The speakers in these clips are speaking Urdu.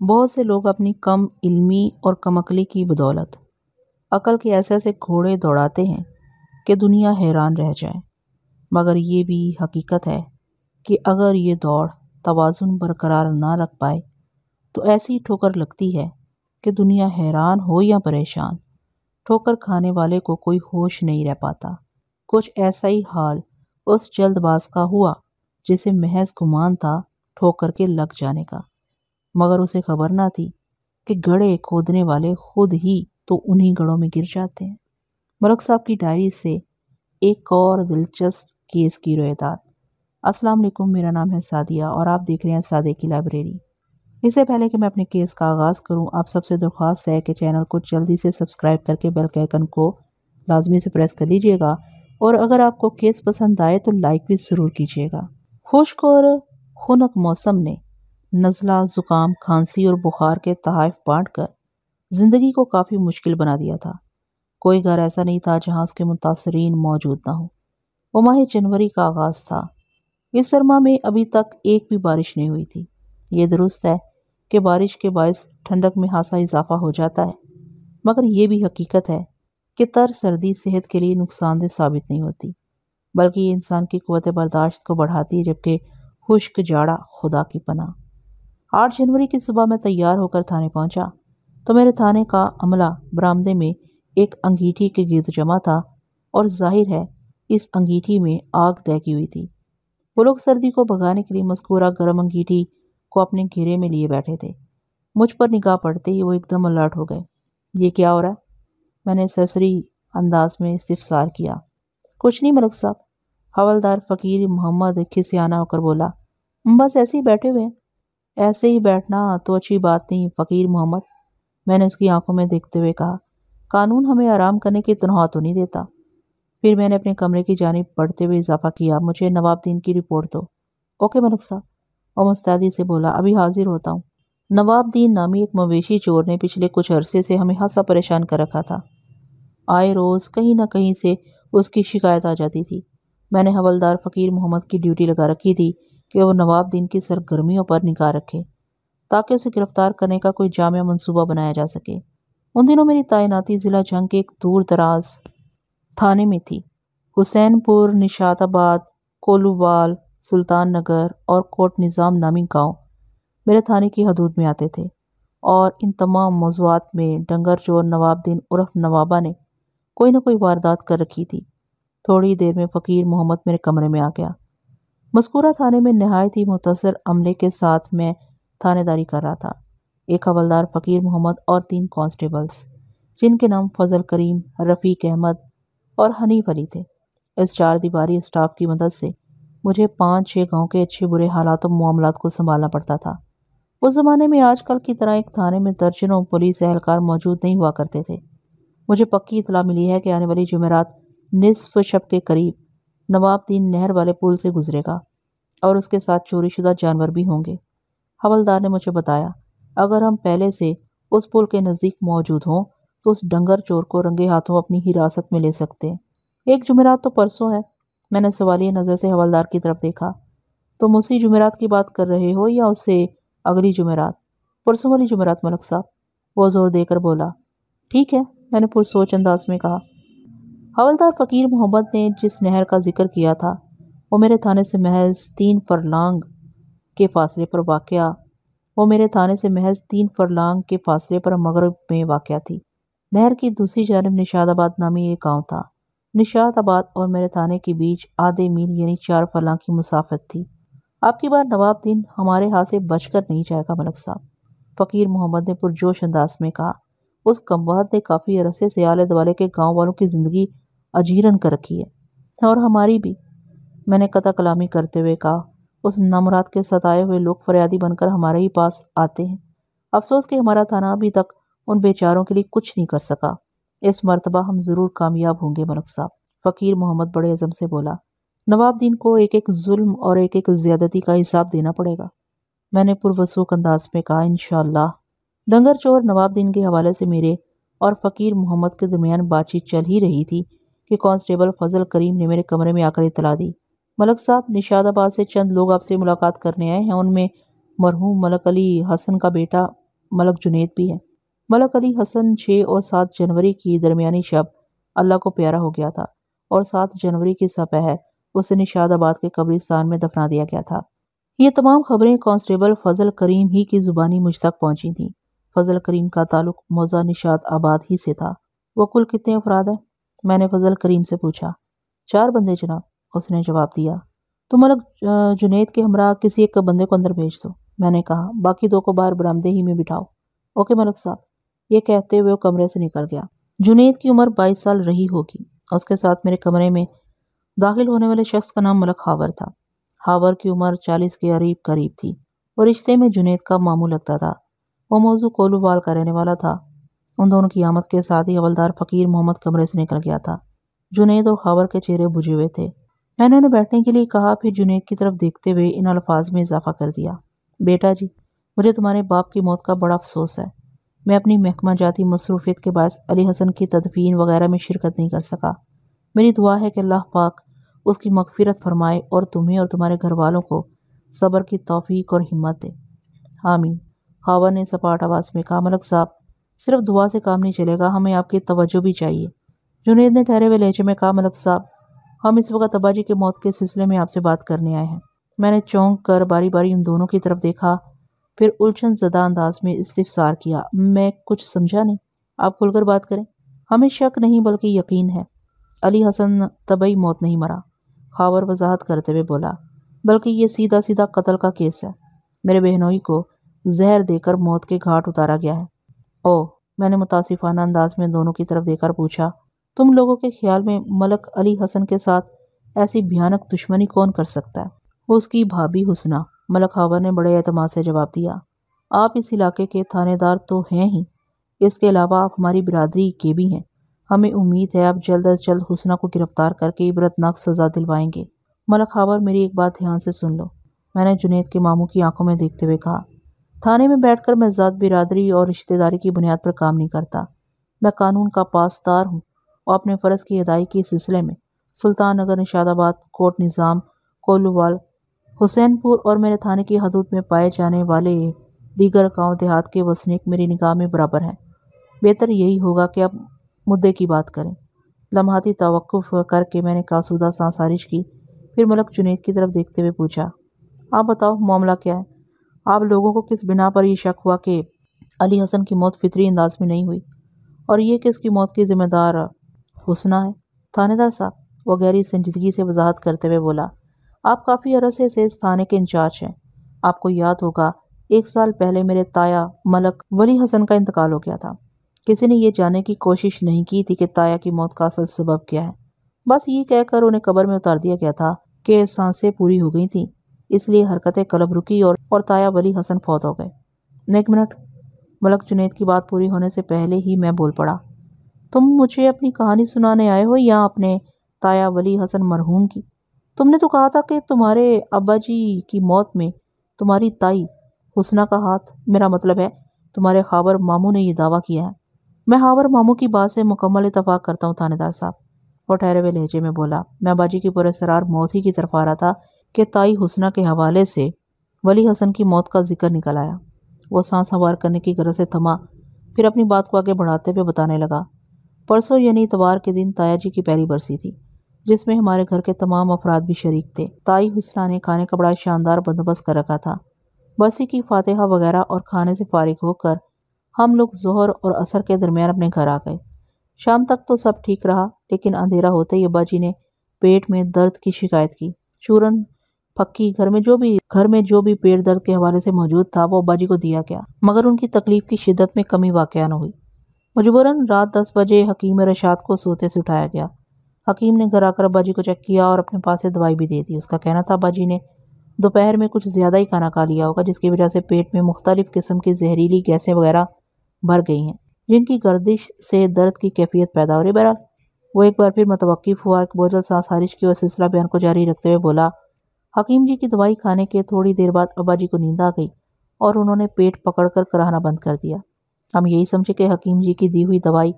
بہت سے لوگ اپنی کم علمی اور کم عقلی کی بدولت عقل کے ایسے ایسے گھوڑے دوڑاتے ہیں کہ دنیا حیران رہ جائے، مگر یہ بھی حقیقت ہے کہ اگر یہ دوڑ توازن برقرار نہ رکھ پائے تو ایسی ٹھوکر لگتی ہے کہ دنیا حیران ہو یا پریشان، ٹھوکر کھانے والے کو کوئی ہوش نہیں رہ پاتا۔ کچھ ایسا ہی حال اس جلد باز کا ہوا جسے محض گمان تھا ٹھوکر کے لگ جانے کا، مگر اسے خبر نہ تھی کہ گڑھے کھودنے والے خود ہی تو انہی گڑھوں میں گر جاتے ہیں۔ ملک صاحب کی ڈائری سے ایک اور دلچسپ کیس کی روایت۔ السلام علیکم، میرا نام ہے سعدیہ اور آپ دیکھ رہے ہیں سعدیہ کی لائبریری۔ اس سے پہلے کہ میں اپنے کیس کا آغاز کروں، آپ سب سے درخواست ہے کہ چینل کو جلدی سے سبسکرائب کر کے بیل کے آئیکن کو لازمی سے پریس کر لیجئے گا، اور اگر آپ کو کیس پسند آئے تو لائک بھی ضرور کیجئے گا۔ خشک اور خنک موسم نے نزلہ، زکام، کھانسی اور بخار کے تحائف بانٹ کر زندگی کو کافی مشکل بنا دیا تھا۔ کوئی گھر ایسا نہیں تھا جہاں اس کے متاثرین موجود نہ ہوں۔ وہ ماہ جنوری کا آغاز تھا۔ اس سرما میں ابھی تک ایک بھی بارش نہیں ہوئی تھی۔ یہ درست ہے کہ بارش کے باعث ٹھنڈک میں خاصا اضافہ ہو جاتا ہے، مگر یہ بھی حقیقت ہے کہ تر سردی صحت کے لیے نقصان دہ ثابت نہیں ہوتی، بلکہ یہ انسان کی قوت برداشت کو بڑھاتی ہے، جبکہ خشک جاڑا خدا کی پناہ۔ 8 جنوری کی صبح میں تیار ہو کر تھانے پہنچا تو میرے تھانے کا عملہ برآمدے میں ایک انگیٹھی کے گرد جمع تھا، اور ظاہر ہے اس انگیٹھی میں آگ دیکی ہوئی تھی۔ وہ لوگ سردی کو بھگانے کے لیے مذکورہ گرم انگیٹھی کو اپنے گھیرے میں لیے بیٹھے تھے۔ مجھ پر نگاہ پڑتے ہی وہ ایک دم الرٹ ہو گئے۔ یہ کیا ہو رہا ہے؟ میں نے سرسری انداز میں استفسار کیا۔ کچھ نہیں ملک صاحب، حوالدار فقیر محمد کھسیانہ ہو کر بولا۔ بس ایسے ہی بیٹھے ہوئے ہیں۔ ایسے ہی بیٹھنا تو اچھی بات نہیں فقیر محمد، میں نے اس کی آنکھوں میں دیکھتے ہوئے کہا۔ قانون ہمیں آرام کرنے کی تنخواہ تو نہیں دیتا۔ پھر میں نے اپنے کمرے کی جانب بڑھتے ہوئے اضافہ کیا، مجھے نواب دین کی رپورٹ دو۔ اوکے ملک صاحب، اور مستعدی سے بولا، ابھی حاضر ہوتا ہوں۔ نواب دین نامی ایک مویشی چور نے پچھلے کچھ عرصے سے ہمیں خاصا پریشان کر رکھا تھا۔ آئے روز کہیں نہ کہیں سے اس کی شکایت آ جاتی تھی۔ میں نے حوالدار فقیر محمد کی ڈیوٹی لگا رکھی تھی کہ وہ نواب دین کی سرگرمیوں پر نگاہ رکھے تاکہ اسے گرفتار کرنے کا کوئی جامع منصوبہ بنایا جا سکے۔ ان دنوں میری تعیناتی ضلع جنگ کے ایک دور دراز تھانے میں تھی۔ حسین پور، نشاط آباد، کولوبال، سلطان نگر اور کوٹ نظام نامی گاؤں میرے تھانے کی حدود میں آتے تھے، اور ان تمام موضوعات میں ڈنگر چور نواب دین عرف نوابہ نے کوئی نہ کوئی واردات کر رکھی تھی۔ تھوڑی دیر میں فقیر محمد میرے کمرے میں آ گیا۔ مذکورہ تھانے میں نہایت ہی مختصر عملے کے ساتھ میں تھانے داری کر رہا تھا۔ ایک حوالدار فقیر محمد اور 3 کانسٹیبلز جن کے نام فضل کریم، رفیق احمد اور حنیف علی تھے۔ اس 4 دیواری اسٹاف کی مدد سے مجھے 5-6 گاؤں کے اچھے برے حالات و معاملات کو سنبھالنا پڑتا تھا۔ اس زمانے میں آج کل کی طرح ایک تھانے میں درجنوں پولیس اہلکار موجود نہیں ہوا کرتے تھے۔ مجھے پکی اطلاع ملی ہے کہ آنے والی جمعرات نصف شب کے قریب نواب دین نہر والے پل سے گزرے گا، اور اس کے ساتھ چوری شدہ جانور بھی ہوں گے۔ حوالدار نے مجھے بتایا، اگر ہم پہلے سے اس پل کے نزدیک موجود ہوں تو اس ڈنگر چور کو رنگے ہاتھوں اپنی حراست میں لے سکتے ہیں۔ ایک جمعرات تو پرسوں ہے۔ میں نے سوالیہ نظر سے حوالدار کی طرف دیکھا۔ تم اسی جمعرات کی بات کر رہے ہو یا اس سے اگلی جمعرات؟ پرسوں والی جمعرات ملک صاحب، وہ زور دے کر بولا۔ ٹھیک ہے، میں نے پرسوچ انداز میں کہا۔ حوالدار فقیر محمد نے جس نہر کا ذکر کیا تھا وہ میرے تھانے سے محض 3 فرلانگ کے فاصلے پر مغرب میں واقع تھی۔ نہر کی دوسری جانب نشاط آباد نامی ایک گاؤں تھا۔ نشاط آباد اور میرے تھانے کے بیچ آدھے میل یعنی 4 فرلانگ کی مسافت تھی۔ آپ کی بار نواب دین ہمارے ہاتھ سے بچ کر نہیں جائے گا ملک صاحب، فقیر محمد نے پرجوش انداز میں کہا۔ اس کمبخت نے کافی عرصے سے آلے دوالے کے گاؤں والوں کی زندگی اجیرن کر رکھی ہے، اور ہماری بھی، میں نے قطع کلامی کرتے ہوئے کہا۔ اس نامراد کے ستائے ہوئے لوگ فریادی بن کر ہمارے ہی پاس آتے ہیں۔ افسوس کہ ہمارا تھانہ ابھی تک ان بیچاروں کے لیے کچھ نہیں کر سکا۔ اس مرتبہ ہم ضرور کامیاب ہوں گے ملک صاحب، فقیر محمد بڑے عزم سے بولا۔ نواب دین کو ایک ایک ظلم اور ایک ایک زیادتی کا حساب دینا پڑے گا، میں نے پروسوک انداز میں کہا۔ انشاءاللہ۔ ڈنگر چور نواب دین کے حوالے سے میرے اور فقیر محمد کے درمیان بات چیت چل ہی رہی تھی کہ کانسٹیبل فضل کریم نے میرے کمرے میں آ کر اطلاع دی۔ ملک صاحب، نشاط آباد سے چند لوگ آپ سے ملاقات کرنے آئے ہیں۔ ان میں مرحوم ملک علی حسن کا بیٹا ملک جنید بھی ہے۔ ملک علی حسن 6 اور 7 جنوری کی درمیانی شب اللہ کو پیارا ہو گیا تھا اور 7 جنوری کی سپہر اسے نشاد آباد کے قبرستان میں دفنا دیا گیا تھا۔ یہ تمام خبریں کانسٹیبل فضل کریم ہی کی زبانی مجھ تک پہنچی تھیں۔ فضل کریم کا تعلق موضع نشاد آباد ہی سے تھا۔ وہ کل کتنے افراد ہیں؟ میں نے فضل کریم سے پوچھا۔ 4 بندے جناب، اس نے جواب دیا۔ تو ملک جنید کے ہمراہ کسی ایک بندے کو اندر بھیج دو، میں نے کہا، باقی 2 کو باہر برآمدے ہی میں بٹھاؤ۔ اوکے ملک صاحب۔ یہ کہتے ہوئے وہ کمرے سے نکل گیا۔ جنید کی عمر 22 سال رہی ہوگی۔ اس کے ساتھ میرے کمرے میں داخل ہونے والے شخص کا نام ملک ہاور تھا۔ ہاور کی عمر 40 کے قریب تھی اور رشتے میں جنید کا ماموں لگتا تھا۔ وہ موضوع کولووال کا رہنے والا تھا۔ ان دونوں کی آمد کے ساتھ ہی حوالدار فقیر محمد کمرے سے نکل گیا تھا۔ جنید اور ہاور کے چہرے بجھے ہوئے تھے۔ میں نے انہیں بیٹھنے کے لیے کہا، پھر جنید کی طرف دیکھتے ہوئے ان الفاظ میں اضافہ کر دیا، بیٹا جی، مجھے تمہارے باپ کی موت کا بڑا افسوس ہے۔ میں اپنی محکمہ جاتی مصروفیت کے باعث علی حسن کی تدفین وغیرہ میں شرکت نہیں کر سکا۔ میری دعا ہے کہ اللہ پاک اس کی مغفرت فرمائے اور تمہیں اور تمہارے گھر والوں کو صبر کی توفیق اور ہمت دے۔ آمین۔ ہاور نے سپاٹ آواز میں کہا، ملک صاحب، صرف دعا سے کام نہیں چلے گا، ہمیں آپ کی توجہ بھی چاہیے۔ جنید نے ٹھہرے ہوئے لہجے میں کہا، ملک صاحب، ہم اس وقت ابا جی کے موت کے سلسلے میں آپ سے بات کرنے آئے ہیں۔ میں نے چونک کر باری باری ان دونوں کی طرف دیکھا، پھر الجھن زدہ انداز میں استفسار کیا، میں کچھ سمجھا نہیں، آپ کھل کر بات کریں۔ ہمیں شک نہیں بلکہ یقین ہے، علی حسن طبعی موت نہیں مرا، خاور وضاحت کرتے ہوئے بولا، بلکہ یہ سیدھا سیدھا قتل کا کیس ہے۔ میرے بہنوئی کو زہر دے کر موت کے گھاٹ اتارا گیا ہے۔ اوہ، میں نے متاسفانہ انداز میں دونوں کی طرف دیکھ کر پوچھا، تم لوگوں کے خیال میں ملک علی حسن کے ساتھ ایسی بھیانک دشمنی کون کر سکتا ہے؟ اس کی بھابھی حسنہ، ملک ہاور نے بڑے اعتماد سے جواب دیا۔ آپ اس علاقے کے تھانے دار تو ہیں ہی، اس کے علاوہ آپ ہماری برادری کے بھی ہیں۔ ہمیں امید ہے آپ جلد از جلد حسنہ کو گرفتار کر کے عبرتناک سزا دلوائیں گے۔ ملک ہاور، میری ایک بات دھیان سے سن لو، میں نے جنید کے ماموں کی آنکھوں میں دیکھتے ہوئے کہا۔ تھانے میں بیٹھ کر میں ذات برادری اور رشتہ داری کی بنیاد پر کام نہیں کرتا۔ میں قانون کا پاسدار ہوں اور اپنے فرض کی ادائیگی کے سلسلے میں سلطان نگر، نشاد آباد، کوٹ نظام، کولووال، حسین پور اور میرے تھانے کی حدود میں پائے جانے والے دیگر گاؤں دیہات کے وسنیک میری نگاہ میں برابر ہیں۔ بہتر یہی ہوگا کہ اب مدعے کی بات کریں۔ لمحاتی توقف کر کے میں نے کاسودہ سانس خارج کی، پھر ملک جنید کی طرف دیکھتے ہوئے پوچھا، آپ بتاؤ معاملہ کیا ہے؟ آپ لوگوں کو کس بنا پر یہ شک ہوا کہ علی حسن کی موت فطری انداز میں نہیں ہوئی، اور یہ کہ اس کی موت کی ذمہ دار حسنہ ہے؟ تھانے دار صاحب، وہ گہری سنجیدگی سے وضاحت کرتے ہوئے بولا، آپ کافی عرصے سے اس تھانے کے انچارج ہیں۔ آپ کو یاد ہوگا 1 سال پہلے میرے تایا ملک ولی حسن کا انتقال ہو گیا تھا۔ کسی نے یہ جاننے کی کوشش نہیں کی تھی کہ تایا کی موت کا اصل سبب کیا ہے، بس یہ کہہ کر انہیں قبر میں اتار دیا گیا تھا کہ سانسیں پوری ہو گئی تھیں، اس لیے حرکت قلب رکی اور تایا ولی حسن فوت ہو گئے۔ 1 منٹ، ملک جنید کی بات پوری ہونے سے پہلے ہی میں بول پڑا، تم مجھے اپنی کہانی سنانے آئے ہو یا اپنے تایا ولی حسن مرحوم کی؟ تم نے تو کہا تھا کہ تمہارے ابا جی کی موت میں تمہاری تائی حسنہ کا ہاتھ، میرا مطلب ہے تمہارے خاور ماموں نے یہ دعویٰ کیا ہے۔ میں خاور ماموں کی بات سے مکمل اتفاق کرتا ہوں تھانے دار صاحب، وہ ٹھہرے ہوئے لہجے میں بولا۔ میں ابا جی کی پراسرار موت ہی کی طرف آ رہا تھا کہ تائی حسنہ کے حوالے سے ولی حسن کی موت کا ذکر نکل آیا۔ وہ سانس ہنوار کرنے کی غرض سے تھما، پھر اپنی بات کو آگے بڑھاتے ہوئے بتانے لگا، پرسوں یعنی اتوار کے دن تایا جی کی پہلی برسی تھی، جس میں ہمارے گھر کے تمام افراد بھی شریک تھے۔ تائی حسنہ نے کھانے کا بڑا شاندار بندوبست کر رکھا تھا۔ برسی کی فاتحہ وغیرہ اور کھانے سے فارغ ہو کر ہم لوگ ظہر اور عصر کے درمیان اپنے گھر آ گئے۔ شام تک تو سب ٹھیک رہا، لیکن اندھیرا ہوتے ہی ابا جی نے پیٹ میں درد کی شکایت کی۔ چورن، پھکی، گھر میں جو بھی پیٹ درد کے حوالے سے موجود تھا وہ ابا جی کو دیا گیا، مگر ان کی تکلیف کی شدت میں کمی واقع نہ ہوئی۔ مجبوراً رات 10 بجے حکیم رشاد کو سوتے سے اٹھایا گیا۔ حکیم نے گھر آ کر ابا جی کو چیک کیا اور اپنے پاس سے دوائی بھی دے دی۔ اس کا کہنا تھا ابا جی نے دوپہر میں کچھ زیادہ ہی کھانا کھا لیا ہوگا، جس کی وجہ سے پیٹ میں مختلف قسم کی زہریلی گیسیں وغیرہ بھر گئی ہیں، جن کی گردش سے درد کی کیفیت پیدا ہو رہی ہے۔ بہرحال وہ ایک بار پھر متوقف ہوا، ایک بوجھل سانس خارج کی اور سلسلہ بیان کو جاری رکھتے ہوئے بولا، حکیم جی کی دوائی کھانے کے تھوڑی دیر بعد ابا جی کو نیند آ گئی اور انہوں نے پیٹ پکڑ کر کراہنا بند کر دیا۔ ہم یہی سمجھے کہ حکیم جی کی دی ہوئی دوائی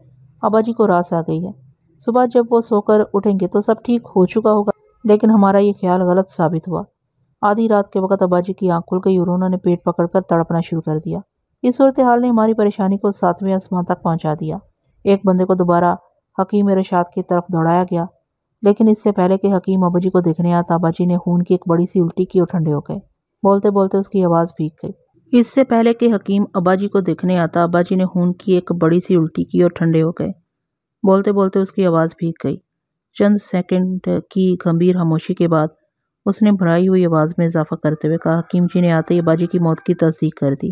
ابا جی کو راس آ گئی ہے، صبح جب وہ سو کر اٹھیں گے تو سب ٹھیک ہو چکا ہوگا، لیکن ہمارا یہ خیال غلط ثابت ہوا۔ آدھی رات کے وقت ابا جی کی آنکھ کھل گئی اور انہوں نے پیٹ پکڑ کر تڑپنا شروع کر دیا۔ اس صورتحال نے ہماری پریشانی کو 7ویں آسمان تک پہنچا دیا۔ ایک بندے کو دوبارہ حکیم ارشاد کی طرف دوڑایا گیا، لیکن اس سے پہلے کہ حکیم ابا جی کو دیکھنے آتا، ابا جی نے خون کی ایک بڑی سی الٹی کی اور ٹھنڈے ہو گئے۔ بولتے بولتے اس کی آواز بھیگ گئی۔ اس سے پہلے کہ حکیم ابا جی کو دیکھنے آتا، ابا جی نے خون کی ایک بڑی سی الٹی کی اور ٹھنڈے ہو گئے۔ بولتے بولتے اس کی آواز بھیگ گئی۔ چند سیکنڈ کی گمبھیر خاموشی کے بعد اس نے بھرائی ہوئی آواز میں اضافہ کرتے ہوئے کہا، حکیم جی نے آتے ہی ابا جی کی موت کی تصدیق کر دی۔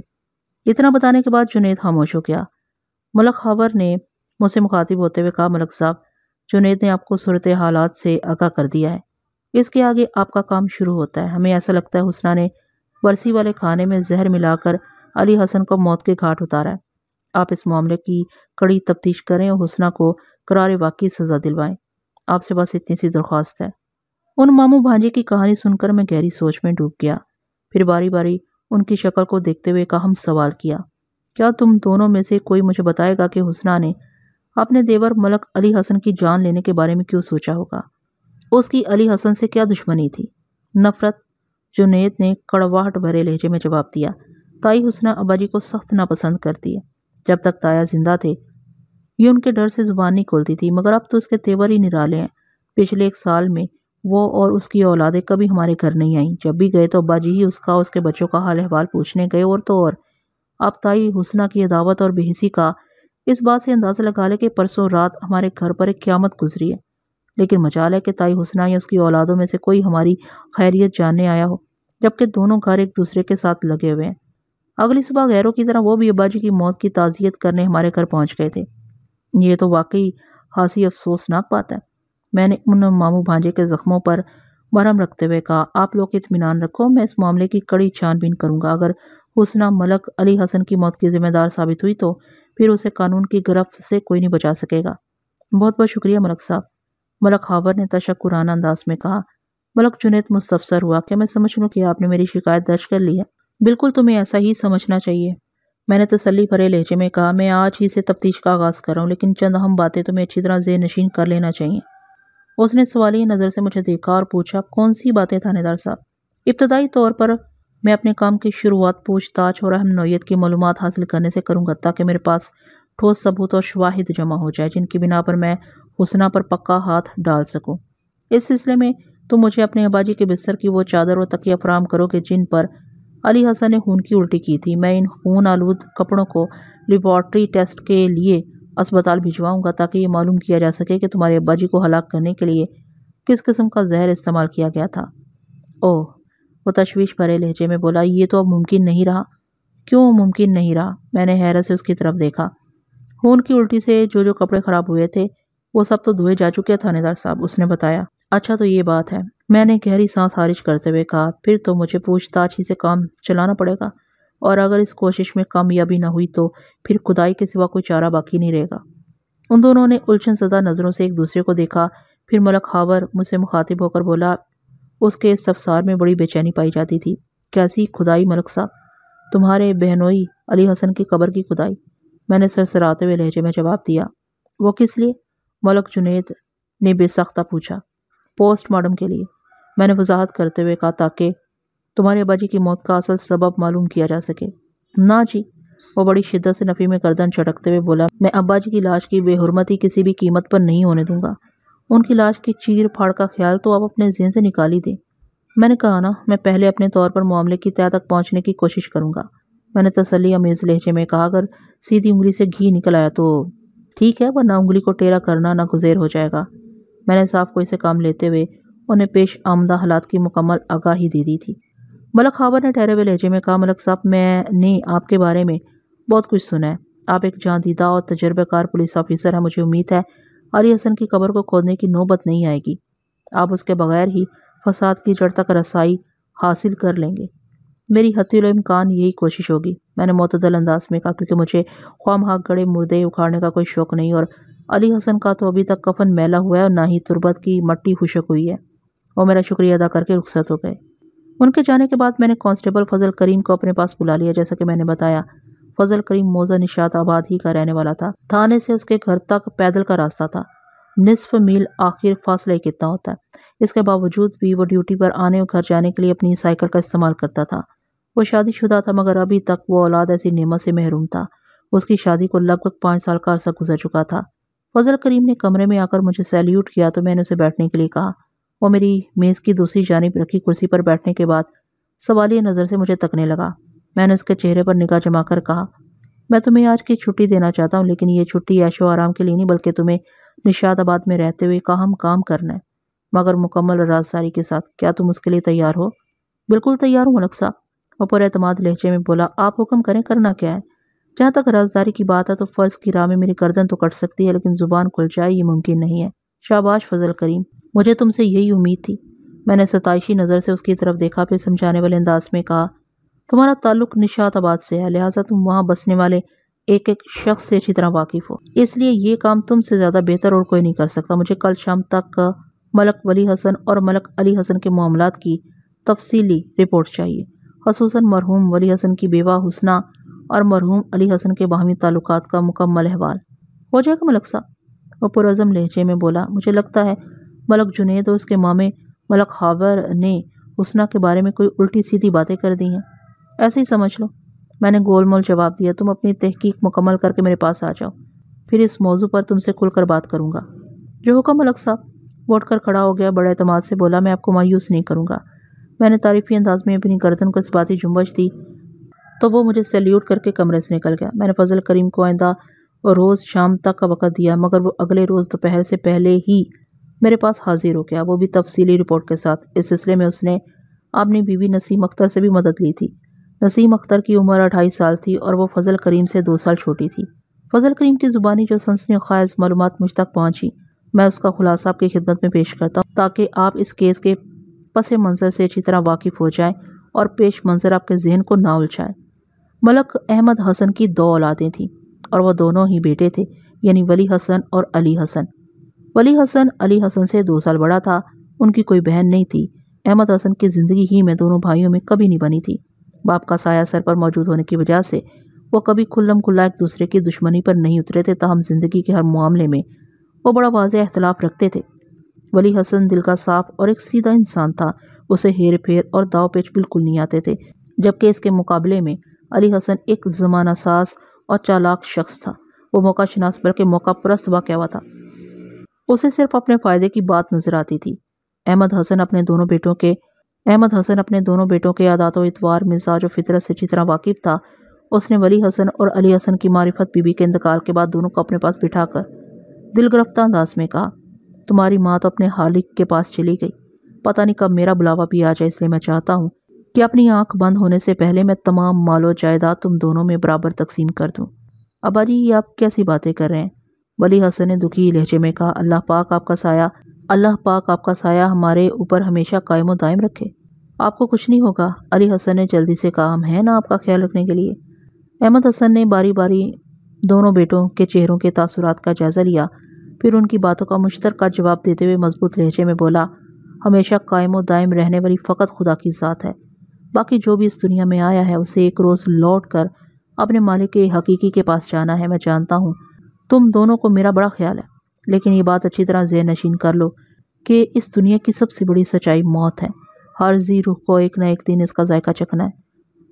اتنا بتانے کے بعد جنید خاموش ہو گیا۔ ملک خاور نے مجھ سے مخاطب ہوتے ہوئے کہا، ملک صاحب، جنید نے آپ کو صورت حالات سے آگاہ کر دیا ہے۔ اس کے آگے آپ کا کام شروع ہوتا ہے۔ ہمیں ایسا لگتا ہے حسنہ نے برسی والے کھانے میں زہر ملا کر علی حسن کو موت کے گھاٹ اتارا ہے۔ آپ اس معاملے کی کڑی تفتیش کریں اور حسنہ کو قرار واقعی سزا دلوائیں۔ آپ سے بس اتنی سی درخواست ہے۔ ان ماموں بھانجے کی کہانی سن کر میں گہری سوچ میں ڈوب گیا۔ پھر باری باری ان کی شکل کو دیکھتے ہوئے کا ہم سوال کیا، کیا تم دونوں میں سے کوئی مجھے بتائے گا کہ حسنہ نے اپنے دیور ملک علی حسن کی جان لینے کے بارے میں کیوں سوچا ہوگا؟ اس کی علی حسن سے کیا دشمنی تھی؟ نفرت؟ جنید نے کڑواہٹ بھرے لہجے میں جواب دیا، تائی حسنہ ابا جی کو سخت ناپسند کرتی ہے۔ جب تک تایا زندہ تھے یہ ان کے ڈر سے زبان نہیں کھولتی تھی، مگر اب تو اس کے تیور ہی نرالے ہیں۔ پچھلے 1 سال میں وہ اور اس کی اولادیں کبھی ہمارے گھر نہیں آئیں۔ جب بھی گئے تو ابا جی ہی اس کا اس کے بچوں کا حال احوال پوچھنے گئے، اور تو اور اب تائی حسنہ کی عداوت اور بے حسی کا اس بات سے اندازہ لگا لے کہ پرسوں رات ہمارے گھر پر ایک قیامت گزری ہے، لیکن مجال ہے کہ تائی حسنہ یا اس کی اولادوں میں سے کوئی ہماری خیریت جاننے آیا ہو، جبکہ دونوں گھر ایک دوسرے کے ساتھ لگے ہوئے ہیں۔ اگلی صبح غیروں کی طرح وہ بھی ابا جی کی موت کی تعزیت کرنے ہمارے گھر پہنچ گئے تھے۔ یہ تو واقعی خاصی افسوسناک بات ہے۔ میں نے ان ماموں بھانجے کے زخموں پر مرہم رکھتے ہوئے کہا، آپ لوگ اطمینان رکھو، میں اس معاملے کی کڑی چھان بین کروں گا۔ اگر حسنہ ملک علی حسن کی موت کی ذمہ دار ثابت ہوئی تو پھر اسے قانون کی گرفت سے کوئی نہیں بچا سکے گا۔ بہت بہت شکریہ ملک صاحب، ملک خاور نے تشکرانہ انداز میں کہا۔ ملک جنید مستفسر ہوا، کیا میں سمجھ لوں کہ آپ نے میری شکایت درج کر لی ہے؟ بالکل، تمہیں ایسا ہی سمجھنا چاہیے، میں نے تسلی بھرے لہجے میں کہا۔ میں آج ہی سے تفتیش کا آغاز کر رہا ہوں، لیکن چند اہم باتیں تمہیں اچھی طرح ذہن نشین کر لینا چاہیے۔ اس نے سوالیہ نظر سے مجھے دیکھا اور پوچھا، کون سی باتیں تھانے دار صاحب؟ ابتدائی طور پر میں اپنے کام کی شروعات پوچھ تاچھ اور اہم نوعیت کی معلومات حاصل کرنے سے کروں گا، تاکہ میرے پاس ٹھوس ثبوت اور شواہد جمع ہو جائے جن کی بنا پر میں حسنہ پر پکا ہاتھ ڈال سکوں۔ اس سلسلے میں تم مجھے اپنے ابا جی کے بستر کی وہ چادر و تکیہ فراہم کرو کہ جن پر علی حسن نے خون کی الٹی کی تھی۔ میں ان خون آلود کپڑوں کو لیبارٹری ٹیسٹ کے لیے اسپتال بھجواؤں گا، تاکہ یہ معلوم کیا جا سکے کہ تمہارے ابا جی کو ہلاک کرنے کے لیے کس قسم کا زہر استعمال کیا گیا تھا۔ اوہ، وہ تشویش بھرے لہجے میں بولا، یہ تو اب ممکن نہیں رہا۔ کیوں ممکن نہیں رہا؟ میں نے حیرت سے اس کی طرف دیکھا۔ خون کی الٹی سے جو کپڑے خراب ہوئے تھے وہ سب تو دھوئے جا چکے تھانے دار صاحب، اس نے بتایا۔ اچھا تو یہ بات ہے، میں نے گہری سانس خارج کرتے ہوئے کہا، پھر تو مجھے پوچھ تاچھ ہی سے کام چلانا پڑے گا، اور اگر اس کوشش میں کامیابی نہ ہوئی تو پھر خدائی کے سوا کوئی چارہ باقی نہیں رہے گا۔ ان دونوں نے الجھن زدہ نظروں سے ایک دوسرے کو دیکھا۔ پھر ملک خاور مجھ سے مخاطب ہو کر بولا، اس کے استفسار میں بڑی بے چینی پائی جاتی تھی۔ کیسی خدائی ملک صاحب؟ تمہارے بہنوئی علی حسن کی قبر کی خدائی، میں نے سرسراتے ہوئے لہجے میں جواب دیا۔ وہ کس لیے؟ ملک جنید نے بے سختہ پوچھا۔ پوسٹ مارٹم کے لیے، میں نے وضاحت کرتے ہوئے کہا، تاکہ تمہارے ابا جی کی موت کا اصل سبب معلوم کیا جا سکے۔ نہ جی، وہ بڑی شدت سے نفی میں گردن چٹکتے ہوئے بولا، میں ابا جی کی لاش کی بے حرمتی کسی بھی قیمت پر نہیں ہونے دوں گا۔ ان کی لاش کی چیر پھاڑ کا خیال تو آپ اپنے ذہن سے نکال ہی دیں۔ میں نے کہا نا، میں پہلے اپنے طور پر معاملے کی تہہ تک پہنچنے کی کوشش کروں گا، میں نے تسلی آمیز لہجے میں کہا۔ اگر سیدھی انگلی سے گھی نکل آیا تو ٹھیک ہے، ورنہ انگلی کو ٹیڑھا کرنا ناگزیر ہو جائے گا۔ میں نے صاف کوئی سے کام لیتے ہوئے انہیں پیش آمدہ حالات کی مکمل آگاہی دے دی تھی۔ ملک خاور نے ٹھہرے ہوئے لہجے میں کہا، ملک صاحب، میں نے آپ کے بارے میں بہت کچھ سنا ہے۔ آپ ایک جاں دیدہ اور تجربہ کار پولیس آفیسر ہیں۔ مجھے امید ہے علی حسن کی قبر کو کھودنے کی نوبت نہیں آئے گی۔ آپ اس کے بغیر ہی فساد کی جڑ تک رسائی حاصل کر لیں گے۔ میری حتی الامکان یہی کوشش ہوگی، میں نے معتدل انداز میں کہا، کیونکہ مجھے خواہ مخواہ گڑے مردے اکھاڑنے کا کوئی شوق نہیں، اور علی حسن کا تو ابھی تک کفن میلا ہوا ہے اور نہ ہی تربت کی مٹی خشک ہوئی ہے۔ وہ میرا شکریہ ادا کر کے رخصت ہو گئے۔ ان کے جانے کے بعد میں نے کانسٹیبل فضل کریم کو اپنے پاس بلا لیا۔ جیسا کہ میں نے بتایا، فضل کریم موزہ نشاط آباد ہی کا رہنے والا تھا۔ تھانے سے اس کے گھر تک پیدل کا راستہ تھا، نصف میل۔ آخر فاصلہ کتنا ہوتا ہے؟ اس کے باوجود بھی وہ ڈیوٹی پر آنے اور گھر جانے کے لیے اپنی سائیکل کا استعمال کرتا تھا۔ وہ شادی شدہ تھا مگر ابھی تک وہ اولاد ایسی نعمت سے محروم تھا۔ اس کی شادی کو لگ بھگ 5 سال کا عرصہ گزر چکا تھا۔ فضل کریم نے کمرے میں آ کر مجھے سیلیوٹ کیا تو میں نے اسے بیٹھنے کے لیے کہا۔ وہ میری میز کی دوسری جانب رکھی کرسی پر بیٹھنے کے بعد سوالیہ نظر سے مجھے تکنے لگا۔ میں نے اس کے چہرے پر نگاہ جما کر کہا، میں تمہیں آج کی چھٹی دینا چاہتا ہوں، لیکن یہ چھٹی عیش و آرام کے لیے نہیں بلکہ تمہیں نشاد آباد میں رہتے ہوئے کام کرنا ہے، مگر مکمل رازداری کے ساتھ۔ کیا تم اس کے لیے تیار ہو؟ بالکل تیار ہوں ملک صاحب، وہ پر اعتماد لہجے میں بولا۔ آپ حکم کریں، کرنا کیا ہے؟ جہاں تک رازداری کی بات ہے تو فرض کی راہ میں میری گردن تو کٹ سکتی ہے لیکن زبان کھل جائے یہ ممکن نہیں ہے۔ شاباش فضل کریم، مجھے تم سے یہی امید تھی۔ میں نے ستائشی نظر سے اس کی طرف دیکھا، پھر سمجھانے والے انداز میں کہا، تمہارا تعلق نشاد آباد سے ہے، لہٰذا تم وہاں بسنے والے ایک ایک شخص سے اچھی طرح واقف ہو، اس لیے یہ کام تم سے زیادہ بہتر اور کوئی نہیں کر سکتا۔ مجھے کل شام تک ملک ولی حسن اور ملک علی حسن کے معاملات کی تفصیلی رپورٹ چاہیے، خصوصاً مرحوم ولی حسن کی بیوہ حسنہ اور مرحوم علی حسن کے باہمی تعلقات کا مکمل احوال۔ ہو جائے گا ملک صاحب، وہ پرعزم لہجے میں بولا۔ مجھے لگتا ہے ملک جنید اور اس کے مامے ملک خاور نے حسنہ کے بارے میں کوئی الٹی سیدھی باتیں کر دی ہیں، ایسے ہی سمجھ لو۔ میں نے گول مول جواب دیا، تم اپنی تحقیق مکمل کر کے میرے پاس آ جاؤ، پھر اس موضوع پر تم سے کھل کر بات کروں گا۔ جو حکم ملک صاحب۔ وہ اٹھ کر کھڑا ہو گیا، بڑے اعتماد سے بولا، میں آپ کو مایوس نہیں کروں گا۔ میں نے تعریفی انداز میں اپنی گردن کو اس باتی جنبش دی تو وہ مجھے سیلیوٹ کر کے کمرے سے نکل گیا۔ میں نے فضل کریم کو آئندہ روز شام تک کا وقت دیا مگر وہ اگلے روز دوپہر سے پہلے ہی میرے پاس حاضر ہو گیا، وہ بھی تفصیلی رپورٹ کے ساتھ۔ اس سلسلے میں اس نے اپنی بیوی نسیم اختر سے بھی مدد لی تھی۔ نسیم اختر کی عمر 28 سال تھی اور وہ فضل کریم سے 2 سال چھوٹی تھی۔ فضل کریم کی زبانی جو سنسنی خیز معلومات مجھ تک پہنچی، میں اس کا خلاصہ آپ کی خدمت میں پیش کرتا ہوں تاکہ آپ اس کیس کے پس منظر سے اچھی طرح واقف ہو جائیں اور پیش منظر آپ کے ذہن کو نہ الجھائے۔ ملک احمد حسن کی 2 اولادیں تھیں اور وہ دونوں ہی بیٹے تھے، یعنی ولی حسن اور علی حسن۔ ولی حسن علی حسن سے 2 سال بڑا تھا، ان کی کوئی بہن نہیں تھی۔ احمد حسن کی زندگی ہی میں دونوں بھائیوں میں کبھی نہیں بنی تھی۔ باپ کا سایہ سر پر موجود ہونے کی وجہ سے وہ کبھی کھلم کھلا ایک دوسرے کی دشمنی پر نہیں اترے تھے، تاہم زندگی کے ہر معاملے میں وہ بڑا واضح اختلاف رکھتے تھے۔ ولی حسن دل کا صاف اور ایک سیدھا انسان تھا، اسے ہیر پھیر اور داؤ پیچ بالکل نہیں آتے تھے، جبکہ اس کے مقابلے میں علی حسن ایک زمانہ ساز اور چالاک شخص تھا۔ وہ موقع شناس بلکہ موقع پرست واقع ہوا تھا، اسے صرف اپنے فائدے کی بات نظر آتی تھی۔ احمد حسن اپنے دونوں بیٹوں کے عادات و اطوار، مزاج و فطرت سے اچھی طرح واقف تھا۔ اس نے ولی حسن اور علی حسن کی معرفت بی بی کے انتقال کے بعد دونوں کو اپنے پاس بٹھا کر دل گرفتہ انداز میں کہا، تمہاری ماں تو اپنے خالق کے پاس چلی گئی، پتہ نہیں کب میرا بلاوا بھی آ جائے، اس لیے میں چاہتا ہوں کہ اپنی آنکھ بند ہونے سے پہلے میں تمام مال و جائیداد تم دونوں میں برابر تقسیم کر دوں۔ ابا جی یہ آپ کیسی باتیں کر رہے ہیں؟ ولی حسن نے دکھی لہجے میں کہا، اللہ پاک آپ کا سایہ ہمارے اوپر ہمیشہ قائم و دائم رکھے۔ آپ کو کچھ نہیں ہوگا، علی حسن نے جلدی سے کہا، ہم ہیں نا آپ کا خیال رکھنے کے لیے۔ احمد حسن نے باری باری دونوں بیٹوں کے چہروں کے تاثرات کا جائزہ لیا، پھر ان کی باتوں کا مشترکہ جواب دیتے ہوئے مضبوط لہجے میں بولا، ہمیشہ قائم و دائم رہنے والی فقط خدا کی ذات ہے، باقی جو بھی اس دنیا میں آیا ہے اسے ایک روز لوٹ کر اپنے مالک حقیقی کے پاس جانا ہے۔ میں جانتا ہوں تم دونوں کو میرا بڑا خیال ہے، لیکن یہ بات اچھی طرح ذہن نشین کر لو کہ اس دنیا کی سب سے بڑی سچائی موت ہے، ہر ذی روح کو ایک نہ ایک دن اس کا ذائقہ چکھنا ہے۔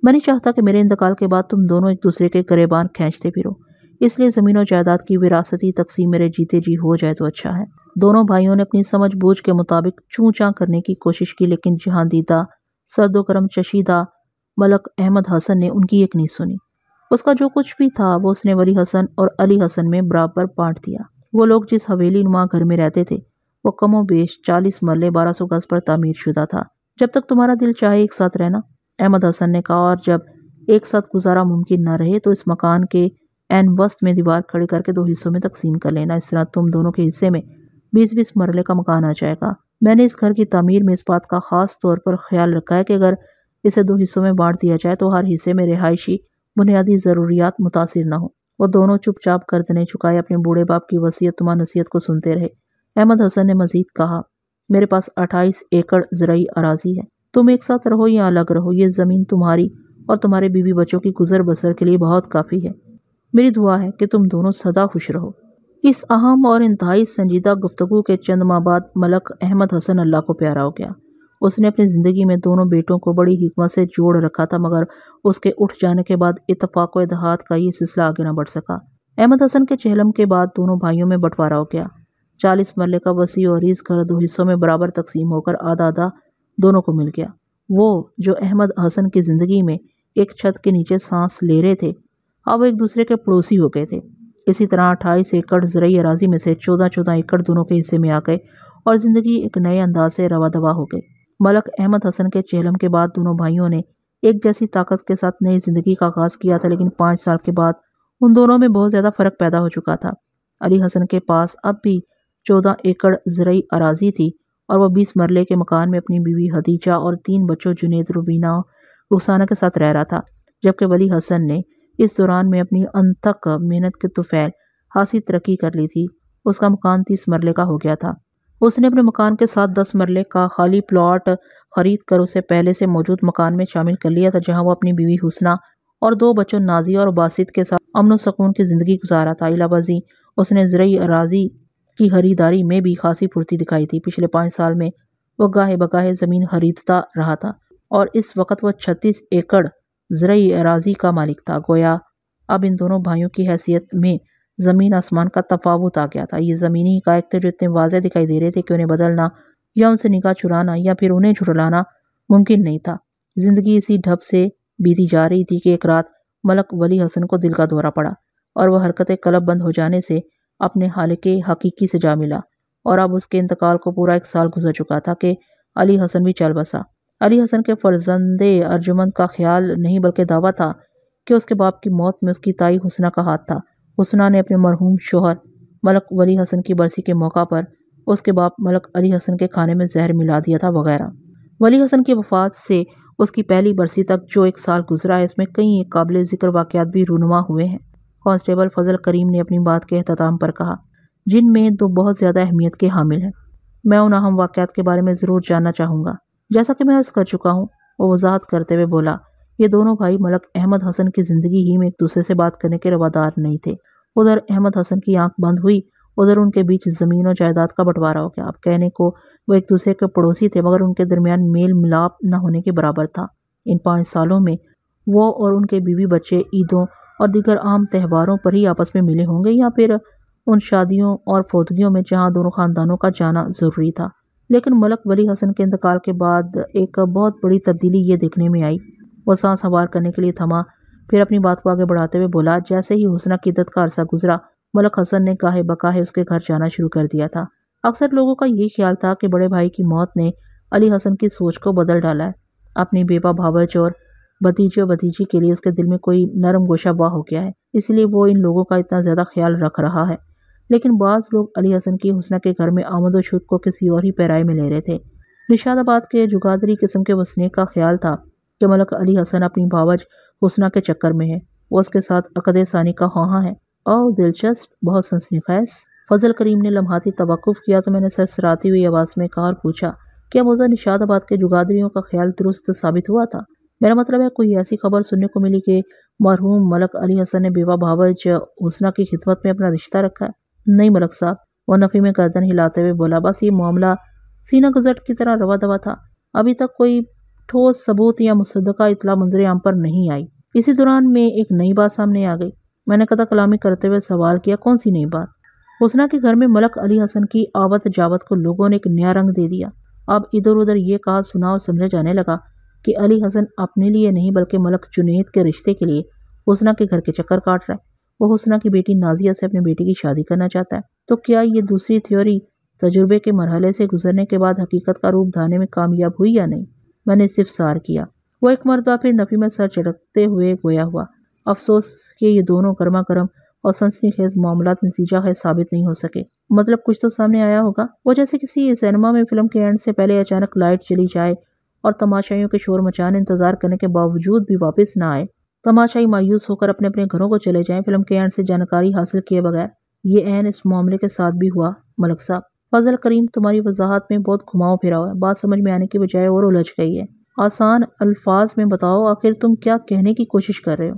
میں نہیں چاہتا کہ میرے انتقال کے بعد تم دونوں ایک دوسرے کے گریبان کھینچتے پھرو، اس لیے زمین و جائیداد کی وراثتی تقسیم میرے جیتے جی ہو جائے تو اچھا ہے۔ دونوں بھائیوں نے اپنی سمجھ بوجھ کے مطابق چوں چاں کرنے کی کوشش کی، لیکن جہاں دیدہ سرد و گرم چشیدہ ملک احمد حسن نے ان کی ایک نہیں سنی۔ اس کا جو کچھ بھی تھا وہ اس نے ولی حسن اور علی حسن میں برابر بانٹ دیا۔ وہ لوگ جس حویلی نما گھر میں رہتے تھے وہ کم و بیش 40 مرلے 1200 گز پر تعمیر شدہ تھا۔ جب تک تمہارا دل چاہے ایک ساتھ رہنا، احمد حسن نے کہا، اور جب ایک ساتھ گزارا ممکن نہ رہے تو اس مکان کے عین وسط میں دیوار کھڑی کر کے 2 حصوں میں تقسیم کر لینا، اس طرح تم دونوں کے حصے میں 20-20 مرلے کا مکان آ جائے گا۔ میں نے اس گھر کی تعمیر میں اس بات کا خاص طور پر خیال رکھا ہے کہ اگر اسے 2 حصوں میں بانٹ دیا جائے تو ہر حصے میں رہائشی بنیادی ضروریات متاثر نہ ہوں۔ وہ دونوں چپ چاپ گردنیں چکائے اپنے بوڑھے باپ کی وصیت نما نصیحت کو سنتے رہے۔ احمد حسن نے مزید کہا، میرے پاس 28 ایکڑ زرعی اراضی ہے، تم ایک ساتھ رہو یا الگ رہو، یہ زمین تمہاری اور تمہارے بیوی بچوں کی گزر بسر کے لیے بہت کافی ہے۔ میری دعا ہے کہ تم دونوں سدا خوش رہو۔ اس اہم اور انتہائی سنجیدہ گفتگو کے چند ماہ بعد ملک احمد حسن اللہ کو پیارا ہو گیا۔ اس نے اپنی زندگی میں دونوں بیٹوں کو بڑی حکمت سے جوڑ رکھا تھا، مگر اس کے اٹھ جانے کے بعد اتفاق و اتحاد کا یہ سلسلہ آگے نہ بڑھ سکا۔ احمد حسن کے چہلم کے بعد دونوں بھائیوں میں بٹوارا ہو گیا۔ 40 مرلے کا وسیع و عریض گھر 2 حصوں میں برابر تقسیم ہو کر آدھا آدھا دونوں کو مل گیا۔ وہ جو احمد حسن کی زندگی میں ایک چھت کے نیچے سانس لے رہے تھے، اب ایک دوسرے کے پڑوسی ہو گئے تھے۔ اسی طرح 28 ایکڑ زرعی اراضی میں سے 14 ایکڑ دونوں کے حصے میں آ گئے اور زندگی ایک نئے انداز سے روا دوا ہو گئی۔ ملک احمد حسن کے چہلم کے بعد دونوں بھائیوں نے ایک جیسی طاقت کے ساتھ نئی زندگی کا آغاز کیا تھا، لیکن 5 سال کے بعد ان دونوں میں بہت زیادہ فرق پیدا ہو چکا تھا۔ علی حسن کے پاس اب بھی 14 ایکڑ زرعی اراضی تھی اور وہ 20 مرلے کے مکان میں اپنی بیوی حدیجہ اور 3 بچوں جنید، روبینہ اور رخسانہ کے ساتھ رہ رہا تھا، جبکہ ولی حسن نے اس دوران میں اپنی انتھک محنت کے طفیل خاصی ترقی کر لی تھی۔ اس کا مکان 30 مرلے کا ہو گیا تھا۔ اس نے اپنے مکان کے ساتھ 10 مرلے کا خالی پلاٹ خرید کر اسے پہلے سے موجود مکان میں شامل کر لیا تھا، جہاں وہ اپنی بیوی حسنہ اور 2 بچوں نازیہ اور باسط کے ساتھ امن و سکون کی زندگی گزارا تھا۔ علاوہ ازیں اس نے زرعی اراضی کی خریداری میں بھی خاصی پھرتی دکھائی تھی۔ پچھلے 5 سال میں وہ گاہے بگاہے زمین خریدتا رہا تھا اور اس وقت وہ 36 ایکڑ زرعی اراضی کا مالک تھا۔ گویا اب ان دونوں بھائیوں کی حیثیت میں زمین آسمان کا تفاوت آ گیا تھا۔ یہ زمینی حقائق تھے جو اتنے واضح دکھائی دے رہے تھے کہ انہیں بدلنا یا ان سے نگاہ چرانا یا پھر انہیں جھٹلانا ممکن نہیں تھا۔ زندگی اسی ڈھب سے بیتی جا رہی تھی کہ ایک رات ملک ولی حسن کو دل کا دورہ پڑا اور وہ حرکت قلب بند ہو جانے سے اپنے خالق حقیقی سے جا ملا، اور اب اس کے انتقال کو پورا 1 سال گزر چکا تھا کہ علی حسن بھی چل بسا۔ علی حسن کے فرزند ارجمند کا خیال نہیں بلکہ دعویٰ تھا کہ اس کے باپ کی موت میں اس کی تائی حسنہ کا ہاتھ تھا۔ حسنہ نے اپنے مرحوم شوہر ملک ولی حسن کی برسی کے موقع پر اس کے باپ ملک علی حسن کے کھانے میں زہر ملا دیا تھا وغیرہ۔ ولی حسن کی وفات سے اس کی پہلی برسی تک جو 1 سال گزرا ہے، اس میں کئی ایک قابل ذکر واقعات بھی رونما ہوئے ہیں۔ کانسٹیبل فضل کریم نے اپنی بات کے اختتام پر کہا، جن میں 2 بہت زیادہ اہمیت کے حامل ہیں۔ میں ان اہم واقعات کے بارے میں ضرور جاننا چاہوں گا۔ جیسا کہ میں عرض کر چکا ہوں، وہ وضاحت کرتے ہوئے بولا، یہ دونوں بھائی ملک احمد حسن کی زندگی ہی میں ایک دوسرے سے بات کرنے کے روادار نہیں تھے۔ ادھر احمد حسن کی آنکھ بند ہوئی، ادھر ان کے بیچ زمین و جائیداد کا بٹوارا ہو گیا۔ اب کہنے کو وہ ایک دوسرے کے پڑوسی تھے، مگر ان کے درمیان میل ملاپ نہ ہونے کے برابر تھا۔ ان 5 سالوں میں وہ اور ان کے بیوی بچے عیدوں اور دیگر عام تہواروں پر ہی آپس میں ملے ہوں گے، یا پھر ان شادیوں اور فوتگیوں میں جہاں دونوں خاندانوں کا جانا ضروری تھا۔ لیکن ملک ولی حسن کے انتقال کے بعد ایک بہت بڑی تبدیلی یہ دیکھنے میں آئی۔ وہ سانس سنوار کرنے کے لیے تھما، پھر اپنی بات کو آگے بڑھاتے ہوئے بولا، جیسے ہی حسنہ کی عدت کا عرصہ گزرا، ملک حسن نے گاہے بگاہے اس کے گھر جانا شروع کر دیا تھا۔ اکثر لوگوں کا یہ خیال تھا کہ بڑے بھائی کی موت نے علی حسن کی سوچ کو بدل ڈالا ہے۔ اپنی بیوہ بھاوج اور بھتیجے و بھتیجی کے لیے اس کے دل میں کوئی نرم گوشہ واہ ہو گیا ہے، اس لیے وہ ان لوگوں کا اتنا زیادہ خیال رکھ رہا ہے۔ لیکن بعض لوگ علی حسن کی حسنہ کے گھر میں آمد و شد کو کسی اور ہی پیرائے میں لے رہے تھے۔ نشاد آباد کے جگادری قسم کے وسنیک کا خیال تھا کہ ملک علی حسن اپنی بھاوج حسنہ کے چکر میں ہے، وہ اس کے ساتھ عقد ثانی کا خواہاں ہے۔ او دلچسپ، بہت سنسنی خیز۔ فضل کریم نے لمحاتی توقف کیا تو میں نے سرسراتی ہوئی آواز میں کہا اور پوچھا، کیا موضوع نشاد آباد کے جگادریوں کا خیال درست ثابت ہوا تھا؟ میرا مطلب ہے کوئی ایسی خبر سننے کو ملی کہ مرحوم ملک علی حسن نے بیوہ بھاوج حسنہ کی خدمت میں اپنا رشتہ رکھا ہے؟ نہیں ملک صاحب، وہ نفی میں گردن ہلاتے ہوئے بولا، بس یہ معاملہ سینہ گزٹ کی طرح روا دوا تھا، ابھی تک کوئی ٹھوس ثبوت یا مصدقہ اطلاع منظر عام پر نہیں آئی۔ اسی دوران میں ایک نئی بات سامنے آ گئی۔ میں نے قطع کلامی کرتے ہوئے سوال کیا، کون سی نئی بات؟ حسنہ کے گھر میں ملک علی حسن کی آوت جاوت کو لوگوں نے ایک نیا رنگ دے دیا۔ اب ادھر ادھر یہ کہا سنا اور سمجھا جانے لگا کہ علی حسن اپنے لیے نہیں بلکہ ملک جنید کے رشتے کے لیے حسنہ کے گھر کے چکر کاٹ رہا ہے۔ وہ حسنہ کی بیٹی نازیہ سے اپنی بیٹی کی شادی کرنا چاہتا ہے۔ تو کیا یہ دوسری تھیوری تجربے کے مرحلے سے گزرنے کے بعد حقیقت کا روپ دھانے میں کامیاب ہوئی یا نہیں؟ میں نے استفسار کیا۔ وہ ایک مرتبہ پھر نفی میں سر چڑکتے ہوئے گویا ہوا، افسوس کہ یہ دونوں گرما گرم اور سنسنی خیز معاملات نتیجہ خیز ثابت نہیں ہو سکے۔ مطلب کچھ تو سامنے آیا ہوگا۔ وہ جیسے کسی سینما میں فلم کے اینڈ سے پہلے اچانک لائٹ چلی جائے اور تماشائیوں کے شور مچانے انتظار کرنے کے باوجود بھی واپس نہ آئے، تماشائی مایوس ہو کر اپنے اپنے گھروں کو چلے جائیں فلم کے اینڈ سے جانکاری حاصل کیے بغیر۔ یہ عین اس معاملے کے ساتھ بھی ہوا ملک صاحب۔ فضل کریم، تمہاری وضاحت میں بہت گھماؤ پھراؤ ہے، بات سمجھ میں آنے کی بجائے اور الجھ گئی ہے۔ آسان الفاظ میں بتاؤ، آخر تم کیا کہنے کی کوشش کر رہے ہو؟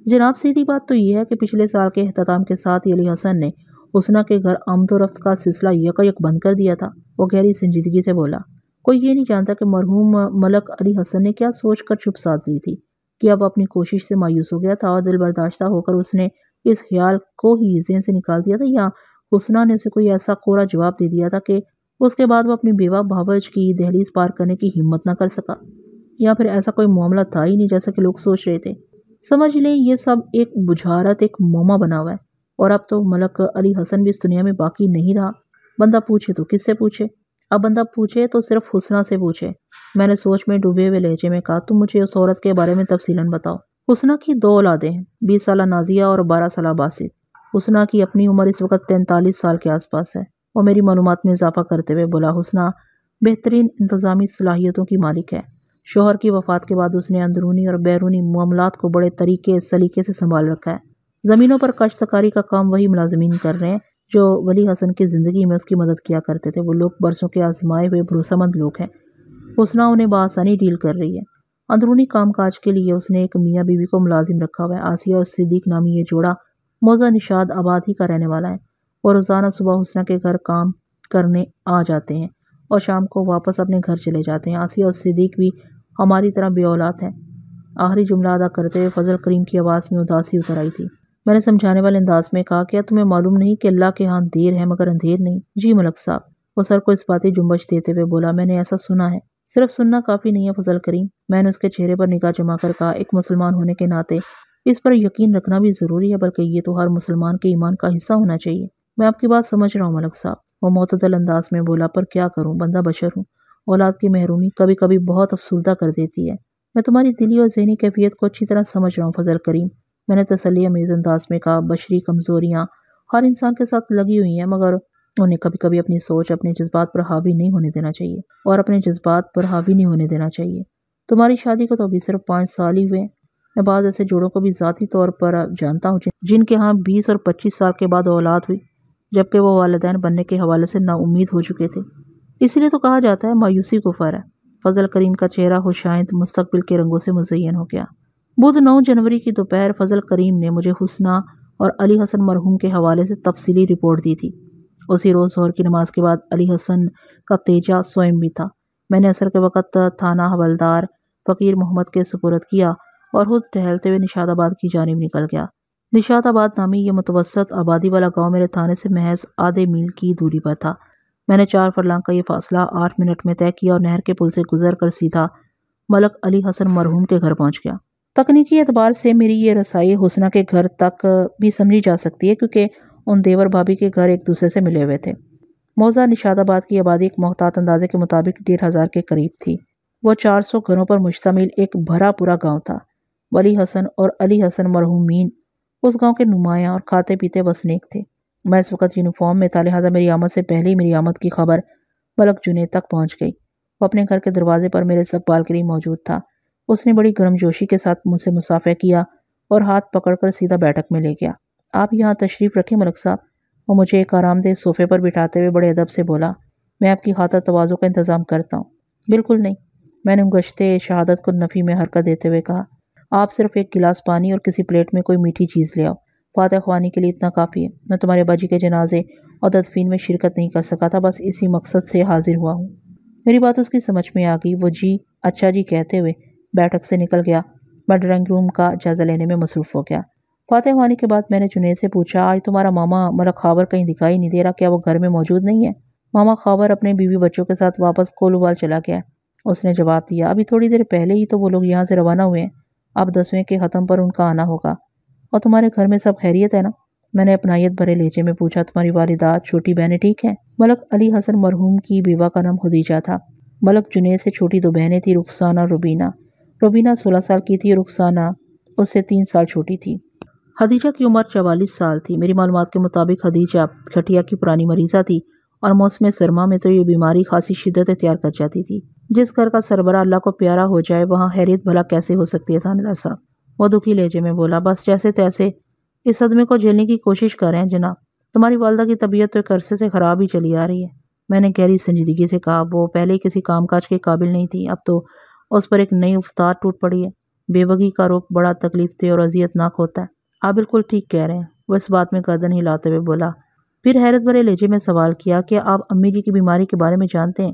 جناب، سیدھی بات تو یہ ہے کہ پچھلے سال کے اختتام کے ساتھ ہی علی حسن نے حسنہ کے گھر آمد و رفت کا سلسلہ یکایک بند کر دیا تھا۔ وہ گہری سنجیدگی سے بولا، کوئی یہ نہیں جانتا کہ مرحوم ملک علی حسن نے کیا سوچ کر چپ سادھ لی تھی کہ اب اپنی کوشش سے مایوس ہو گیا تھا اور دل برداشتہ ہو کر اس نے اس خیال کو ہی ذہن سے نکال دیا تھا، یا حسنہ نے اسے کوئی ایسا کورا جواب دے دیا تھا کہ اس کے بعد وہ اپنی بیوہ بھاوج کی دہلیز پار کرنے کی ہمت نہ کر سکا، یا پھر ایسا کوئی معاملہ تھا ہی نہیں جیسا کہ لوگ سوچ رہے تھے۔ سمجھ لیں یہ سب ایک بجھارت، ایک موما بنا ہوا ہے، اور اب تو ملک علی حسن بھی اس دنیا میں باقی نہیں رہا۔ بندہ پوچھے تو کس سے پوچھے؟ اب بندہ پوچھے تو صرف حسنہ سے پوچھے۔ میں نے سوچ میں ڈوبے ہوئے لہجے میں کہا، تم مجھے اس عورت کے بارے میں تفصیلاً بتاؤ۔ حسنہ کی 2 اولادیں ہیں، 20 سالہ نازیہ اور 12 سالہ باسط۔ حسنہ کی اپنی عمر اس وقت 43 سال کے آس پاس ہے۔ وہ میری معلومات میں اضافہ کرتے ہوئے بولا، حسنہ بہترین انتظامی صلاحیتوں کی مالک ہے۔ شوہر کی وفات کے بعد اس نے اندرونی اور بیرونی معاملات کو بڑے طریقے سلیقے سے سنبھال رکھا ہے۔ زمینوں پر کاشتکاری کا کام وہی ملازمین کر رہے ہیں جو ولی حسن کی زندگی میں اس کی مدد کیا کرتے تھے۔ وہ لوگ برسوں کے آزمائے ہوئے بھروسہ مند لوگ ہیں۔ حسنہ انہیں بآسانی ڈیل کر رہی ہے۔ اندرونی کام کاج کے لیے اس نے ایک میاں بیوی کو ملازم رکھا ہوا ہے۔ آسیہ اور صدیق نامی یہ جوڑا موضع نشاد آباد ہی کا رہنے والا ہے، اور روزانہ صبح حسنہ کے گھر کام کرنے آ جاتے ہیں اور شام کو واپس اپنے گھر چلے جاتے ہیں۔ آسیہ اور صدیق بھی ہماری طرح بے اولاد ہیں۔ آخری جملہ ادا کرتے ہوئے فضل کریم کی آواز میں اداسی اتر آئی تھی۔ میں نے سمجھانے والے انداز میں کہا، کیا تمہیں معلوم نہیں کہ اللہ کے ہاں دیر ہے مگر اندھیر نہیں؟ جی ملک صاحب، وہ سر کو اس باتی جنبش دیتے ہوئے بولا، میں نے ایسا سنا ہے۔ صرف سننا کافی نہیں ہے فضل کریم، میں نے اس کے چہرے پر نگاہ جما کر کہا، ایک مسلمان ہونے کے ناطے اس پر یقین رکھنا بھی ضروری ہے، بلکہ یہ تو ہر مسلمان کے ایمان کا حصہ ہونا چاہیے۔ میں آپ کی بات سمجھ رہا ہوں ملک صاحب، وہ معتدل انداز میں بولا، پر کیا کروں، بندہ بشر ہوں۔ اولاد کی محرومی کبھی کبھی بہت افسردہ کر دیتی ہے۔ میں تمہاری دلی اور ذہنی کیفیت کو اچھی طرح سمجھ رہا ہوں فضل کریم، میں نے تسلی امیز انداز میں کہا۔ بشری کمزوریاں ہر انسان کے ساتھ لگی ہوئی ہیں، مگر انہیں کبھی کبھی اپنی سوچ اپنے جذبات پر حاوی نہیں ہونے دینا چاہیے، اور اپنے جذبات پر حاوی نہیں ہونے دینا چاہیے۔ تمہاری شادی کو تو ابھی صرف 5 سال ہی ہوئے ہیں۔ میں بعض ایسے جوڑوں کو بھی ذاتی طور پر جانتا ہوں جن کے ہاں 20 اور 25 سال کے بعد اولاد ہوئی، جبکہ وہ والدین بننے کے حوالے سے نا امید ہو چکے تھے۔ اسی لیے تو کہا جاتا ہے مایوسی کفر ہے۔ فضل کریم کا چہرہ خوشائند مستقبل کے رنگوں سے مزین ہو گیا۔ بدھ 9 جنوری کی دوپہر فضل کریم نے مجھے حسنہ اور علی حسن مرحوم کے حوالے سے تفصیلی رپورٹ دی تھی۔ اسی روز ظہر کی نماز کے بعد علی حسن کا تیجہ سوئم بھی تھا۔ میں نے عصر کے وقت تھانہ حوالدار فقیر محمد کے سپرد کیا اور خود ٹہلتے ہوئے نشاد آباد کی جانب نکل گیا۔ نشاد آباد نامی یہ متوسط آبادی والا گاؤں میرے تھانے سے محض آدھے میل کی دوری پر تھا۔ میں نے 4 فرلانگ کا یہ فاصلہ 8 منٹ میں طے کیا اور نہر کے پل سے گزر کر سیدھا ملک علی حسن مرحوم کے گھر پہنچ گیا۔ تکنیکی اعتبار سے میری یہ رسائی حسنہ کے گھر تک بھی سمجھی جا سکتی ہے، کیونکہ ان دیور بھابھی کے گھر ایک دوسرے سے ملے ہوئے تھے۔ موضع نشاد آباد کی آبادی ایک محتاط اندازے کے مطابق 1500 کے قریب تھی۔ وہ 400 گھروں پر مشتمل ایک بھرا پورا گاؤں تھا۔ ولی حسن اور علی حسن مرحومین اس گاؤں کے نمایاں اور کھاتے پیتے وسنیک تھے۔ میں اس وقت یونیفارم میں تھا، لہٰذا میری آمد سے پہلے ہی میری آمد کی خبر ملک جنید تک پہنچ گئی۔ وہ اپنے گھر کے دروازے پر میرے استقبال کے لیے موجود تھا۔ اس نے بڑی گرم جوشی کے ساتھ مجھ سے مصافحہ کیا اور ہاتھ پکڑ کر سیدھا بیٹھک میں لے گیا۔ آپ یہاں تشریف رکھیں ملک صاحب۔ وہ مجھے ایک آرام دہ صوفے پر بٹھاتے ہوئے بڑے ادب سے بولا، میں آپ کی خاطر تواضع کا انتظام کرتا ہوں۔ بالکل نہیں، میں نے گشتے شہادت کو نفی میں حرکت دیتے ہوئے کہا، آپ صرف ایک گلاس پانی اور کسی پلیٹ میں کوئی میٹھی چیز لے آؤ، فاتح خوانی کے لیے اتنا کافی ہے۔ میں تمہارے ابا جی کے جنازے اور تدفین میں شرکت نہیں کر سکا تھا، بس اسی مقصد سے حاضر ہوا ہوں۔ میری بات اس کی سمجھ میں آ گئی۔ وہ جی اچھا جی کہتے ہوئے بیٹھک سے نکل گیا۔ میں ڈرائنگ روم کا جائزہ لینے میں مصروف ہو گیا۔ فاتح خوانی کے بعد میں نے جنید سے پوچھا، آج تمہارا ماما ملک خاور کہیں دکھائی نہیں دے رہا، کیا وہ گھر میں موجود نہیں ہے؟ ماما خاور اپنے بیوی بچوں کے ساتھ واپس کولوبال چلا گیا ہے، اس نے جواب دیا۔ ابھی تھوڑی دیر پہلے ہی تو وہ لوگ یہاں سے روانہ ہوئے ہیں، اب 10ویں کے ختم پر ان کا آنا ہوگا۔ اور تمہارے گھر میں سب خیریت ہے نا؟ میں نے اپنائیت بھرے لہجے میں پوچھا۔ تمہاری والدہ، چھوٹی بہنیں ٹھیک ہیں؟ ملک علی حسن مرحوم کی بیوہ کا نام خدیجہ تھا۔ ملک جنید سے چھوٹی 2 بہنیں تھیں، رخسانہ اور روبینہ۔ روبینہ 16 سال کی تھی، رخسانہ اس سے 3 سال چھوٹی تھی۔ خدیجہ کی عمر 44 سال تھی۔ میری معلومات کے مطابق خدیجہ گٹھیا کی پرانی مریضہ تھی، اور موسم سرما میں تو یہ بیماری خاصی شدت اختیار کر جاتی تھی۔ جس گھر کا سربراہ اللہ کو پیارا ہو جائے وہاں خیریت بھلا کیسے ہو سکتی ہے تھانے دار صاحب؟ وہ دکھی لہجے میں بولا، بس جیسے تیسے اس صدمے کو جھیلنے کی کوشش کر رہے ہیں جناب۔ تمہاری والدہ کی طبیعت تو ایک عرصے سے خراب ہی چلی آ رہی ہے، میں نے گہری سنجیدگی سے کہا۔ وہ پہلے ہی کسی کام کاج کے قابل نہیں تھی، اب تو اس پر ایک نئی افتاد ٹوٹ پڑی ہے۔ بیوگی کا رخ بڑا تکلیف دہ اور اذیت ناک ہوتا ہے۔ آپ بالکل ٹھیک کہہ رہے ہیں، وہ اس بات میں گردن ہلاتے ہوئے بولا۔ پھر حیرت بھرے لہجے میں سوال کیا، کہ آپ امی جی کی بیماری کے بارے میں جانتے ہیں؟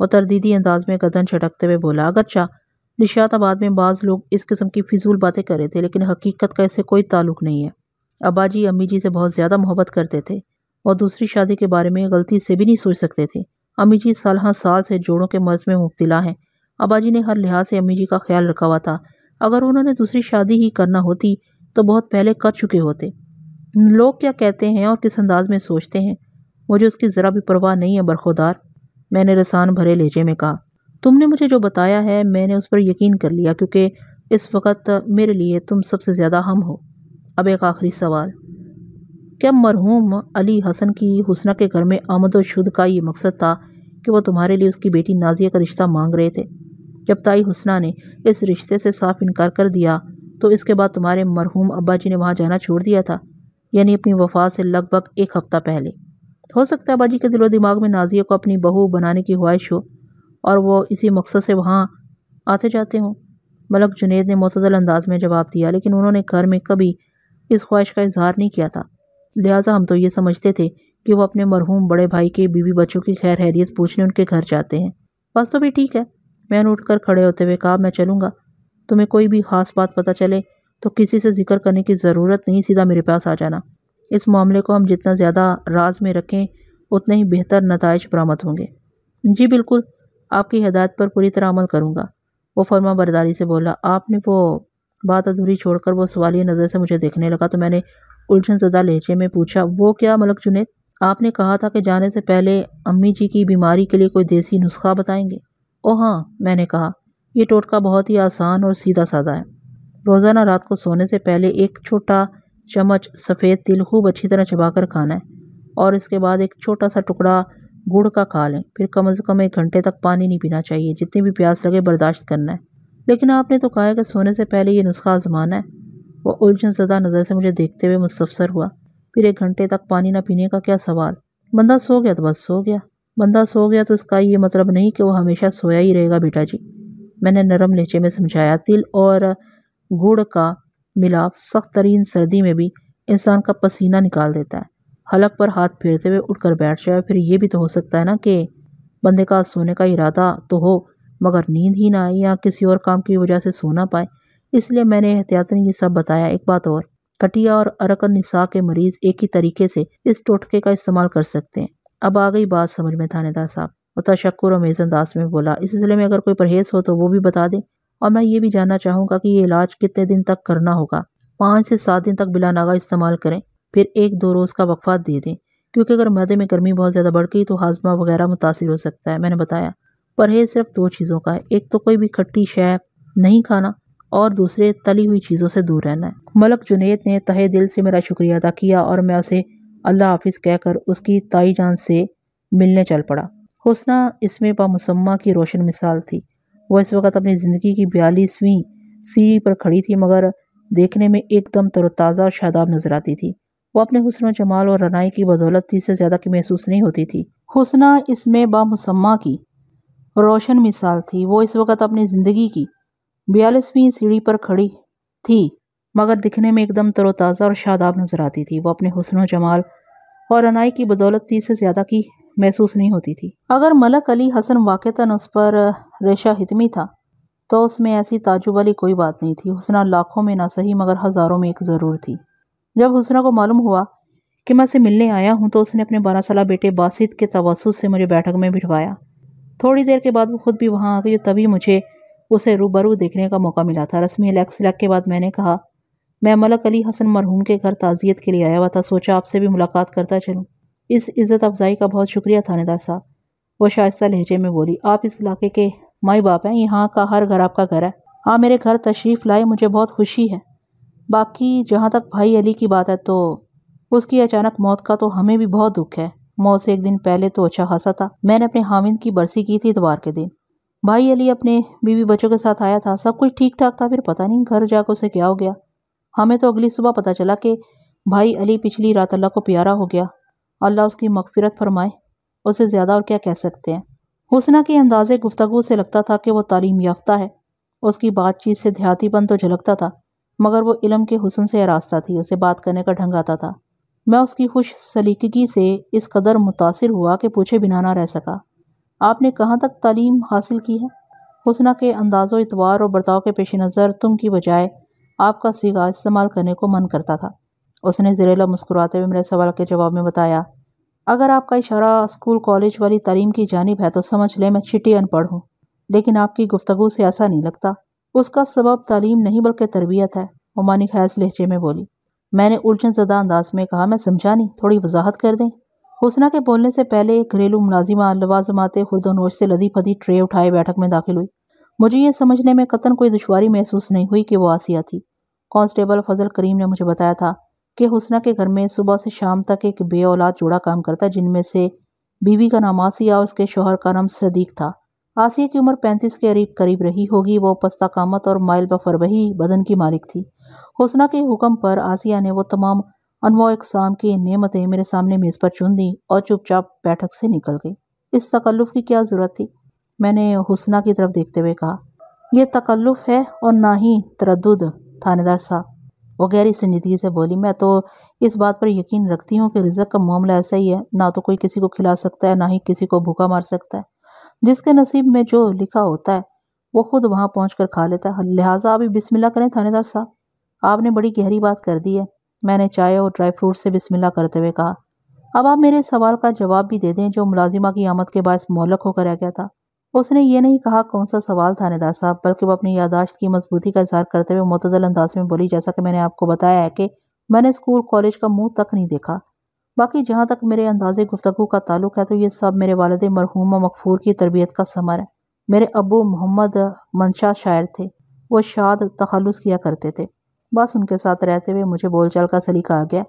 وہ تردیدی انداز میں گردن جھٹکتے ہوئے بولا، اگرچہ نشاط آباد میں بعض لوگ اس قسم کی فضول باتیں کر رہے تھے، لیکن حقیقت کا اس سے کوئی تعلق نہیں ہے۔ ابا جی امی جی سے بہت زیادہ محبت کرتے تھے اور دوسری شادی کے بارے میں غلطی سے بھی نہیں سوچ سکتے تھے۔ امی جی سالہ سال سے جوڑوں کے مرض میں مبتلا ہیں۔ ابا جی نے ہر لحاظ سے امی جی کا خیال رکھا ہوا تھا۔ اگر انہوں نے دوسری شادی ہی کرنا ہوتی تو بہت پہلے کر چکے ہوتے۔ لوگ کیا کہتے ہیں اور کس انداز میں سوچتے ہیں، مجھے اس کی ذرا بھی پرواہ نہیں ہے برخودار، میں نے رسان بھرے لہجے میں کہا۔ تم نے مجھے جو بتایا ہے میں نے اس پر یقین کر لیا، کیونکہ اس وقت میرے لیے تم سب سے زیادہ اہم ہو۔ اب ایک آخری سوال، کیا مرحوم علی حسن کی حسنہ کے گھر میں آمد و شد کا یہ مقصد تھا کہ وہ تمہارے لیے اس کی بیٹی نازیہ کا رشتہ مانگ رہے تھے؟ جب تائی حسنہ نے اس رشتے سے صاف انکار کر دیا تو اس کے بعد تمہارے مرحوم ابا جی نے وہاں جانا چھوڑ دیا تھا، یعنی اپنی وفات سے لگ بھگ ایک ہفتہ پہلے۔ ہو سکتا ہے ابا جی کے دل و دماغ میں نازیہ کو اپنی بہو بنانے کی خواہش ہو اور وہ اسی مقصد سے وہاں آتے جاتے ہوں۔ ملک جنید نے معتدل انداز میں جواب دیا، لیکن انہوں نے گھر میں کبھی اس خواہش کا اظہار نہیں کیا تھا، لہٰذا ہم تو یہ سمجھتے تھے کہ وہ اپنے مرحوم بڑے بھائی کے بیوی بچوں کی خیر خیریت پوچھنے ان کے گھر جاتے ہیں۔ بس تو بھی ٹھیک ہے، میں نے اٹھ کر کھڑے ہوتے ہوئے کہا، میں چلوں گا۔ تمہیں کوئی بھی خاص بات پتہ چلے تو کسی سے ذکر کرنے کی ضرورت نہیں، سیدھا میرے پاس آ جانا۔ اس معاملے کو ہم جتنا زیادہ راز میں رکھیں اتنے ہی بہتر نتائج برآمد ہوں گے۔ جی بالکل، آپ کی ہدایت پر پوری طرح عمل کروں گا، وہ فرما برداری سے بولا۔ آپ نے وہ بات ادھوری چھوڑ کر وہ سوالیہ نظر سے مجھے دیکھنے لگا تو میں نے الجھن زدہ لہجے میں پوچھا، وہ کیا ملک جنید؟ آپ نے کہا تھا کہ جانے سے پہلے امی جی کی بیماری کے لیے کوئی دیسی نسخہ بتائیں گے۔ او ہاں، میں نے کہا، یہ ٹوٹکا بہت ہی آسان اور سیدھا سادہ ہے۔ روزانہ رات کو سونے سے پہلے ایک چھوٹا چمچ سفید تل خوب اچھی طرح چبا کر کھانا ہے، اور اس کے بعد ایک چھوٹا سا ٹکڑا گڑ کا کھا لیں، پھر کم از کم 1 گھنٹے تک پانی نہیں پینا چاہیے، جتنی بھی پیاس لگے برداشت کرنا ہے۔ لیکن آپ نے تو کہا ہے کہ سونے سے پہلے یہ نسخہ آزمانا ہے۔ وہ الجھن زدہ نظر سے مجھے دیکھتے ہوئے مستفسر ہوا، پھر 1 گھنٹے تک پانی نہ پینے کا کیا سوال؟ بندہ سو گیا تو بس سو گیا، بندہ سو گیا تو اس کا یہ مطلب نہیں کہ وہ ہمیشہ سویا ہی رہے گا بیٹا جی، میں نے نرم لہجے میں سمجھایا۔ تل اور گڑ کا ملاپ سخت ترین سردی میں بھی انسان کا پسینہ نکال دیتا ہے۔ حلق پر ہاتھ پھیرتے ہوئے اٹھ کر بیٹھ جائے، پھر یہ بھی تو ہو سکتا ہے نا کہ بندے کا سونے کا ارادہ تو ہو مگر نیند ہی نہ آئے یا کسی اور کام کی وجہ سے سو نہ پائے، اس لیے میں نے احتیاطاً یہ سب بتایا۔ ایک بات اور، کٹیا اور ارک النساء کے مریض ایک ہی طریقے سے اس ٹوٹکے کا استعمال کر سکتے ہیں۔ اب آ گئی بات سمجھ میں تھانے دار صاحب، وہ تشکر آمیز انداز میں بولا۔ اس سلسلے میں اگر کوئی پرہیز ہو تو وہ بھی بتا دیں، اور میں یہ بھی جاننا چاہوں گا کہ یہ علاج کتنے دن تک کرنا ہوگا؟ 5 سے 7 دن تک بلا ناغہ استعمال کریں، پھر 1-2 روز کا وقفہ دے دیں، کیونکہ اگر معدے میں گرمی بہت زیادہ بڑھ گئی تو ہاضمہ وغیرہ متاثر ہو سکتا ہے۔ میں نے بتایا، پرہیز صرف 2 چیزوں کا ہے، ایک تو کوئی بھی کھٹی شے نہیں کھانا اور دوسرے تلی ہوئی چیزوں سے دور رہنا ہے۔ ملک جنید نے تہہ دل سے میرا شکریہ ادا کیا اور میں اسے اللہ حافظ کہہ کر اس کی تائی جان سے ملنے چل پڑا۔ حسنہ اس میں بامسمہ کی روشن مثال تھی۔ وہ اس وقت اپنی زندگی کی 42ویں سیڑھی پر کھڑی تھی، مگر دیکھنے میں ایک دم تر و تازہ اور شاداب نظر آتی تھی۔ وہ اپنے حسن و جمال اور رعنائی کی بدولت 30 سے زیادہ کی محسوس نہیں ہوتی تھی۔ حسنہ اس میں بامسمہ کی روشن مثال تھی۔ وہ اس وقت اپنی زندگی کی 42ویں سیڑھی پر کھڑی تھی، مگر دکھنے میں ایک دم تر و تازہ اور شاداب نظر آتی تھی۔ وہ اپنے حسن و جمال اور رعنائی کی بدولت 30 سے زیادہ کی محسوس نہیں ہوتی تھی۔ اگر ملک علی حسن واقعتاً اس پر ریشہ حتمی تھا تو اس میں ایسی تعجب والی کوئی بات نہیں تھی۔ حسنہ لاکھوں میں نہ صحیح مگر ہزاروں میں ایک ضرور تھی۔ جب حسنہ کو معلوم ہوا کہ میں اسے ملنے آیا ہوں تو اس نے اپنے 12 سالہ بیٹے باسط کے توسط سے مجھے بیٹھک میں بٹھوایا۔ تھوڑی دیر کے بعد وہ خود بھی وہاں آ گئی، تبھی مجھے اسے روبرو دیکھنے کا موقع ملا تھا۔ رسمی لیک سلیک کے بعد میں نے کہا، میں ملک علی حسن مرحوم کے گھر تعزیت کے لیے آیا ہوا تھا، سوچا آپ سے بھی ملاقات کرتا چلوں۔ اس عزت افزائی کا بہت شکریہ تھانے دار صاحب، وہ شائستہ لہجے میں بولی۔ آپ اس علاقے کے مائی باپ ہیں، یہاں کا ہر گھر آپ کا گھر ہے۔ آپ میرے گھر تشریف لائے، مجھے بہت خوشی ہے۔ باقی جہاں تک بھائی علی کی بات ہے تو اس کی اچانک موت کا تو ہمیں بھی بہت دکھ ہے۔ موت سے 1 دن پہلے تو اچھا خاصا تھا، میں نے اپنے خاوند کی برسی کی تھی اتوار کے دن۔ بھائی علی اپنے بیوی بچوں کے ساتھ آیا تھا، سب کچھ ٹھیک ٹھاک تھا، پھر پتہ نہیں گھر جا کے اسے کیا ہو گیا۔ ہمیں تو اگلی صبح پتہ چلا کہ بھائی علی پچھلی رات اللہ کو پیارا ہو گیا، اللہ اس کی مغفرت فرمائے، اسے زیادہ اور کیا کہہ سکتے ہیں۔ حسنہ کے انداز گفتگو سے لگتا تھا کہ وہ تعلیم یافتہ ہے، اس کی بات چیت سے دیہاتی پن تو جھلکتا تھا، مگر وہ علم کے حسن سے آراستہ تھی، اسے بات کرنے کا ڈھنگ آتا تھا۔ میں اس کی خوش سلیقگی سے اس قدر متاثر ہوا کہ پوچھے بنا نہ رہ سکا۔ آپ نے کہاں تک تعلیم حاصل کی ہے؟ حسنہ کے انداز و اعتبار اور برتاؤ کے پیش نظر تم کی بجائے آپ کا صیغہ استعمال کرنے کو من کرتا تھا۔ اس نے زریلا مسکراتے ہوئے میرے سوال کے جواب میں بتایا، اگر آپ کا اشارہ اسکول کالج والی تعلیم کی جانب ہے تو سمجھ لیں میں چٹی ان پڑھ ہوں، لیکن آپ کی گفتگو سے ایسا نہیں لگتا۔ اس کا سبب تعلیم نہیں بلکہ تربیت ہے، عمانی خیز لہجے میں بولی۔ میں نے الجھن زدہ انداز میں کہا، میں سمجھا نہیں، تھوڑی وضاحت کر دیں۔ حسنہ کے بولنے سے پہلے ایک گھریلو ملازمہ لوازمات خرد و نوش سے لدی پھدی ٹرے اٹھائے بیٹھک میں داخل ہوئی۔ مجھے یہ سمجھنے میں قطعاً کوئی دشواری محسوس نہیں ہوئی کہ وہ آسیہ تھی۔ کانسٹیبل فضل کریم نے مجھے بتایا تھا کہ حسنہ کے گھر میں صبح سے شام تک ایک بے اولاد جوڑا کام کرتا ہے، جن میں سے بیوی کا نام آسیہ اور اس کے شوہر کا نام صدیق تھا۔ آسیہ کی عمر 35 کے قریب رہی ہوگی۔ وہ پستہ قامت اور مائل بفروہی بدن کی مالک تھی۔ حسنہ کے حکم پر آسیہ نے وہ تمام انواع اقسام کی نعمتیں میرے سامنے میز پر چن دیں اور چپ چاپ بیٹھک سے نکل گئی۔ اس تکلف کی کیا ضرورت تھی؟ میں نے حسنہ کی طرف دیکھتے ہوئے کہا، یہ تکلف ہے اور نہ ہی تردد تھانے دار صاحب۔ وہ گہری سنجیدگی سے بولی، میں تو اس بات پر یقین رکھتی ہوں کہ رزق کا معاملہ ایسا ہی ہے، نہ تو کوئی کسی کو کھلا سکتا ہے نہ ہی کسی کو بھوکا مار سکتا ہے۔ جس کے نصیب میں جو لکھا ہوتا ہے وہ خود وہاں پہنچ کر کھا لیتا ہے، لہٰذا ابھی بسم اللہ کریں تھانے دار صاحب، آپ نے بڑی گہری بات کر دی ہے۔ میں نے چائے اور ڈرائی فروٹ سے بسم اللہ کرتے ہوئے کہا، اب آپ میرے سوال کا جواب بھی دے دیں جو ملازمہ کی آمد کے باعث معلق ہو کر رہ گیا تھا۔ اس نے یہ نہیں کہا کون سا سوال تھانے دار صاحب، بلکہ وہ اپنی یادداشت کی مضبوطی کا اظہار کرتے ہوئے معتدل انداز میں بولی، جیسا کہ میں نے آپ کو بتایا ہے کہ میں نے اسکول کالج کا منہ تک نہیں دیکھا۔ باقی جہاں تک میرے انداز گفتگو کا تعلق ہے تو یہ سب میرے والد مرحوم و مغفور کی تربیت کا ثمر ہے۔ میرے ابو محمد منشا شاعر تھے، وہ شاد تخلص کیا کرتے تھے۔ بس ان کے ساتھ رہتے ہوئے مجھے بول چال کا سلیقہ آ گیا۔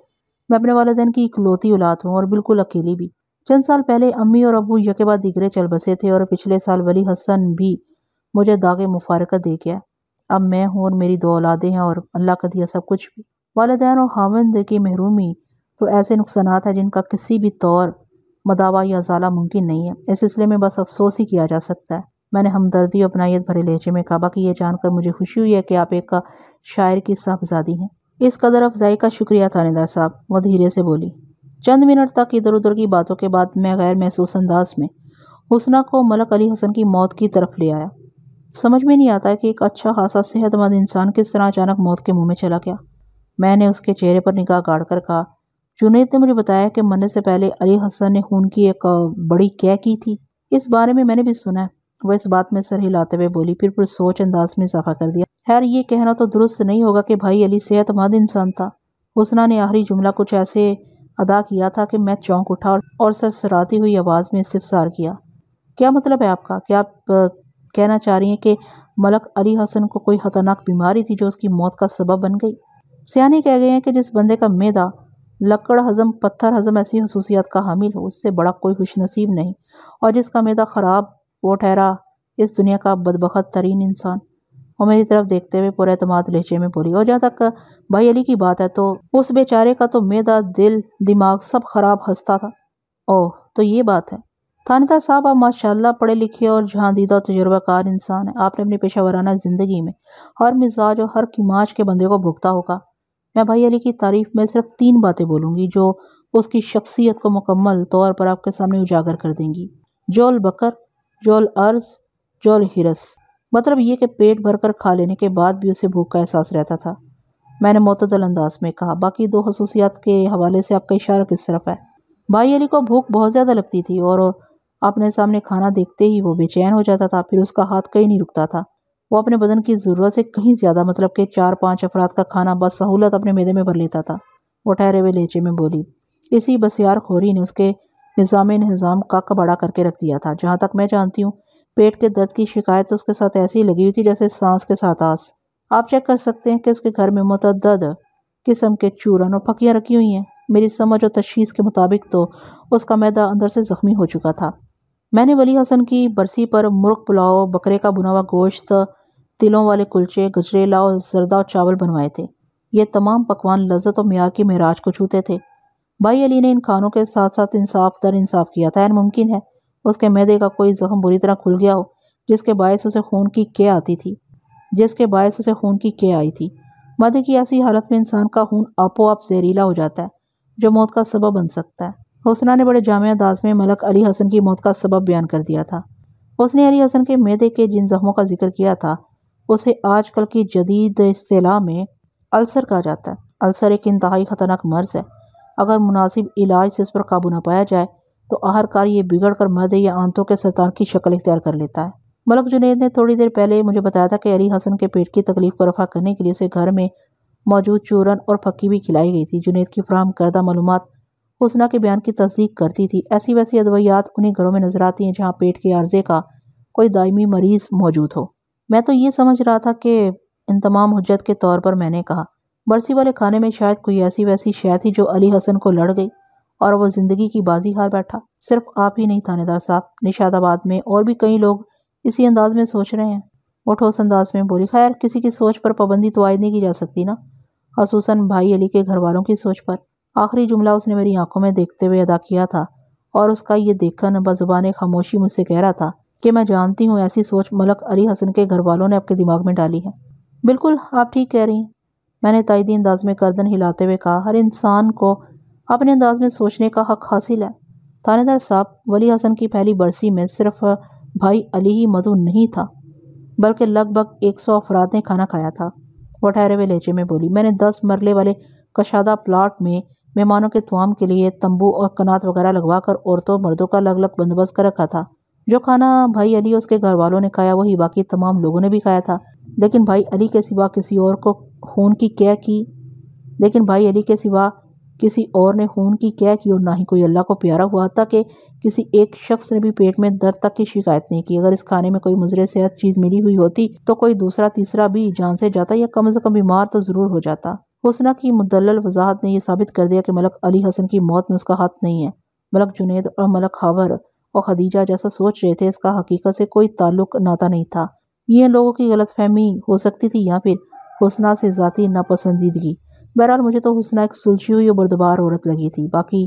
میں اپنے والدین کی اکلوتی اولاد ہوں اور بالکل اکیلی بھی۔ چند سال پہلے امی اور ابو یکے بعد دیگرے چل بسے تھے اور پچھلے سال ولی حسن بھی مجھے داغ مفارقت دے گیا۔ اب میں ہوں اور میری 2 اولادیں ہیں اور اللہ کا دیا سب کچھ بھی۔ والدین اور خاوند کی محرومی تو ایسے نقصانات ہیں جن کا کسی بھی طور مداوع یا ازالہ ممکن نہیں ہے۔ اس سلسلے میں بس افسوس ہی کیا جا سکتا ہے۔ میں نے ہمدردی اور اپنائیت بھرے لہجے میں کہا، باقی یہ جان کر مجھے خوشی ہوئی ہے کہ آپ ایک شاعر کی صاحبزادی ہیں۔ اس قدر افزائی کا شکریہ تھانے دار صاحب، وہ دھیرے سے بولی۔ چند منٹ تک ادھر ادھر کی باتوں کے بعد میں غیر محسوس انداز میں حسنہ کو ملک علی حسن کی موت کی طرف لے آیا۔ سمجھ میں نہیں آتا ہے کہ ایک اچھا خاصا صحت مند انسان کس طرح اچانک موت کے منہ میں چلا گیا۔ میں نے اس کے چہرے پر نگاہ گاڑ کر کہا، جنید نے مجھے بتایا کہ مرنے سے پہلے علی حسن نے خون کی ایک بڑی کیا کی تھی۔ اس بارے میں نے بھی سنا ہے۔ وہ اس بات میں سر ہلاتے ہوئے بولی، پھر سوچ انداز میں اضافہ کر دیا، خیر یہ کہنا تو درست نہیں ہوگا کہ بھائی علی صحت مند انسان تھا۔ حسنہ نے آخری جملہ کچھ ایسے ادا کیا تھا کہ میں چونک اٹھا اور سرسراتی ہوئی آواز میں استفسار کیا، کیا مطلب ہے آپ کا؟ کیا آپ کہنا چاہ رہی ہیں کہ ملک علی حسن کو کوئی خطرناک بیماری تھی جو اس کی موت کا سبب بن گئی؟ سیانے کہہ گئے ہیں کہ جس بندے کا معدہ لکڑ ہضم پتھر ہضم ایسی خصوصیات کا حامل ہو، اس سے بڑا کوئی خوش نصیب نہیں، اور جس کا معدہ خراب وہ ٹھہرا اس دنیا کا بدبخت ترین انسان۔ اور میری طرف دیکھتے ہوئے پورے اعتماد لہجے میں بولی، اور جہاں تک بھائی علی کی بات ہے تو اس بیچارے کا تو معدہ دل دماغ سب خراب ہنستا تھا۔ اوہ تو یہ بات ہے۔ تھانے دار صاحب آپ ماشاءاللہ پڑھے لکھے اور جہاں دیدہ و تجربہ کار انسان ہیں۔ آپ نے اپنی پیشہ ورانہ زندگی میں ہر مزاج اور ہر کماج کے بندے کو بھگتا ہوگا۔ میں بھائی علی کی تعریف میں صرف 3 باتیں بولوں گی جو اس کی شخصیت کو مکمل طور پر آپ کے سامنے اجاگر کر دیں گی۔ جول بکر، جول ارض، جول ہرس۔ مطلب یہ کہ پیٹ بھر کر کھا لینے کے بعد بھی اسے بھوک کا احساس رہتا تھا۔ میں نے معتدل انداز میں کہا، باقی 2 خصوصیات کے حوالے سے آپ کا اشارہ کس طرف ہے؟ بھائی علی کو بھوک بہت زیادہ لگتی تھی اور اپنے سامنے کھانا دیکھتے ہی وہ بے چین ہو جاتا تھا، پھر اس کا ہاتھ کہیں نہیں رکتا تھا۔ وہ اپنے بدن کی ضرورت سے کہیں زیادہ، مطلب کہ 4-5 افراد کا کھانا بس سہولت اپنے معدے میں بھر لیتا تھا۔ وہ ٹھہرے ہوئے لہجے میں بولی، اسی بسیار خوری نے اس کے نظام کا کباڑا کر کے رکھ دیا تھا۔ جہاں تک میں جانتی ہوں پیٹ کے درد کی شکایت اس کے ساتھ ایسی لگی ہوئی تھی جیسے سانس کے ساتھ آس۔ آپ چیک کر سکتے ہیں کہ اس کے گھر میں متعدد قسم کے چورن اور پھکیاں رکھی ہوئی ہیں۔ میری سمجھ اور تشخیص کے مطابق تو اس کا معدہ اندر سے زخمی ہو چکا تھا۔ میں نے ولی حسن کی برسی پر مرغ پلاؤ، بکرے کا بنا ہوا گوشت، تلوں والے کلچے، گجریلا اور زردہ چاول بنوائے تھے۔ یہ تمام پکوان لذت و معیار کی معراج کو چھوتے تھے۔ بھائی علی نے ان کھانوں کے ساتھ ساتھ انصاف در انصاف کیا تھا۔ ممکن ہے اس کے معدے کا کوئی زخم بری طرح کھل گیا ہو جس کے باعث اسے خون کی کے آئی تھی۔ معدے کی ایسی حالت میں انسان کا خون آپ و آپ زہریلا ہو جاتا ہے جو موت کا سبب بن سکتا ہے۔ حسنہ نے بڑے جامع انداز میں ملک علی حسن کی موت کا سبب بیان کر دیا تھا۔ اس نے علی حسن کے معدے کے جن زخموں کا ذکر کیا تھا اسے آج کل کی جدید اصطلاح میں السر کہا جاتا ہے۔ السر ایک انتہائی خطرناک مرض ہے۔ اگر مناسب علاج سے اس پر قابو نہ پایا جائے تو آخرکار یہ بگڑ کر معدے یا آنتوں کے سرطان کی شکل اختیار کر لیتا ہے۔ ملک جنید نے تھوڑی دیر پہلے مجھے بتایا تھا کہ علی حسن کے پیٹ کی تکلیف کو رفع کرنے کے لیے اسے گھر میں موجود چورن اور پھکی بھی کھلائی گئی تھی۔ جنید کی فراہم کردہ معلومات حسنہ کے بیان کی تصدیق کرتی تھی۔ ایسی ویسی ادویات انہیں گھروں میں نظر آتی ہیں جہاں پیٹ کے عارضے کا کوئی دائمی مریض موجود ہو۔ میں تو یہ سمجھ رہا تھا کہ انتمام حجت کے طور پر میں نے کہا، برسی والے کھانے میں شاید کوئی ایسی ویسی شے تھی جو علی حسن کو لڑ گئی اور وہ زندگی کی بازی ہار بیٹھا۔ صرف آپ ہی نہیں تھانے دار صاحب، نشاد آباد میں اور بھی کئی لوگ اسی انداز میں سوچ رہے ہیں۔ وہ ٹھوس انداز میں بولی، خیر کسی کی سوچ پر پابندی تو عائد نہیں کی جا سکتی نا، خصوصاً بھائی علی کے گھر والوں کی سوچ پر۔ آخری جملہ اس نے میری آنکھوں میں دیکھتے ہوئے ادا کیا تھا اور اس کا یہ دیکھن بزبان خاموشی مجھ سے کہہ رہا تھا کہ میں جانتی ہوں ایسی سوچ ملک علی حسن کے گھر والوں نے آپ کے دماغ میں ڈالی ہے۔ بالکل آپ ٹھیک کہہ رہی ہیں، میں نے تائیدی انداز میں گردن ہلاتے ہوئے کہا۔ ہر انسان کو اپنے انداز میں سوچنے کا حق حاصل ہے۔ تھانے دار صاحب، ولی حسن کی پہلی برسی میں صرف بھائی علی ہی مدعو نہیں تھا بلکہ لگ بھگ 100 افراد نے کھانا کھایا تھا۔ وہ ٹھہرے ہوئے لہجے میں بولی، میں نے 10 مرلے والے کشادہ پلاٹ میں مہمانوں کے طعام کے لیے تمبو اور کنات وغیرہ لگوا کر عورتوں مردوں کا الگ الگ بندوبست کر رکھا تھا۔ جو کھانا بھائی علی اس کے گھر والوں نے کھایا وہی باقی تمام لوگوں نے بھی کھایا تھا، لیکن بھائی علی کے سوا کسی اور نے خون کی کیا کی اور نہ ہی کوئی اللہ کو پیارا ہوا، حتیٰ کہ کسی ایک شخص نے بھی پیٹ میں درد تک کی شکایت نہیں کی۔ اگر اس کھانے میں کوئی مضر صحت چیز ملی ہوئی ہوتی تو کوئی دوسرا تیسرا بھی جان سے جاتا یا کم از کم بیمار تو ضرور ہو جاتا۔ حسنہ کی مدلل وضاحت نے یہ ثابت کر دیا کہ ملک علی حسن کی موت میں اس کا ہاتھ نہیں ہے۔ ملک جنید اور ملک خاور اور خدیجہ جیسا سوچ رہے تھے اس کا حقیقت سے کوئی تعلق ناتا نہیں تھا۔ یہ ان لوگوں کی غلط فہمی ہو سکتی تھی یا پھر حسنہ سے ذاتی ناپسندیدگی۔ بہرحال مجھے تو حسنہ ایک سلجھی ہوئی اور بردبار عورت لگی تھی، باقی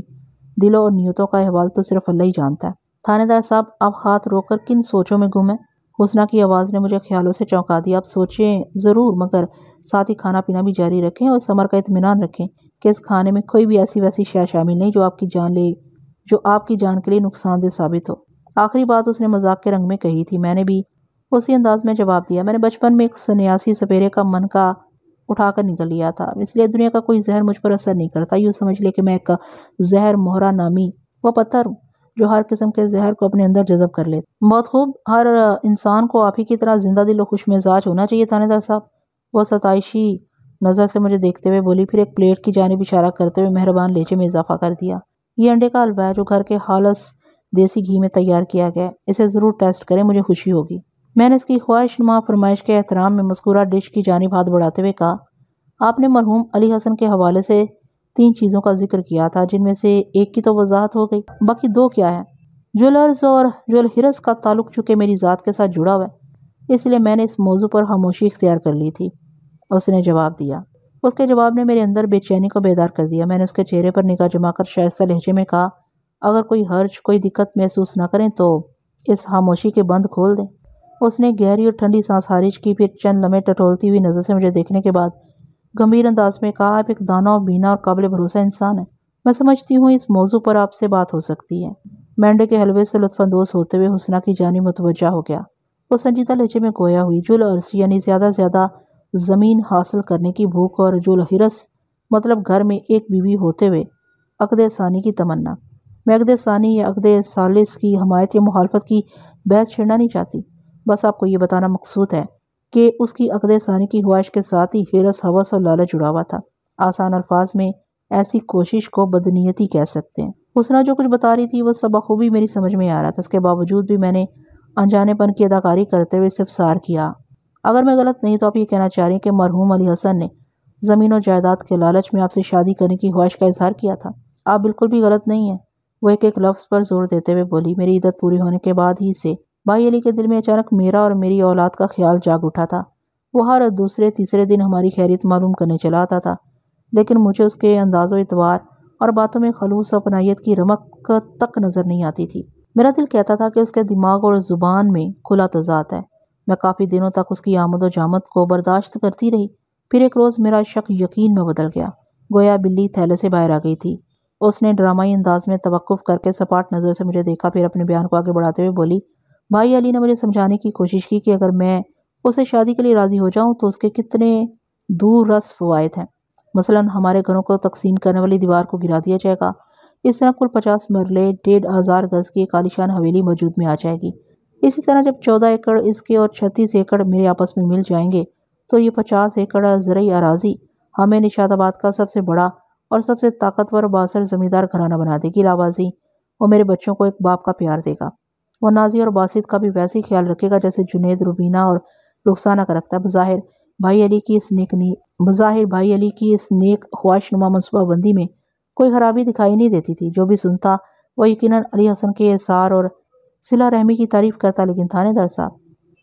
دلوں اور نیتوں کا احوال تو صرف اللہ ہی جانتا ہے۔ تھانے دار صاحب، آپ ہاتھ روک کر کن سوچوں میں گم ہیں؟ حسنہ کی آواز نے مجھے خیالوں سے چونکا دیا۔ آپ سوچیں ضرور، مگر ساتھ ہی کھانا پینا بھی جاری رکھیں اور ثمر کا اطمینان رکھیں کہ اس کھانے میں کوئی بھی ایسی ویسی شے شامل نہیں جو آپ کی جان کے لیے نقصان دہ ثابت ہو۔ آخری بات اس نے مذاق کے رنگ میں کہی تھی۔ میں نے بھی اسی انداز میں جواب دیا۔ میں نے بچپن میں ایک سنیاسی سپیرے کا منکا اٹھا کر نکل لیا تھا، اس لیے دنیا کا کوئی زہر مجھ پر اثر نہیں کرتا۔ یوں سمجھ لے کہ میں ایک زہر مہرہ نامی وہ پتھر ہوں جو ہر قسم کے زہر کو اپنے اندر جذب کر لیتا۔ بہت خوب، ہر انسان کو آپ ہی کی طرح زندہ دل و خوش مزاج ہونا چاہیے تھانے دار صاحب، وہ ستائشی نظر سے مجھے دیکھتے ہوئے بولی، پھر ایک پلیٹ کی جانب اشارہ کرتے ہوئے مہربان لہجے میں اضافہ کر دیا، یہ انڈے کا حلوہ ہے جو گھر کے خالص دیسی گھی میں تیار کیا گیا ہے، اسے ضرور ٹیسٹ کریں، مجھے خوشی ہوگی۔ میں نے اس کی خواہش نما فرمائش کے احترام میں مذکورہ ڈش کی جانب ہاتھ بڑھاتے ہوئے کہا، آپ نے مرحوم علی حسن کے حوالے سے 3 چیزوں کا ذکر کیا تھا، جن میں سے ایک کی تو وضاحت ہو گئی، باقی 2 کیا ہیں؟ جولرز اور جولہرس کا تعلق چونکہ میری ذات کے ساتھ جڑا ہوا ہے، اس لیے میں نے اس موضوع پر خاموشی اختیار کر لی تھی، اس نے جواب دیا۔ اس کے جواب نے میرے اندر بے چینی کو بیدار کر دیا۔ میں نے اس کے چہرے پر نگاہ جما کر شائستہ لہجے میں کہا، اگر کوئی حرج کوئی دقت محسوس نہ کریں تو اس خاموشی کے بند کھول دیں۔ اس نے گہری اور ٹھنڈی سانس خارج کی، پھر چند لمحے ٹٹولتی ہوئی نظر سے مجھے دیکھنے کے بعد گمبھیر انداز میں کہا، آپ ایک دانا اور بینا اور قابل بھروسہ انسان ہیں، میں سمجھتی ہوں اس موضوع پر آپ سے بات ہو سکتی ہے۔ میں انڈے کے حلوے سے لطف اندوز ہوتے ہوئے حسنہ کی جانب متوجہ ہو گیا۔ وہ سنجیدہ لہجے میں گویا ہوئی، جولرز یعنی زیادہ زیادہ زمین حاصل کرنے کی بھوک، اور جولہرس مطلب گھر میں ایک بیوی ہوتے ہوئے عقد ثانی کی تمنا۔ میں عقد ثانی یا عقد ثالث کی حمایت یا مخالفت کی بحث چھیڑنا نہیں چاہتی، بس آپ کو یہ بتانا مقصود ہے کہ اس کی عقد ثانی کی خواہش کے ساتھ ہی حرص، ہوس اور لالچ جڑا ہوا تھا۔ آسان الفاظ میں ایسی کوشش کو بدنیتی کہہ سکتے ہیں۔ حسنہ جو کچھ بتا رہی تھی وہ سب بخوبی میری سمجھ میں آ رہا تھا، اس کے باوجود بھی میں نے انجانے پن کی اداکاری کرتے ہوئے استفسار کیا، اگر میں غلط نہیں تو آپ یہ کہنا چاہ رہی ہیں کہ مرحوم علی حسن نے زمین و جائیداد کے لالچ میں آپ سے شادی کرنے کی خواہش کا اظہار کیا تھا؟ آپ بالکل بھی غلط نہیں ہیں، وہ ایک لفظ پر زور دیتے ہوئے بولی۔ میری عدت پوری ہونے کے بعد ہی سے بھائی علی کے دل میں اچانک میرا اور میری اولاد کا خیال جاگ اٹھا تھا۔ وہ ہر دوسرے تیسرے دن ہماری خیریت معلوم کرنے چلا آتا تھا، لیکن مجھے اس کے انداز و اعتبار اور باتوں میں خلوص و اپنائیت کی رمق تک نظر نہیں آتی تھی۔ میرا دل کہتا تھا کہ اس کے دماغ اور زبان میں کھلا تضاد ہے۔ میں کافی دنوں تک اس کی آمد و جامد کو برداشت کرتی رہی، پھر ایک روز میرا شک یقین میں بدل گیا، گویا بلی تھیلے سے باہر آ گئی تھی۔ اس نے ڈرامائی انداز میں توقف کر کے سپاٹ نظر سے مجھے دیکھا، پھر اپنے بیان کو آگے بڑھاتے ہوئے بولی، بھائی علی نے مجھے سمجھانے کی کوشش کی کہ اگر میں اسے شادی کے لیے راضی ہو جاؤں تو اس کے کتنے دور رس فوائد ہیں۔ مثلاً ہمارے گھروں کو تقسیم کرنے والی دیوار کو گرا دیا جائے گا، اس طرح کل 50 مرلے 1500 گز کی ایک عالیشان حویلی موجود میں آ جائے گی۔ اسی طرح جب 14 ایکڑ اس کے اور 36 ایکڑ میرے آپس میں مل جائیں گے تو یہ 50 ایکڑ زرعی اراضی ہمیں نشاد آباد کا سب سے بڑا اور سب سے طاقتور باثر زمیندار گھرانہ بنا دے گی۔ علاوہ ازیں وہ میرے بچوں کو ایک باپ کا پیار دے گا۔ وہ نازیہ اور باسط کا بھی ویسے ہی خیال رکھے گا جیسے جنید، روبینہ اور رخسانہ کا رکھتا ہے۔ بظاہر بھائی علی کی اس نیک خواہش نما منصوبہ بندی میں کوئی خرابی دکھائی نہیں دیتی تھی۔ جو بھی سنتا وہ یقیناً علی حسن کے احسار اور صلہ رحمی کی تعریف کرتا، لیکن تھانے صاحب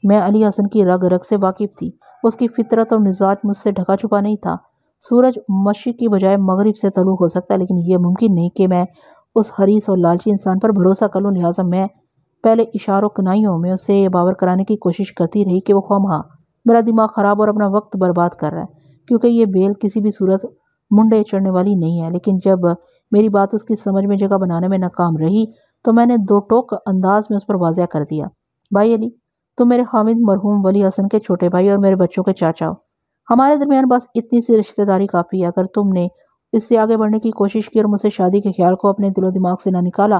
میں علی حسن کی رگ رگ سے واقف تھی۔ اس کی فطرت اور مزاج مجھ سے ڈھکا چھپا نہیں تھا۔ سورج مشرق کی بجائے مغرب سے طلوع ہو سکتا ہے، لیکن یہ ممکن نہیں کہ میں اس حریص اور لالچی انسان پر بھروسہ کر لوں۔ لہٰذا میں پہلے اشاروں کنائیوں میں اسے یہ باور کرانے کی کوشش کرتی رہی کہ وہ خواہ میرا دماغ خراب اور اپنا وقت برباد کر رہا ہے، کیونکہ یہ بیل کسی بھی صورت منڈے چڑھنے والی نہیں ہے۔ لیکن جب میری بات اس کی سمجھ میں جگہ بنانے میں ناکام رہی تو میں نے دو ٹوک انداز میں اس پر واضح کر دیا، بھائی علی، تم میرے خامد مرحوم ولی حسن کے چھوٹے بھائی اور میرے بچوں کے چاچا ہو۔ ہمارے درمیان بس اتنی سی رشتہ داری کافی ہے۔ اگر تم نے اس سے آگے بڑھنے کی کوشش کی اور مجھ سے شادی کے خیال کو اپنے دل و دماغ سے نہ نکالا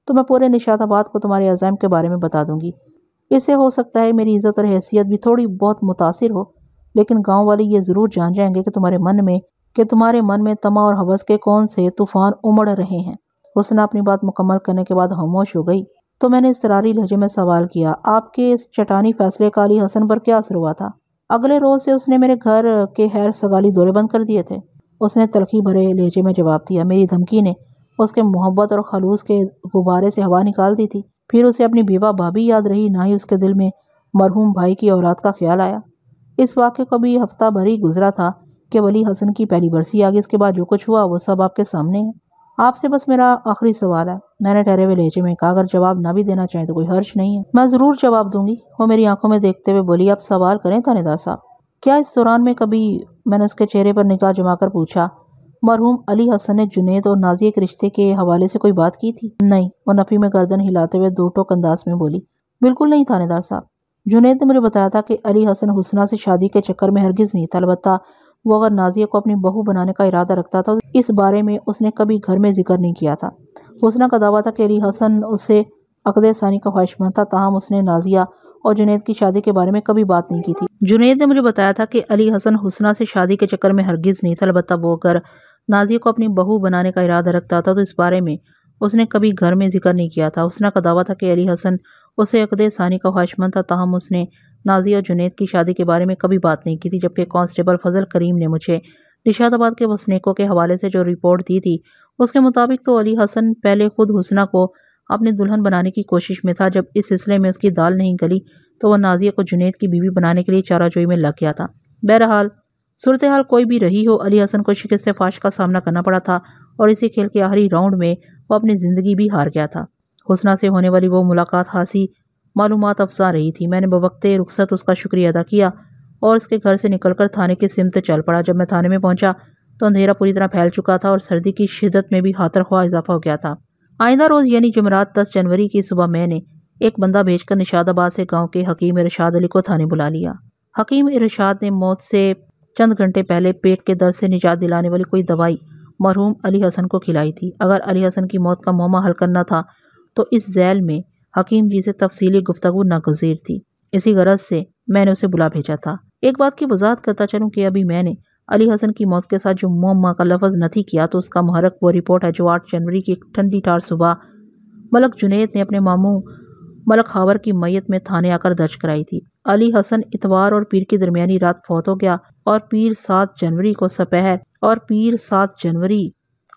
تو میں پورے نشاط آباد کو تمہارے عزائم کے بارے میں بتا دوں گی۔ اس سے ہو سکتا ہے میری عزت اور حیثیت بھی تھوڑی بہت متاثر ہو، لیکن گاؤں والے یہ ضرور جان جائیں گے کہ تمہارے من میں طمع اور ہوس کے کون سے طوفان امڑ رہے ہیں۔ حسنہ اپنی بات مکمل کرنے کے بعد خاموش ہو گئی تو میں نے اضطراری لہجے میں سوال کیا، آپ کے اس چٹانی فیصلے کا علی حسن پر کیا اثر ہوا تھا؟ اگلے روز سے اس نے میرے گھر کے خیر سگالی دورے بند کر دیے تھے، اس نے تلخی بھرے لہجے میں جواب دیا۔ میری دھمکی نے اس کے محبت اور خلوص کے غبارے سے ہوا نکال دی تھی۔ پھر اسے اپنی بیوہ بھابھی یاد رہی، نہ ہی اس کے دل میں مرحوم بھائی کی اولاد کا خیال آیا۔ اس واقعے کو بھی ہفتہ بھر ہی گزرا تھا کہ ولی حسن کی پہلی برسی آ گئی۔ اس کے بعد جو کچھ ہوا وہ سب آپ کے سامنے ہے۔ آپ سے بس میرا آخری سوال ہے، میں نے ٹھہرے ہوئے لہجے میں کہا، اگر جواب نہ بھی دینا چاہیں تو کوئی حرج نہیں ہے۔ میں ضرور جواب دوں گی، وہ میری آنکھوں میں دیکھتے ہوئے بولی۔ آپ سوال کریں تھانے دار صاحب۔ کیا اس دوران میں کبھی، میں نے اس کے چہرے پر نگاہ جما کر پوچھا، مرحوم علی حسن نے جنید اور نازیہ کے رشتے کے حوالے سے کوئی بات کی تھی؟ نہیں، وہ نفی میں گردن ہلاتے ہوئے دو ٹوک انداز میں بولی، بالکل نہیں تھانے دار صاحب۔ جنید نے مجھے بتایا تھا کہ علی حسن حسنہ سے شادی کے چکر میں ہرگز نہیں تھا، البتہ وہ اگر نازیہ کو اپنی بہو بنانے کا ارادہ رکھتا تھا تو اس بارے میں اس نے کبھی گھر میں ذکر نہیں کیا تھا۔ حسنہ کا دعویٰ تھا کہ علی حسن اسے عقد ثانی کا خواہشمند تھا، تاہم اس نے نازیہ اور جنید کی شادی کے بارے میں کبھی بات نہیں کی تھی۔ جنید نے مجھے بتایا تھا کہ علی حسن حسنہ سے شادی کے چکر میں ہرگز نہیں تھا، البتہ وہ اگر نازیہ کو اپنی بہو بنانے کا ارادہ رکھتا تھا تو اس بارے میں اس نے کبھی گھر میں ذکر نہیں کیا تھا۔ حسنہ کا دعویٰ تھا کہ علی حسن اسے عقد ثانی کا خواہشمند تھا، تاہم اس نے نازیہ اور جنید کی شادی کے بارے میں کبھی بات نہیں کی تھی۔ جبکہ کانسٹیبل فضل کریم نے مجھے نشاد آباد کے وسنیکوں کے حوالے سے جو رپورٹ دی تھی اس کے مطابق تو علی حسن پہلے خود حسنہ کو اپنی دلہن بنانے کی کوشش میں تھا۔ جب اس سلسلے میں اس کی دال نہیں گلی تو وہ نازیہ کو جنید کی بیوی بنانے کے لیے چارہ جوئی میں لگ گیا تھا۔ بہرحال صورتحال کوئی بھی رہی ہو، علی حسن کو شکست فاش کا سامنا کرنا پڑا تھا اور اسی کھیل کے آخری راؤنڈ میں وہ اپنی زندگی بھی ہار گیا تھا۔ حسنہ سے ہونے والی وہ ملاقات خاصی معلومات افزا رہی تھی۔ میں نے بوقت رخصت اس کا شکریہ ادا کیا اور اس کے گھر سے نکل کر تھانے کی سمت چل پڑا۔ جب میں تھانے میں پہنچا تو اندھیرا پوری طرح پھیل چکا تھا اور سردی کی شدت میں بھی خاطر خواہ اضافہ ہو گیا تھا۔ آئندہ روز یعنی جمعرات 10 جنوری کی صبح میں نے ایک بندہ بھیج کر نشاد آباد سے گاؤں کے حکیم ارشاد علی کو تھانے بلا لیا۔ حکیم ارشاد نے موت سے چند گھنٹے پہلے پیٹ کے درد سے نجات دلانے والی کوئی دوائی مرحوم علی حسن کو کھلائی تھی۔ اگر علی حسن کی موت کا معمہ حل کرنا تھا تو اس ذیل میں حکیم جی سے تفصیلی گفتگو ناگزیر تھی۔ اسی غرض سے میں نے اسے بلا بھیجا تھا۔ ایک بات کی وضاحت کرتا چلوں کہ ابھی میں نے علی حسن کی موت کے ساتھ جو معمہ کا لفظ نتھی کیا تو اس کا محرک وہ رپورٹ ہے جو 8 جنوری کی ایک ٹھنڈی ٹھار صبح ملک جنید نے اپنے ماموں ملک خاور کی میت میں تھانے آ کر درج کرائی تھی۔ علی حسن اتوار اور پیر کی درمیانی رات فوت ہو گیا اور پیر 7 جنوری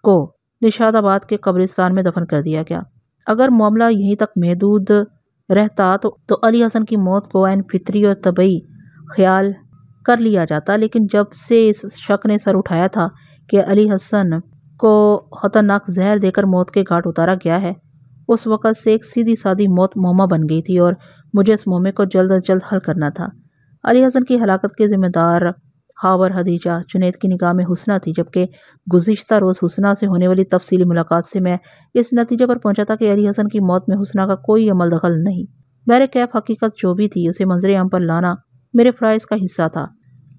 کو نشاد آباد کے قبرستان میں دفن کر دیا گیا۔ اگر معاملہ یہیں تک محدود رہتا تو علی حسن کی موت کو عین فطری اور طبعی خیال کر لیا جاتا، لیکن جب سے اس شک نے سر اٹھایا تھا کہ علی حسن کو خطرناک زہر دے کر موت کے گھاٹ اتارا گیا ہے، اس وقت سے ایک سیدھی سادی موت معمہ بن گئی تھی اور مجھے اس معمے کو جلد از جلد حل کرنا تھا۔ علی حسن کی ہلاکت کے ذمہ دار خاور خدیجہ جنید کی نگاہ میں حسنہ تھی، جبکہ گزشتہ روز حسنہ سے ہونے والی تفصیلی ملاقات سے میں اس نتیجے پر پہنچا تھا کہ علی حسن کی موت میں حسنہ کا کوئی عمل دخل نہیں۔ بہرکیف حقیقت جو بھی تھی، اسے منظر عام پر لانا میرے فرائض کا حصہ تھا۔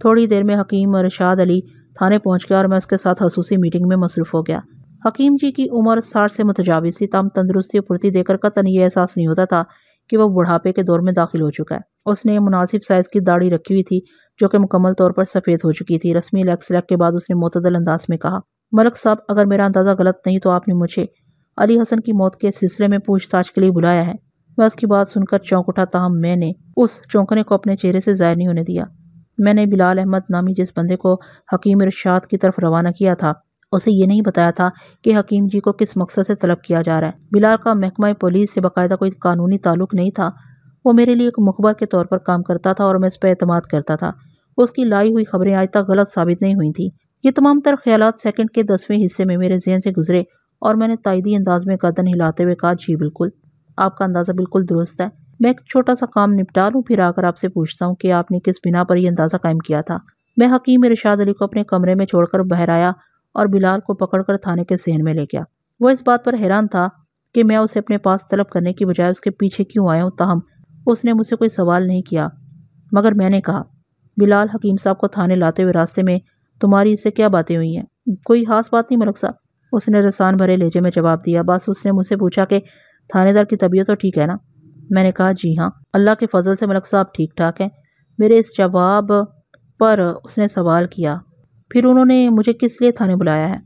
تھوڑی دیر میں حکیم ارشاد علی تھانے پہنچ گیا اور میں اس کے ساتھ خصوصی میٹنگ میں مصروف ہو گیا۔ حکیم جی کی عمر 60 سے متجاوز تھی، تاہم تندرستی اور پھرتی دیکھ کر قطعاً یہ احساس نہیں ہوتا تھا کہ وہ بڑھاپے کے دور میں داخل ہو چکا ہے۔ اس نے مناسب سائز کی داڑھی رکھی ہوئی تھی جو کہ مکمل طور پر سفید ہو چکی تھی۔ رسمی لیکس لیک کے بعد اس نے معتدل انداز میں کہا، ملک صاحب، اگر میرا اندازہ غلط نہیں تو آپ نے مجھے علی حسن کی موت کے سلسلے میں پوچھ تاچھ کے لیے بلایا ہے۔ میں اس کی بات سن کر چونک اٹھا، تاہم میں نے اس چونکنے کو اپنے چہرے سے ظاہر نہیں ہونے دیا۔ میں نے بلال احمد نامی جس بندے کو حکیم ارشاد کی طرف روانہ کیا تھا، اسے یہ نہیں بتایا تھا کہ حکیم جی کو کس مقصد سے طلب کیا جا رہا ہے۔ بلال کا محکمہ پولیس سے باقاعدہ کوئی قانونی تعلق نہیں تھا، وہ میرے لیے ایک مخبر کے طور پر کام کرتا تھا اور میں اس پہ اعتماد کرتا تھا۔ اس کی لائی ہوئی خبریں آج تک غلط ثابت نہیں ہوئی تھیں۔ یہ تمام تر خیالات سیکنڈ کے 10ویں حصے میں میرے ذہن سے گزرے اور میں نے تائیدی انداز میں گردن ہلاتے ہوئے کہا، جی بالکل، آپ کا اندازہ بالکل درست ہے۔ میں ایک چھوٹا سا کام نپٹا لوں، پھر آ کر آپ سے پوچھتا ہوں کہ آپ نے کس بنا پر یہ اندازہ قائم کیا تھا۔ میں حکیم ارشاد علی کو اپنے کمرے میں چھوڑ کر باہر آیا اور بلال کو پکڑ کر تھانے کے صحن میں لے گیا۔ وہ اس بات پر حیران تھا کہ میں اسے اپنے پاس طلب کرنے کی بجائے اس کے پیچھے کیوں آیا ہوں، تاہم اس نے مجھ سے کوئی سوال نہیں کیا، مگر میں نے کہا، بلال، حکیم صاحب کو تھانے لاتے ہوئے راستے میں تمہاری اس سے کیا باتیں ہوئی ہیں؟ کوئی خاص بات نہیں ملک صاحب، اس نے رسان بھرے لہجے میں جواب دیا۔ بس اس نے مجھ سے پوچھا کہ تھانے دار کی طبیعت تو ٹھیک ہے نا؟ میں نے کہا، جی ہاں، اللہ کے فضل سے ملک صاحب ٹھیک ٹھاک ہیں۔ میرے اس جواب پر اس نے سوال کیا، پھر انہوں نے مجھے کس لیے تھانے بلایا ہے؟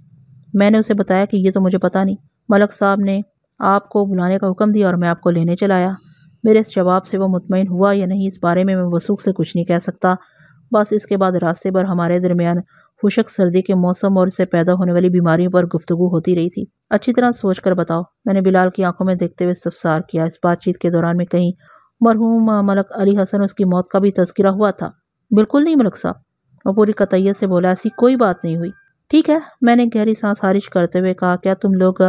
میں نے اسے بتایا کہ یہ تو مجھے پتہ نہیں، ملک صاحب نے آپ کو بلانے کا حکم دیا اور میں آپ کو لینے چلا آیا۔ میرے اس جواب سے وہ مطمئن ہوا یا نہیں، اس بارے میں وثوق سے کچھ نہیں کہہ سکتا۔ بس اس کے بعد راستے پر ہمارے درمیان خشک سردی کے موسم اور اس سے پیدا ہونے والی بیماریوں پر گفتگو ہوتی رہی تھی۔ اچھی طرح سوچ کر بتاؤ، میں نے بلال کی آنکھوں میں دیکھتے ہوئے استفسار کیا۔ اس بات چیت کے دوران میں کہیں مرحوم ملک علی حسن اور اس کی موت کا بھی تذکرہ ہوا تھا؟ بالکل نہیں ملک صاحب، وہ پوری قطعیت سے بولا، ایسی کوئی بات نہیں ہوئی۔ ٹھیک ہے، میں نے گہری سانس خارج کرتے ہوئے کہا، کیا تم لوگ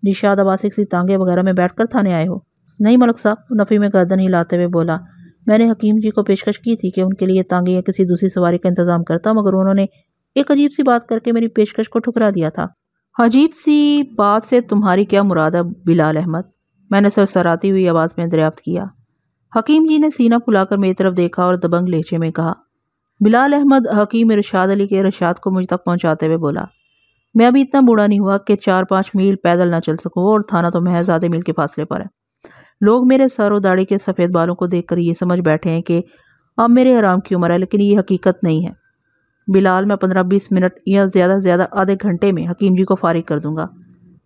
نشاد آباد سے کسی تانگے وغیرہ میں بیٹھ کر تھانے آئے ہو؟ نہیں ملک صاحب، نفی میں گردن ہلاتے ہوئے بولا، میں نے حکیم جی کو پیشکش کی تھی کہ ان کے لیے تانگے یا کسی دوسری سواری کا انتظام کرتا، مگر انہوں نے ایک عجیب سی بات کر کے میری پیشکش کو ٹھکرا دیا تھا۔ عجیب سی بات سے تمہاری کیا مراد ہے بلال احمد؟ میں نے سرسراتی ہوئی آواز میں دریافت کیا۔ حکیم جی نے سینہ پھلا کر میری طرف دیکھا اور دبنگ لہجے میں کہا، بلال احمد حکیم ارشاد علی کے ارشاد کو مجھ تک پہنچاتے ہوئے بولا، میں ابھی اتنا بوڑھا نہیں ہوا کہ 4-5 میل پیدل نہ چل سکوں، اور تھانہ تو محض آدھے میل کے فاصلے پر ہے۔ لوگ میرے سر و داڑھی کے سفید بالوں کو دیکھ کر یہ سمجھ بیٹھے ہیں کہ اب میرے آرام کی عمر ہے، لیکن یہ حقیقت نہیں ہے بلال۔ میں 15-20 منٹ یا زیادہ سے زیادہ آدھے گھنٹے میں حکیم جی کو فارغ کر دوں گا۔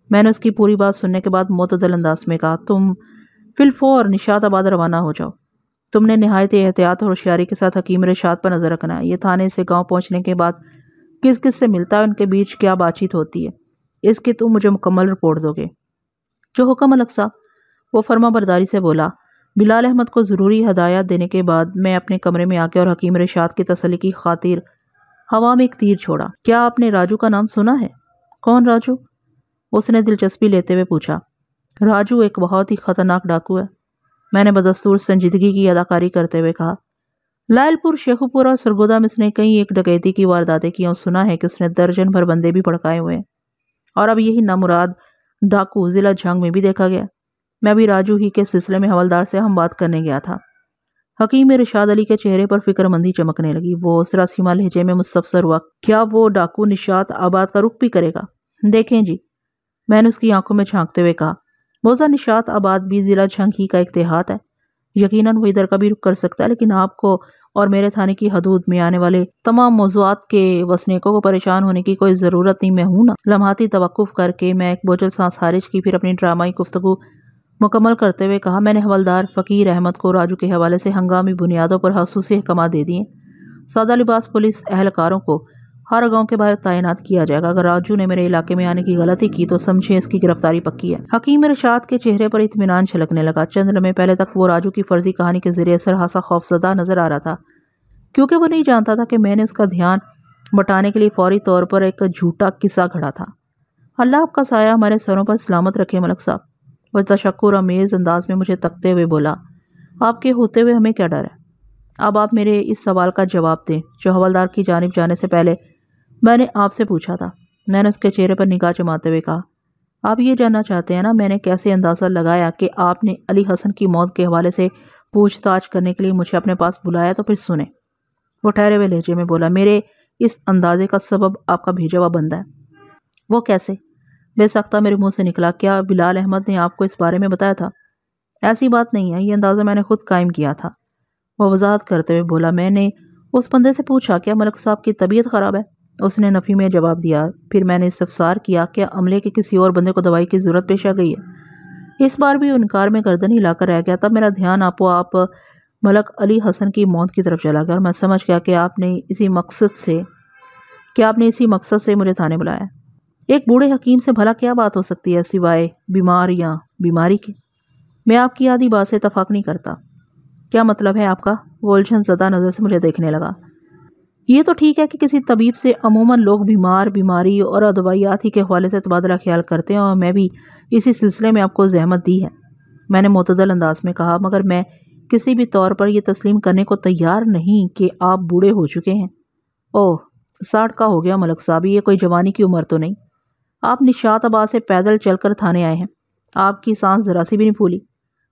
میں نے اس کی پوری بات سننے کے بعد معتدل انداز میں کہا، تم فی الفور نشاد آباد روانہ ہو جاؤ۔ تم نے نہایت احتیاط اور ہوشیاری کے ساتھ حکیم ارشاد پر نظر رکھنا ہے۔ یہ تھانے سے گاؤں پہنچنے کے بعد کس کس سے ملتا ہے، ان کے بیچ کیا بات چیت ہوتی ہے، اس کی تم مجھے مکمل رپورٹ دو گے۔ جو حکم ملک صاحب، وہ فرما برداری سے بولا۔ بلال احمد کو ضروری ہدایات دینے کے بعد میں اپنے کمرے میں آ کے اور حکیم ارشاد کی تسلی کی خاطر ہوا میں ایک تیر چھوڑا۔ کیا آپ نے راجو کا نام سنا ہے؟ کون راجو؟ اس نے دلچسپی لیتے ہوئے پوچھا۔ راجو ایک بہت ہی خطرناک ڈاکو ہے، میں نے بدستور سنجیدگی کی اداکاری کرتے ہوئے کہا۔ لائل پور، شیخو پور اور سرگودا میں اس نے کئی ایک ڈکیتی کی وارداتیں کی اور سنا ہے کہ اس نے درجن بھر بندے بھی بھڑکائے ہوئے ہیں، اور اب یہی نامراد ڈاکو ضلع جھنگ میں بھی دیکھا گیا۔ میں بھی راجو ہی کے سلسلے میں حوالدار سے ہم بات کرنے گیا تھا۔ حکیم ارشاد علی کے چہرے پر فکر مندی چمکنے لگی۔ وہ سراسیمہ لہجے میں مستفسر ہوا، کیا وہ ڈاکو نشاد آباد کا رخ بھی کرے گا؟ دیکھیں جی، میں نے اس کی آنکھوں میں جھانکتے ہوئے کہا، موزہ نشاد آباد بھی ضلع جھنگ ہی کا ایک دیہات ہے، یقیناً وہ ادھر کا بھی رخ کر سکتا ہے، لیکن آپ کو اور میرے تھانے کی حدود میں آنے والے تمام موضوعات کے وسنیکوں کو پریشان ہونے کی کوئی ضرورت نہیں، میں ہوں نا۔ لمحاتی توقف کر کے میں ایک بوجھل سانس خارج کی، پھر اپنی ڈرامائی گفتگو مکمل کرتے ہوئے کہا، میں نے حوالدار فقیر احمد کو راجو کے حوالے سے ہنگامی بنیادوں پر خصوصی احکامات دے دیے۔ سادہ لباس پولیس اہلکاروں کو ہر گاؤں کے باہر تعینات کیا جائے گا۔ اگر راجو نے میرے علاقے میں آنے کی غلطی کی تو سمجھیں اس کی گرفتاری پکی ہے۔ حکیم ارشاد کے چہرے پر اطمینان چھلکنے لگا۔ چند لمحے پہلے تک وہ راجو کی فرضی کہانی کے ذریعے سرحاسا خوفزدہ نظر آ رہا تھا، کیونکہ وہ نہیں جانتا تھا کہ میں نے اس کا دھیان بٹانے کے لیے فوری طور پر ایک جھوٹا قصہ گھڑا تھا۔ اللہ آپ کا سایہ ہمارے سروں پر سلامت رکھے ملک صاحب، وہ تشکر آمیز انداز میں مجھے تکتے ہوئے بولا، آپ کے ہوتے ہوئے ہمیں کیا ڈر ہے؟ اب آپ میرے اس سوال کا جواب دیں جو حوالدار کی جانب جانے سے پہلے میں نے آپ سے پوچھا تھا۔ میں نے اس کے چہرے پر نگاہ جماتے ہوئے کہا، آپ یہ جاننا چاہتے ہیں نا میں نے کیسے اندازہ لگایا کہ آپ نے علی حسن کی موت کے حوالے سے پوچھ تاچھ کرنے کے لیے مجھے اپنے پاس بلایا؟ تو پھر سنیں۔ وہ ٹھہرے ہوئے لہجے میں بولا، میرے اس اندازے کا سبب آپ کا بھیجا ہوا بندہ ہے۔ وہ کیسے؟ بے سختہ میرے منہ سے نکلا، کیا بلال احمد نے آپ کو اس بارے میں بتایا تھا؟ ایسی بات نہیں ہے، یہ اندازہ میں نے خود قائم کیا تھا۔ وہ وضاحت کرتے ہوئے بولا، میں نے اس بندے سے پوچھا کیا ملک صاحب کی طبیعت خراب ہے؟ اس نے نفی میں جواب دیا۔ پھر میں نے استفسار کیا کیا عملے کے کسی اور بندے کو دوائی کی ضرورت پیش آ گئی ہے؟ اس بار بھی انکار میں گردن ہلا کر رہ گیا۔ تب میرا دھیان آپ ملک علی حسن کی موت کی طرف چلا گیا اور میں سمجھ گیا کہ آپ نے اسی مقصد سے مجھے تھانے بلایا۔ ایک بوڑھے حکیم سے بھلا کیا بات ہو سکتی ہے سوائے بیمار یا بیماری کے؟ میں آپ کی آدھی بات سے اتفاق نہیں کرتا۔ کیا مطلب ہے آپ کا؟ وہ الجھن زدہ نظر سے مجھے دیکھنے لگا۔ یہ تو ٹھیک ہے کہ کسی طبیب سے عموماً لوگ بیمار، بیماری اور ادویات ہی کے حوالے سے تبادلہ خیال کرتے ہیں، اور میں بھی اسی سلسلے میں آپ کو زحمت دی ہے، میں نے معتدل انداز میں کہا، مگر میں کسی بھی طور پر یہ تسلیم کرنے کو تیار نہیں کہ آپ بوڑھے ہو چکے ہیں۔ اوہ، 60 کا ہو گیا ملک صاحب، یہ کوئی جوانی کی عمر تو نہیں۔ آپ نشاط آباد سے پیدل چل کر تھانے آئے ہیں، آپ کی سانس ذرا سی بھی نہیں پھولی،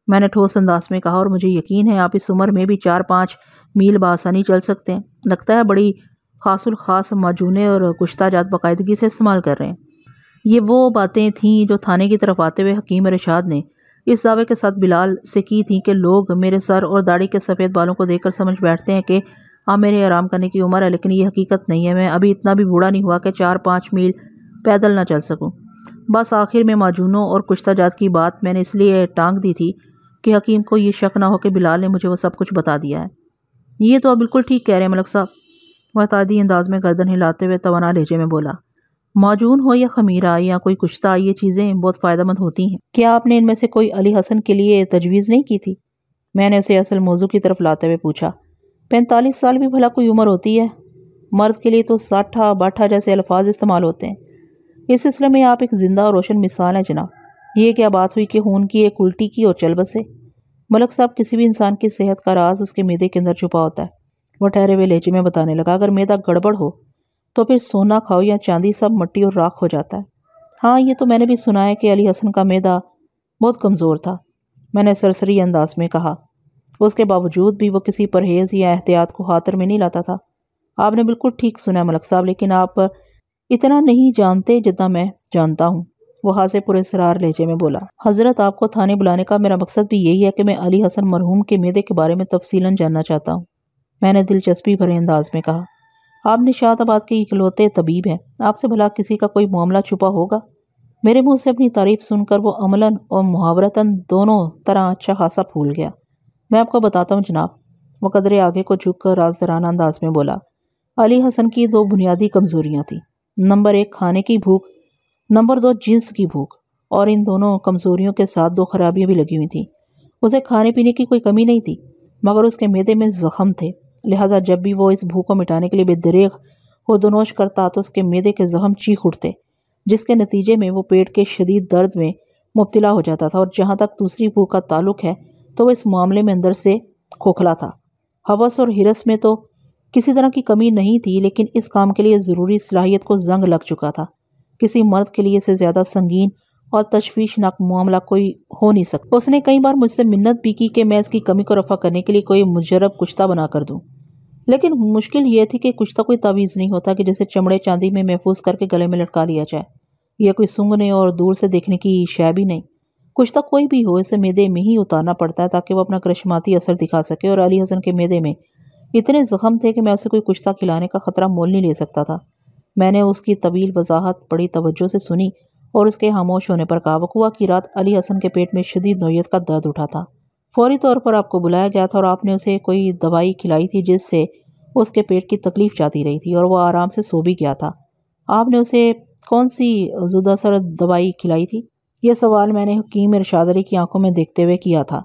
میں نے ٹھوس انداز میں کہا، اور مجھے یقین ہے آپ اس عمر میں بھی 4-5 میل بآسانی چل سکتے ہیں۔ لگتا ہے بڑی خاص الخاص معجونے اور کشتہ جات باقاعدگی سے استعمال کر رہے ہیں۔ یہ وہ باتیں تھیں جو تھانے کی طرف آتے ہوئے حکیم ارشاد نے اس دعوے کے ساتھ بلال سے کی تھیں کہ لوگ میرے سر اور داڑھی کے سفید بالوں کو دیکھ کر سمجھ بیٹھتے ہیں کہ اب میرے آرام کرنے کی عمر ہے، لیکن یہ حقیقت نہیں ہے۔ میں ابھی اتنا بھی بوڑھا نہیں ہوا کہ 4-5 میل پیدل نہ چل سکوں۔ بس آخر میں معجونوں اور کشتہ جات کی بات میں نے اس لیے ٹانگ دی تھی کہ حکیم کو یہ شک نہ ہو کہ بلال نے مجھے وہ سب کچھ بتا دیا ہے۔ یہ تو آپ بالکل ٹھیک کہہ رہے ہیں ملک صاحب، وہ تعدی انداز میں گردن ہلاتے ہوئے توانا لہجے میں بولا۔ معجون ہو یا خمیرہ یا کوئی کشتہ، یہ چیزیں بہت فائدہ مند ہوتی ہیں۔ کیا آپ نے ان میں سے کوئی علی حسن کے لیے تجویز نہیں کی تھی؟ میں نے اسے اصل موضوع کی طرف لاتے ہوئے پوچھا۔ 45 سال بھی بھلا کوئی عمر ہوتی ہے؟ مرد کے لیے تو 60-62 جیسے الفاظ استعمال ہوتے ہیں۔ اس سلسلے میں آپ ایک زندہ اور روشن مثال ہیں جناب۔ یہ کیا بات ہوئی کہ خون کی ایک الٹی کی اور چل بسے؟ ملک صاحب، کسی بھی انسان کی صحت کا راز اس کے معدے کے اندر چھپا ہوتا ہے، وہ ٹھہرے ہوئے لہجے میں بتانے لگا۔ اگر معدہ گڑبڑ ہو تو پھر سونا کھاؤ یا چاندی، سب مٹی اور راکھ ہو جاتا ہے۔ ہاں، یہ تو میں نے بھی سنا ہے کہ علی حسن کا معدہ بہت کمزور تھا، میں نے سرسری انداز میں کہا۔ اس کے باوجود بھی وہ کسی پرہیز یا احتیاط کو خاطر میں نہیں لاتا تھا۔ آپ نے بالکل ٹھیک سنا ہے ملک صاحب، لیکن آپ اتنا نہیں جانتے جتنا میں جانتا ہوں، وہ ہاسے پر اسرار لہجے میں بولا۔ حضرت، آپ کو تھانے بلانے کا میرا مقصد بھی یہی ہے کہ میں علی حسن مرحوم کے معدے کے بارے میں تفصیلاً جاننا چاہتا ہوں، میں نے دلچسپی بھرے انداز میں کہا۔ آپ نشاط آباد کے اکلوتے طبیب ہیں، آپ سے بھلا کسی کا کوئی معاملہ چھپا ہوگا؟ میرے منہ سے اپنی تعریف سن کر وہ عملاً اور محاورتاً دونوں طرح اچھا خاصا پھول گیا۔ میں آپ کو بتاتا ہوں جناب، وہ قدرے آگے کو جھک کر رازدارانہ انداز میں بولا۔ علی حسن کی 2 بنیادی کمزوریاں تھیں، نمبر 1 کھانے کی بھوک، نمبر 2 جنس کی بھوک، اور ان دونوں کمزوریوں کے ساتھ 2 خرابیاں بھی لگی ہوئی تھیں۔ اسے کھانے پینے کی کوئی کمی نہیں تھی، مگر اس کے معدے میں زخم تھے، لہٰذا جب بھی وہ اس بھوک کو مٹانے کے لیے بے دریغ خودنوش کرتا تو اس کے معدے کے زخم چیخ اٹھتے، جس کے نتیجے میں وہ پیٹ کے شدید درد میں مبتلا ہو جاتا تھا، اور جہاں تک دوسری بھوک کا تعلق ہے تو وہ اس معاملے میں اندر سے کھوکھلا تھا۔ ہوس اور ہرس میں تو کسی طرح کی کمی نہیں تھی، لیکن اس کام کے لیے ضروری صلاحیت کو زنگ لگ چکا تھا۔ کسی مرد کے لیے اسے زیادہ سنگین اور تشویشناک معاملہ کوئی ہو نہیں سکتا۔ اس نے کئی بار مجھ سے منت بھی کی کہ میں اس کی کمی کو رفع کرنے کے لیے کوئی مجرب کشتہ بنا کر دوں، لیکن مشکل یہ تھی کہ کشتہ کوئی تعویذ نہیں ہوتا کہ جسے چمڑے چاندی میں محفوظ کر کے گلے میں لٹکا لیا جائے، یہ کوئی سونگھنے اور دور سے دیکھنے کی شے بھی نہیں۔ کشتہ کوئی بھی ہو، اسے معدے میں ہی اتارنا پڑتا ہے تاکہ وہ اپنا کرشماتی اثر دکھا سکے، اور علی حسن کے معدے میں اتنے زخم تھے کہ میں اسے کوئی کشتہ کھلانے کا خطرہ مول نہیں لے سکتا تھا۔ میں نے اس کی طویل وضاحت بڑی توجہ سے سنی اور اس کے خاموش ہونے پر کہا، وقوعہ کی رات علی حسن کے پیٹ میں شدید نوعیت کا درد اٹھا تھا، فوری طور پر آپ کو بلایا گیا تھا اور آپ نے اسے کوئی دوائی کھلائی تھی جس سے اس کے پیٹ کی تکلیف جاتی رہی تھی اور وہ آرام سے سو بھی گیا تھا۔ آپ نے اسے کون سی زود اثر دوائی کھلائی تھی؟ یہ سوال میں نے حکیم ارشاد علی کی آنکھوں میں دیکھتے ہوئے کیا تھا۔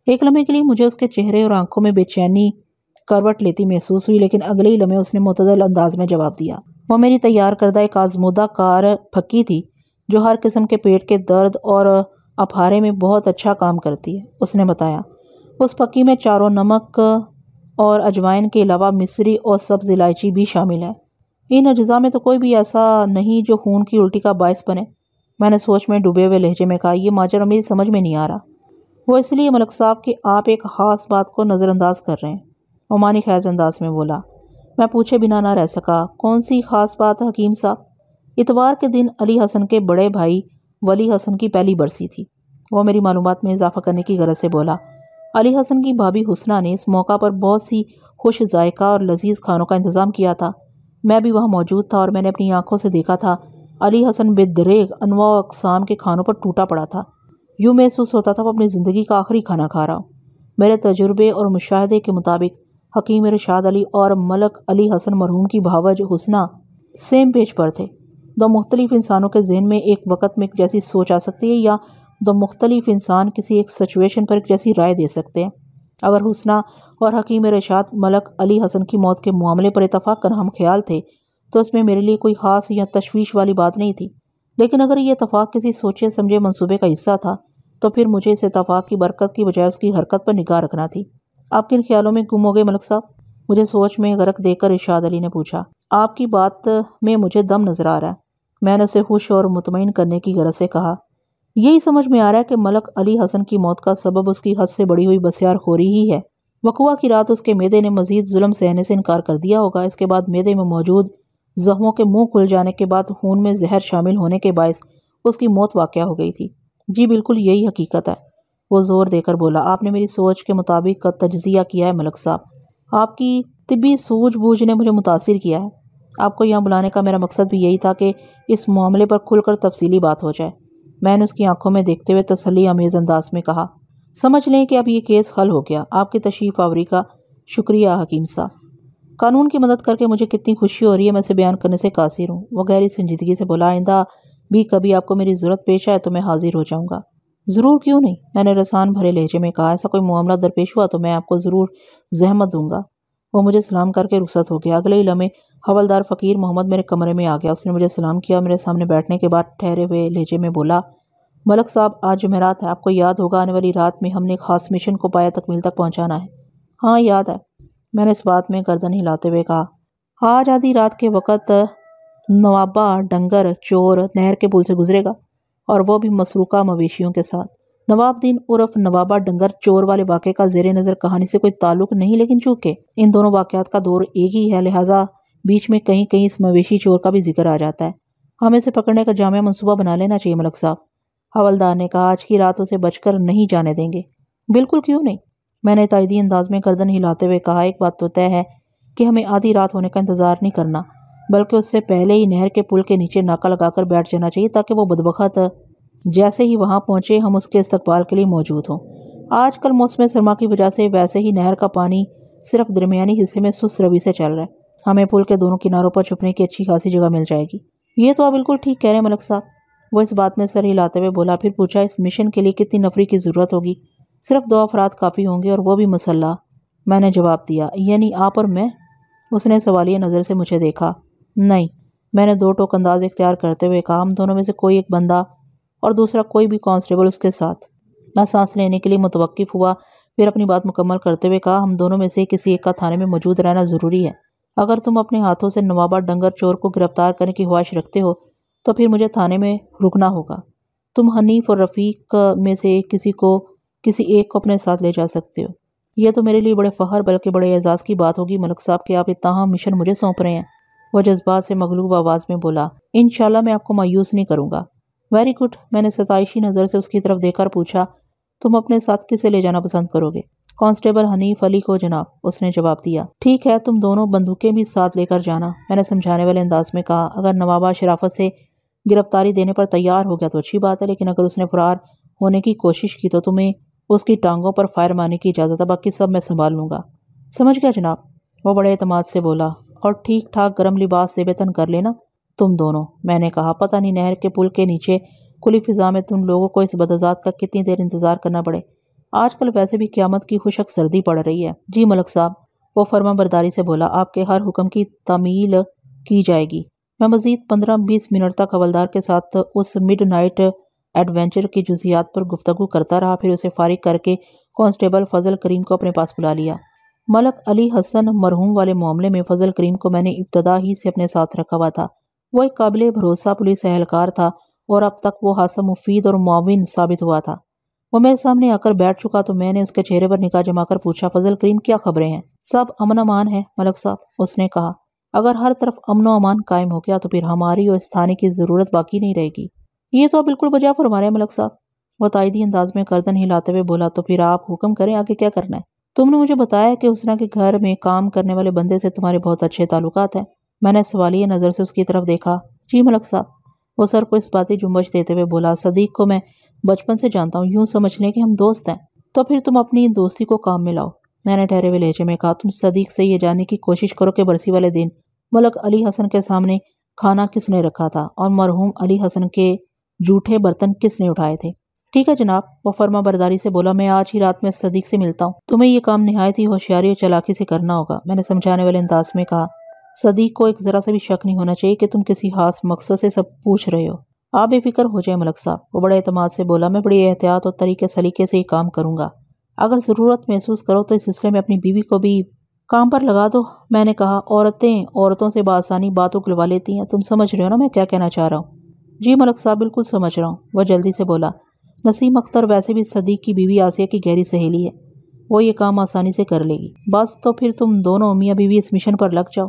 ایک لمحے کے لیے مجھے اس کے چہرے اور آنکھوں میں بے چینی کروٹ لیتی محسوس ہوئی، لیکن اگلے ہی لمحے اس نے معتدل انداز میں جواب دیا۔ وہ میری تیار کردہ ایک آزمودہ کار پھکی تھی جو ہر قسم کے پیٹ کے درد اور اپہارے میں بہت اچھا کام کرتی ہے، اس نے بتایا۔ اس پھکی میں چاروں نمک اور اجوائن کے علاوہ مصری اور سبز الائچی بھی شامل ہے۔ ان اجزاء میں تو کوئی بھی ایسا نہیں جو خون کی الٹی کا باعث بنے۔ میں نے سوچ میں ڈوبے ہوئے لہجے میں کہا، یہ ماجرا میری سمجھ میں نہیں آ رہا۔ وہ اس لیے ملک صاحب کہ آپ ایک خاص بات کو نظر انداز کر رہے ہیں، عمانی خیز انداز میں بولا۔ میں پوچھے بنا نہ رہ سکا، کون سی خاص بات حکیم صاحب؟ اتوار کے دن علی حسن کے بڑے بھائی ولی حسن کی پہلی برسی تھی۔ وہ میری معلومات میں اضافہ کرنے کی غرض سے بولا۔ علی حسن کی بھابھی حسنہ نے اس موقع پر بہت سی خوش ذائقہ اور لذیذ کھانوں کا انتظام کیا تھا۔ میں بھی وہاں موجود تھا اور میں نے اپنی آنکھوں سے دیکھا تھا علی حسن بے دریغ انواع و اقسام کے کھانوں پر ٹوٹا پڑا تھا۔ یوں محسوس ہوتا تھا وہ اپنی زندگی کا آخری کھانا کھا رہا ہو۔ میرے تجربے اور مشاہدے کے مطابق حکیم ارشاد علی اور ملک علی حسن مرحوم کی بھاوج حسنہ سیم پیج پر تھے۔ دو مختلف انسانوں کے ذہن میں ایک وقت میں ایک جیسی سوچ آ سکتی ہے، یا دو مختلف انسان کسی ایک سچویشن پر ایک جیسی رائے دے سکتے ہیں۔ اگر حسنہ اور حکیم ارشاد ملک علی حسن کی موت کے معاملے پر اتفاق ہم خیال تھے تو اس میں میرے لیے کوئی خاص یا تشویش والی بات نہیں تھی، لیکن اگر یہ اتفاق کسی سوچے سمجھے منصوبے کا حصہ تھا تو پھر مجھے اس اتفاق کی برکت کی بجائے اس کی حرکت پر نگاہ رکھنا تھی۔ آپ کن خیالوں میں گم ہو گئے ملک صاحب؟ مجھے سوچ میں غرق دیکھ کر ارشاد علی نے پوچھا۔ آپ کی بات میں مجھے دم نظر آ رہا ہے، میں نے اسے خوش اور مطمئن کرنے کی غرض سے کہا۔ یہی سمجھ میں آ رہا ہے کہ ملک علی حسن کی موت کا سبب اس کی حد سے بڑی ہوئی بسیار خوری ہی ہے۔ وقوع کی رات اس کے معدے نے مزید ظلم سہنے سے انکار کر دیا ہوگا۔ اس کے بعد معدے میں موجود زخموں کے منہ کھل جانے کے بعد خون میں زہر شامل ہونے کے باعث اس کی موت واقع ہو گئی تھی۔ جی بالکل یہی حقیقت ہے، وہ زور دے کر بولا۔ آپ نے میری سوچ کے مطابق تجزیہ کیا ہے ملک صاحب، آپ کی طبی سوجھ بوجھ نے مجھے متاثر کیا ہے۔ آپ کو یہاں بلانے کا میرا مقصد بھی یہی تھا کہ اس معاملے پر کھل کر تفصیلی بات ہو جائے۔ میں نے اس کی آنکھوں میں دیکھتے ہوئے تسلی آمیز انداز میں کہا، سمجھ لیں کہ اب یہ کیس حل ہو گیا۔ آپ کی تشریف آوری کا شکریہ حکیم صاحب، قانون کی مدد کر کے مجھے کتنی خوشی ہو رہی ہے، میں اسے بیان کرنے سے قاصر ہوں۔ وہ گہری سنجیدگی سے بولا، آئندہ بھی کبھی آپ کو میری ضرورت پیش آئے تو میں حاضر ہو جاؤں گا۔ ضرور، کیوں نہیں، میں نے رسان بھرے لہجے میں کہا۔ ایسا کوئی معاملہ درپیش ہوا تو میں آپ کو ضرور زحمت دوں گا۔ وہ مجھے سلام کر کے رخصت ہو گیا۔ اگلے ہی لمحے حوالدار فقیر محمد میرے کمرے میں آ گیا۔ اس نے مجھے سلام کیا اور میرے سامنے بیٹھنے کے بعد ٹھہرے ہوئے لہجے میں بولا، ملک صاحب آج جمعرات ہے، آپ کو یاد ہوگا آنے والی رات میں ہم نے ایک خاص مشن کو پایہ تکمیل تک پہنچانا ہے۔ ہاں یاد ہے، میں نے اس بات میں گردن ہلاتے ہوئے کہا۔ آج آدھی رات کے وقت نوابہ ڈنگر چور نہر کے پل سے گزرے گا، اور وہ بھی مسروقہ مویشیوں کے ساتھ۔ نواب دین عرف نوابہ ڈنگر چور والے واقعے کا زیر نظر کہانی سے کوئی تعلق نہیں، لیکن چونکہ ان دونوں واقعات کا دور ایک ہی ہے، لہٰذا بیچ میں کہیں کہیں اس مویشی چور کا بھی ذکر آ جاتا ہے۔ ہمیں اسے پکڑنے کا جامع منصوبہ بنا لینا چاہیے ملک صاحب، حوالدار نے کہا۔ آج کی رات اسے بچ کر نہیں جانے دیں گے۔ بالکل، کیوں نہیں، میں نے تائیدی انداز میں گردن ہلاتے ہوئے کہا۔ ایک بات تو طے ہے کہ ہمیں آدھی رات ہونے کا انتظار نہیں کرنا، بلکہ اس سے پہلے ہی نہر کے پل کے نیچے ناکہ لگا کر بیٹھ جانا چاہیے، تاکہ وہ بدبخت جیسے ہی وہاں پہنچے ہم اس کے استقبال کے لیے موجود ہوں۔ آج کل موسم سرما کی وجہ سے ویسے ہی نہر کا پانی صرف درمیانی حصے میں سست روی سے چل رہا ہے، ہمیں پل کے دونوں کناروں پر چھپنے کی اچھی خاصی جگہ مل جائے گی۔ یہ تو آپ بالکل ٹھیک کہہ رہے ہیں ملک صاحب، وہ اس بات میں سر ہلاتے ہوئے بولا۔ پھر پوچھا، اس مشن کے لیے کتنی نفری کی ضرورت ہوگی؟ صرف 2 افراد کافی ہوں گے، اور وہ بھی مسلح، میں نے جواب دیا۔ یعنی آپ اور میں؟ اس نے سوالیہ نظر سے مجھے دیکھا۔ نہیں، میں نے 2 ٹوک انداز اختیار کرتے ہوئے کہا، ہم دونوں میں سے کوئی ایک بندہ اور دوسرا کوئی بھی کانسٹیبل اس کے ساتھ۔ میں سانس لینے کے لیے متوقف ہوا، پھر اپنی بات مکمل کرتے ہوئے کہا، ہم دونوں میں سے کسی ایک کا تھانے میں موجود رہنا ضروری ہے۔ اگر تم اپنے ہاتھوں سے نوابہ ڈنگر چور کو گرفتار کرنے کی خواہش رکھتے ہو تو پھر مجھے تھانے میں رکنا ہوگا۔ تم حنیف اور رفیق میں سے کسی ایک کو اپنے ساتھ لے جا سکتے ہو۔ یہ تو میرے لیے بڑے فخر بلکہ بڑے اعزاز کی بات ہوگی ملک صاحب کہ آپ اتنا اہم مشن مجھے سونپ رہے ہیں۔ وہ جذبات سے مغلوب آواز میں بولا، انشاءاللہ میں آپ کو مایوس نہیں کروں گا۔ ویری گڈ، میں نے ستائشی نظر سے اس کی طرف دیکھ کر پوچھا، تم اپنے ساتھ کسے لے جانا پسند کرو گے؟ کانسٹیبل حنیف علی کو جناب، اس نے جواب دیا۔ ٹھیک ہے، تم دونوں بندوقیں بھی ساتھ لے کر جانا، میں نے سمجھانے والے انداز میں کہا۔ اگر نوابہ شرافت سے گرفتاری دینے پر تیار ہو گیا تو اچھی بات ہے، لیکن اگر اس نے فرار ہونے کی کوشش کی تو تمہیں اس کی ٹانگوں پر فائر مارنے کی اجازت ہے، باقی سب میں سنبھال لوں گا۔ سمجھ گیا جناب، وہ بڑے اعتماد سے بولا۔ اور ٹھیک ٹھاک گرم لباس زیب تن کر لینا تم دونوں، میں نے کہا۔ پتہ نہیں نہر کے پل کے نیچے کھلی فضا میں تم لوگوں کو اس بدعزات کا کتنی دیر انتظار کرنا پڑے۔ آج کل ویسے بھی قیامت کی خشک سردی پڑ رہی ہے۔ جی ملک صاحب، وہ فرما برداری سے بولا، آپ کے ہر حکم کی تعمیل کی جائے گی۔ میں مزید 15-20 منٹ تک حوالدار کے ساتھ اس مڈ نائٹ ایڈونچر کی جزیات پر گفتگو کرتا رہا، پھر اسے فارغ کر کے کانسٹیبل فضل کریم کو اپنے پاس بلا لیا۔ ملک علی حسن مرحوم والے معاملے میں فضل کریم کو میں نے ابتدا ہی سے اپنے ساتھ رکھا ہوا تھا۔ وہ ایک قابل بھروسہ پولیس اہلکار تھا اور اب تک وہ خاصا مفید اور معاون ثابت ہوا تھا۔ وہ میرے سامنے آ کر بیٹھ چکا تو میں نے اس کے چہرے پر نگاہ جما کر پوچھا، فضل کریم کیا خبریں ہیں؟ سب امن امان ہے ملک صاحب، اس نے کہا۔ اگر ہر طرف امن و امان قائم ہو گیا تو پھر ہماری اور اس تھانے کی ضرورت باقی نہیں رہے گی۔ یہ تو آپ بالکل بجا فرما رہے ہیں ملک صاحب، وہ تائیدی انداز میں گردن ہلاتے ہوئے بولا۔ تو پھر آپ حکم کریں، آگے کیا کرنا ہے؟ تم نے مجھے بتایا کہ حسنہ کے گھر میں کام کرنے والے بندے سے تمہارے بہت اچھے تعلقات ہیں۔ میں نے سوالیہ نظر سے اس کی طرف دیکھا۔ جی ملک صاحب، وہ سر کو اس باتی جنبش دیتے ہوئے بولا۔ صدیق کو میں بچپن سے جانتا ہوں، یوں سمجھ لیں کہ ہم دوست ہیں۔ تو پھر تم اپنی دوستی کو کام میں لاؤ، میں نے ٹھہرے ہوئے لہجے میں کہا۔ تم صدیق سے یہ جاننے کی کوشش کرو کہ برسی والے دن ملک علی حسن کے سامنے کھانا کس نے رکھا تھا اور مرحوم علی حسن کے جھوٹے برتن کس نے اٹھائے تھے۔ ٹھیک ہے جناب، وہ فرما برداری سے بولا۔ میں آج ہی رات میں صدیق سے ملتا ہوں۔ تمہیں یہ کام نہایت ہی ہوشیاری اور چالاکی سے کرنا ہوگا، میں نے سمجھانے والے انداز میں کہا۔ صدیق کو ایک ذرا سے بھی شک نہیں ہونا چاہیے کہ تم کسی خاص مقصد سے سب پوچھ رہے ہو۔ آپ بے فکر ہو جائیں ملک صاحب، وہ بڑے اعتماد سے بولا۔ میں بڑی احتیاط اور طریقے سلیقے سے یہ کام کروں گا۔ اگر ضرورت محسوس کرو تو اس سلسلے میں اپنی بیوی کو بھی کام پر لگا دو، میں نے کہا۔ عورتوں سے بآسانی بات اگلوا لیتی ہیں، تم سمجھ رہے ہو نا میں کیا کہنا چاہ رہا ہوں؟ جی ملک صاحب، بالکل سمجھ رہا ہوں، وہ جلدی سے بولا۔ نسیم اختر ویسے بھی صدیق کی بیوی آسیہ کی گہری سہیلی ہے، وہ یہ کام آسانی سے کر لے گی۔ بس تو پھر تم دونوں میاں بیوی اس مشن پر لگ جاؤ،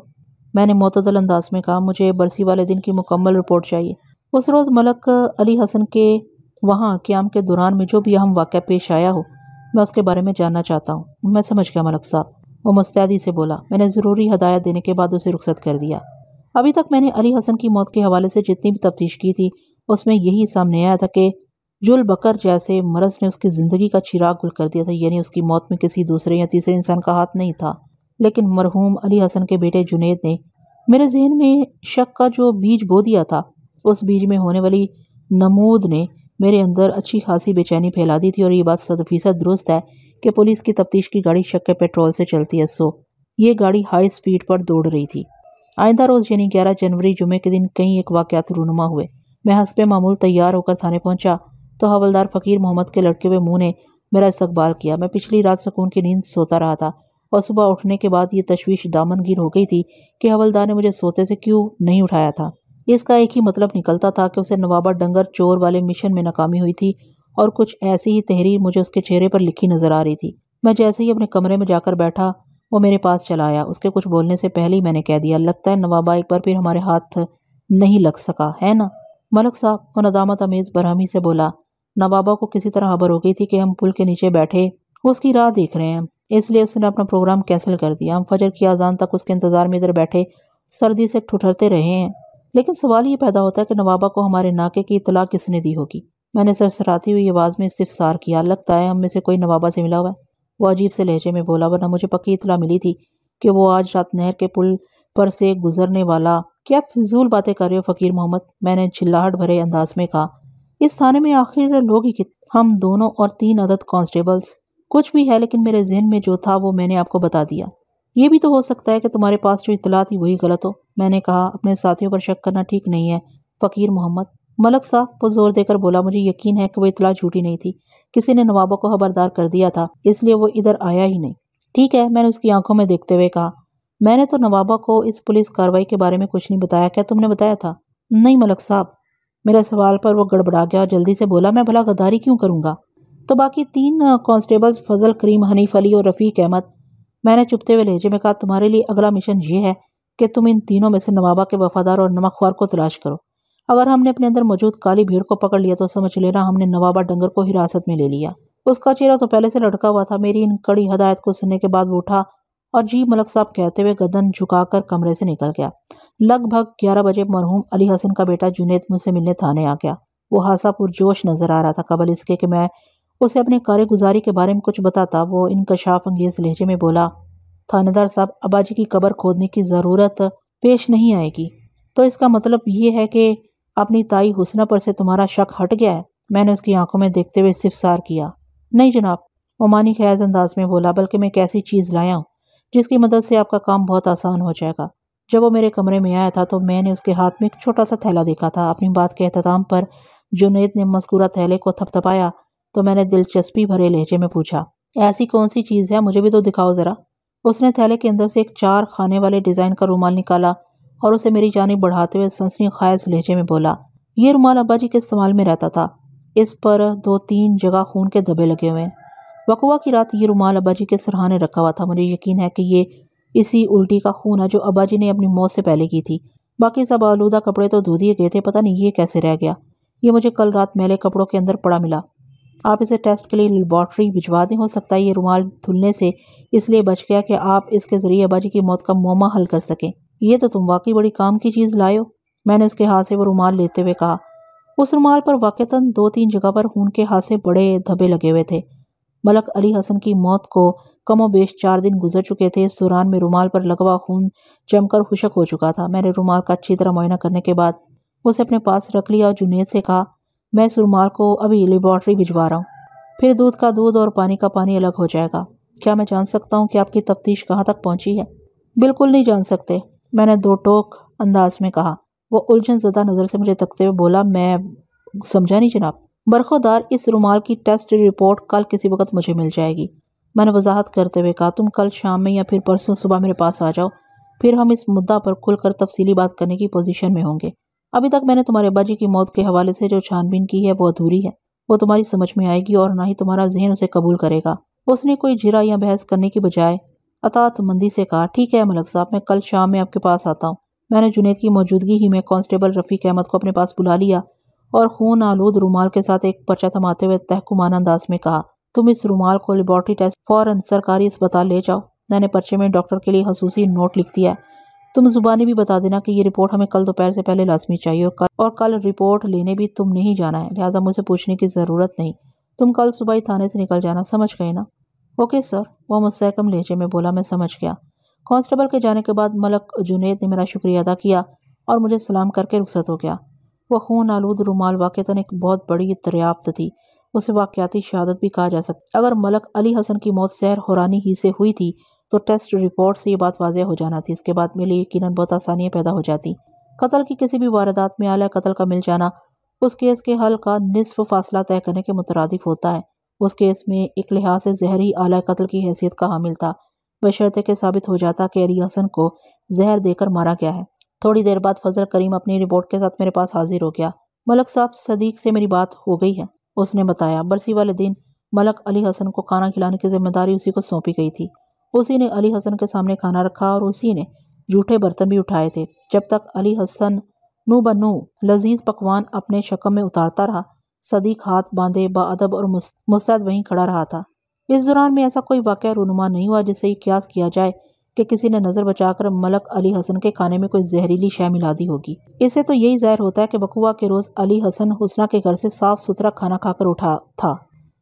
میں نے معتدل انداز میں کہا۔ مجھے برسی والے دن کی مکمل رپورٹ چاہیے۔ اس روز ملک علی حسن کے وہاں قیام کے دوران میں جو بھی اہم واقعہ پیش آیا ہو، میں اس کے بارے میں جاننا چاہتا ہوں۔ میں سمجھ گیا ملک صاحب، وہ مستعدی سے بولا۔ میں نے ضروری ہدایت دینے کے بعد اسے رخصت کر دیا۔ ابھی تک میں نے علی حسن کی موت کے حوالے سے جتنی بھی تفتیش کی تھی اس میں یہی سامنے آیا تھا کہ جل بکر جیسے مرض نے اس کی زندگی کا چراغ گل کر دیا تھا، یعنی اس کی موت میں کسی دوسرے یا تیسرے انسان کا ہاتھ نہیں تھا، لیکن مرحوم علی حسن کے بیٹے جنید نے میرے ذہن میں شک کا جو بیج بو دیا تھا، اس بیج میں ہونے والی نمود نے میرے اندر اچھی خاصی بے چینی پھیلا دی تھی۔ اور یہ بات 100% درست ہے کہ پولیس کی تفتیش کی گاڑی شک کے پیٹرول سے چلتی ہے، سو یہ گاڑی ہائی سپیڈ پر دوڑ رہی تھی۔ آئندہ روز یعنی 11 جنوری جمعے کے دن کئی ایک واقعات رونما ہوئے۔ میں حسب معمول تیار ہو کر تھانے پہنچا تو حوالدار فقیر محمد کے لڑکے ہوئے منہ نے میرا استقبال کیا۔ میں پچھلی رات سکون کی نیند سوتا رہا تھا اور صبح اٹھنے کے بعد یہ تشویش دامن گیر ہو گئی تھی کہ حوالدار نے مجھے سوتے سے کیوں نہیں اٹھایا تھا۔ اس کا ایک ہی مطلب نکلتا تھا کہ اسے نوابہ ڈنگر چور والے مشن میں ناکامی ہوئی تھی، اور کچھ ایسی ہی تحریر مجھے اس کے چہرے پر لکھی نظر آ رہی تھی۔ میں جیسے ہی اپنے کمرے میں جا کر بیٹھا وہ میرے پاس چلا آیا۔ اس کے کچھ بولنے سے پہلے ہی میں نے کہہ دیا، لگتا ہے نوابہ ایک بار پھر ہمارے ہاتھ نہیں لگ سکا ہے نا؟ ملک صاحب، وہ ندامت آمیز برہمی سے بولا۔ نوابہ کو کسی طرح خبر ہو گئی تھی کہ ہم پل کے نیچے بیٹھے اس کی راہ دیکھ رہے ہیں، اس لیے اس نے اپنا پروگرام کینسل کر دیا۔ ہم فجر کی اذان تک اس کے انتظار میں ادھر بیٹھے سردی سے ٹھٹھرتے رہے ہیں، لیکن سوال یہ پیدا ہوتا ہے کہ نوابہ کو ہمارے ناکے کی اطلاع کس نے دی ہوگی؟ میں نے سرسراتی ہوئی آواز میں استفسار کیا۔ لگتا ہے ہم میں سے کوئی نوابہ سے ملا ہوا ہے، وہ عجیب سے لہجے میں بولا، ورنہ مجھے پکی اطلاع ملی تھی کہ وہ آج رات نہر کے پل پر سے گزرنے والا۔ کیا فضول باتیں کر رہے ہو فقیر محمد، میں نے چلاہٹ بھرے انداز میں کہا۔ اس تھانے میں آخر لوگ ہی ہم دونوں اور 3 عدد کانسٹیبلز، کچھ بھی ہے، لیکن میرے ذہن میں جو تھا وہ میں نے آپ کو بتا دیا۔ یہ بھی تو ہو سکتا ہے کہ تمہارے پاس جو اطلاع تھی وہی غلط ہو، میں نے کہا۔ اپنے ساتھیوں پر شک کرنا ٹھیک نہیں ہے فقیر محمد، ملک صاحب وہ زور دے کر بولا۔ مجھے یقین ہے کہ وہ اطلاع جھوٹی نہیں تھی، کسی نے نوابہ کو خبردار کر دیا تھا، اس لیے وہ ادھر آیا ہی نہیں۔ ٹھیک ہے، میں نے اس کی آنکھوں میں دیکھتے ہوئے کہا۔ میں نے تو نوابہ کو اس پولیس کارروائی کے بارے میں کچھ نہیں بتایا، کیا تم نے بتایا تھا؟ نہیں ملک صاحب، میرے سوال پر وہ گڑبڑا گیا اور جلدی سے بولا، میں بھلا غداری کیوں کروں گا؟ تو باقی 3 کانسٹیبلز فضل کریم، حنیف علی اور رفیق احمد، میں نے چپتے ہوئے لہجے میں کہا، تمہارے لیے اگلا مشن یہ ہے کہ تم ان تینوں میں سے نوابہ کے وفادار اور نمک خوار کو تلاش کرو۔ اگر ہم نے اپنے اندر موجود کالی بھیڑ کو پکڑ لیا تو سمجھ لینا ہم نے نوابہ ڈنگر کو حراست میں لے لیا۔ اس کا چہرہ تو پہلے سے لٹکا ہوا تھا۔ میری ان کڑی ہدایت کو سننے کے بعد وہ اٹھا اور جی ملک صاحب کہتے ہوئے گردن جھکا کر کمرے سے نکل گیا۔ لگ بھگ 11 بجے مرحوم علی حسن کا بیٹا جنید مجھ سے ملنے تھانے آ گیا۔ وہ خاصا پرجوش نظر آ رہا تھا۔ قبل اس کے کہ میں اسے اپنے کارگزاری کے بارے میں کچھ بتاتا، وہ انکشاف انگیز لہجے میں بولا، تھانے صاحب، ابا جی کی قبر کھودنے کی ضرورت پیش نہیں آئے گی، تو اس کا مطلب یہ ہے کہ اپنی تائی حسنہ پر سے تمہارا شک ہٹ گیا ہے؟ میں نے اس کی آنکھوں میں دیکھتے ہوئے استفسار کیا۔ نہیں جناب، وہ مانی خیز انداز میں بولا، بلکہ میں ایک ایسی چیز لایا ہوں جس کی مدد سے آپ کا کام بہت آسان ہو جائے گا۔ جب وہ میرے کمرے میں آیا تھا تو میں نے اس کے ہاتھ میں ایک چھوٹا سا تھیلا دیکھا تھا۔ اپنی بات کے اختتام پر جنید نے مذکورہ تھیلے کو تھپتھپایا تو میں نے دلچسپی بھرے لہجے میں پوچھا، ایسی کون سی چیز ہے؟ مجھے بھی تو دکھاؤ ذرا۔ اس نے تھیلے کے اندر سے ایک 4 خانے والے ڈیزائن کا رومال نکالا اور اسے میری جانب بڑھاتے ہوئے سنسنی خیز لہجے میں بولا، یہ رومال ابا جی کے استعمال میں رہتا تھا، اس پر 2-3 جگہ خون کے دھبے لگے ہوئے ہیں۔ وقوع کی رات یہ رومال ابا جی کے سرہانے رکھا ہوا تھا۔ مجھے یقین ہے کہ یہ اسی الٹی کا خون ہے جو ابا جی نے اپنی موت سے پہلے کی تھی۔ باقی سب آلودہ کپڑے تو دھو دیے گئے تھے، پتہ نہیں یہ کیسے رہ گیا۔ یہ مجھے کل رات میلے کپڑوں کے اندر پڑا ملا۔ آپ اسے ٹیسٹ کے لیے لیبارٹری بھجوا دیں، ہو سکتا ہے یہ رومال دھلنے سے اس لیے بچ گیا کہ آپ اس کے ذریعے ابا جی کی موت کا معمہ حل کر سکیں۔ یہ تو تم واقعی بڑی کام کی چیز لائے ہو، میں نے اس کے ہاتھ سے وہ رومال لیتے ہوئے کہا۔ اس رومال پر واقعتاً 2-3 جگہ پر خون کے ہاتھ سے بڑے دھبے لگے ہوئے تھے۔ ملک علی حسن کی موت کو کم و بیش 4 دن گزر چکے تھے۔ اس دوران میں رومال پر لگا ہوا خون جم کر خشک ہو چکا تھا۔ میں نے رومال کا اچھی طرح معائنہ کرنے کے بعد اسے اپنے پاس رکھ لیا اور جنید سے کہا، میں اس رومال کو ابھی لیبارٹری بھجوا رہا ہوں، پھر دودھ کا دودھ اور پانی کا پانی الگ ہو جائے گا۔ کیا میں جان سکتا ہوں کہ آپ کی تفتیش کہاں تک پہنچی ہے؟ بالکل نہیں جان سکتے، میں نے 2 ٹوک انداز میں کہا۔ وہ الجھن زدہ نظر سے مجھے تکتے ہوئے بولا، میں سمجھا نہیں جناب۔ برخودار، اس رومال کی ٹیسٹ رپورٹ کل کسی وقت مجھے مل جائے گی، میں نے وضاحت کرتے ہوئے کہا۔ تم کل شام میں یا پھر پرسوں صبح میرے پاس آ جاؤ، پھر ہم اس مدعا پر کھل کر تفصیلی بات کرنے کی پوزیشن میں ہوں گے۔ ابھی تک میں نے تمہارے ابا جی کی موت کے حوالے سے جو چھان بین کی ہے وہ ادھوری ہے، وہ تمہاری سمجھ میں آئے گی اور نہ ہی تمہارا ذہن اسے قبول کرے گا۔ اس نے کوئی جرا یا بحث کرنے کی بجائے اطاعت مندی سے کہا، ٹھیک ہے ملک صاحب، میں کل شام میں آپ کے پاس آتا ہوں۔ میں نے جنید کی موجودگی ہی میں کانسٹیبل رفیق احمد کو اپنے پاس بلا لیا اور خون آلود رومال کے ساتھ ایک پرچہ تھماتے ہوئے تحکمانہ انداز میں کہا، تم اس رومال کو لیبارٹری ٹیسٹ فوراً سرکاری اسپتال لے جاؤ۔ میں نے پرچے میں ڈاکٹر کے لیے خصوصی نوٹ لکھ دیا ہے۔ تم زبانی بھی بتا دینا کہ یہ رپورٹ ہمیں کل دوپہر سے پہلے لازمی چاہیے، اور کل رپورٹ لینے بھی تم نے ہی جانا ہے، لہٰذا مجھ سے پوچھنے کی ضرورت نہیں۔ تم کل صبح ہی تھانے سے نکل جانا، سمجھ گئے نا؟ اوکے سر، وہ مستحکم لہجے میں بولا۔ میں سمجھ گیا۔ کانسٹیبل کے جانے کے بعد ملک جنید نے میرا شکریہ ادا کیا اور مجھے سلام کر کے رخصت ہو گیا۔ وہ خون آلود رومال واقعتاً ایک بہت بڑی دریافت تھی، اسے واقعاتی شہادت بھی کہا جا سکتا۔ اگر ملک علی حسن کی موت سحر حورانی ہی سے ہوئی تھی تو ٹیسٹ رپورٹ سے یہ بات واضح ہو جانا تھی۔ اس کے بعد میرے لیے یقیناً بہت آسانیاں پیدا ہو جاتی۔ قتل کی کسی بھی واردات میں آلہ قتل کا مل جانا اس کیس کے حل کا نصف فاصلہ طے کرنے کے مترادف ہوتا ہے۔ اس کیس میں ایک لحاظ سے زہر ہی آلہ قتل کی حیثیت کا حامل تھا، بشرطے کہ ثابت ہو جاتا کہ علی حسن کو زہر دے کر مارا گیا ہے۔ تھوڑی دیر بعد فضل کریم اپنی رپورٹ کے ساتھ میرے پاس حاضر ہو گیا۔ ملک صاحب، صدیق سے میری بات ہو گئی ہے، اس نے بتایا۔ برسی والے دن ملک علی حسن کو کھانا کھلانے کی ذمہ داری اسی کو سونپی گئی تھی۔ اسی نے علی حسن کے سامنے کھانا رکھا اور اسی نے جھوٹے برتن بھی اٹھائے تھے۔ جب تک علی حسن نو بنو لذیذ پکوان اپنے شکم میں اتارتا رہا، صدیق ہاتھ باندھے باادب اور مستعد وہیں کھڑا رہا تھا۔ اس دوران میں ایسا کوئی واقعہ رونما نہیں ہوا جس سے یہ قیاس کیا جائے کہ کسی نے نظر بچا کر ملک علی حسن کے کھانے میں کوئی زہریلی شے ملا دی ہوگی۔ اس سے تو یہی ظاہر ہوتا ہے کہ وقوع کے روز علی حسن حسنہ کے گھر سے صاف ستھرا کھانا کھا کر اٹھا تھا۔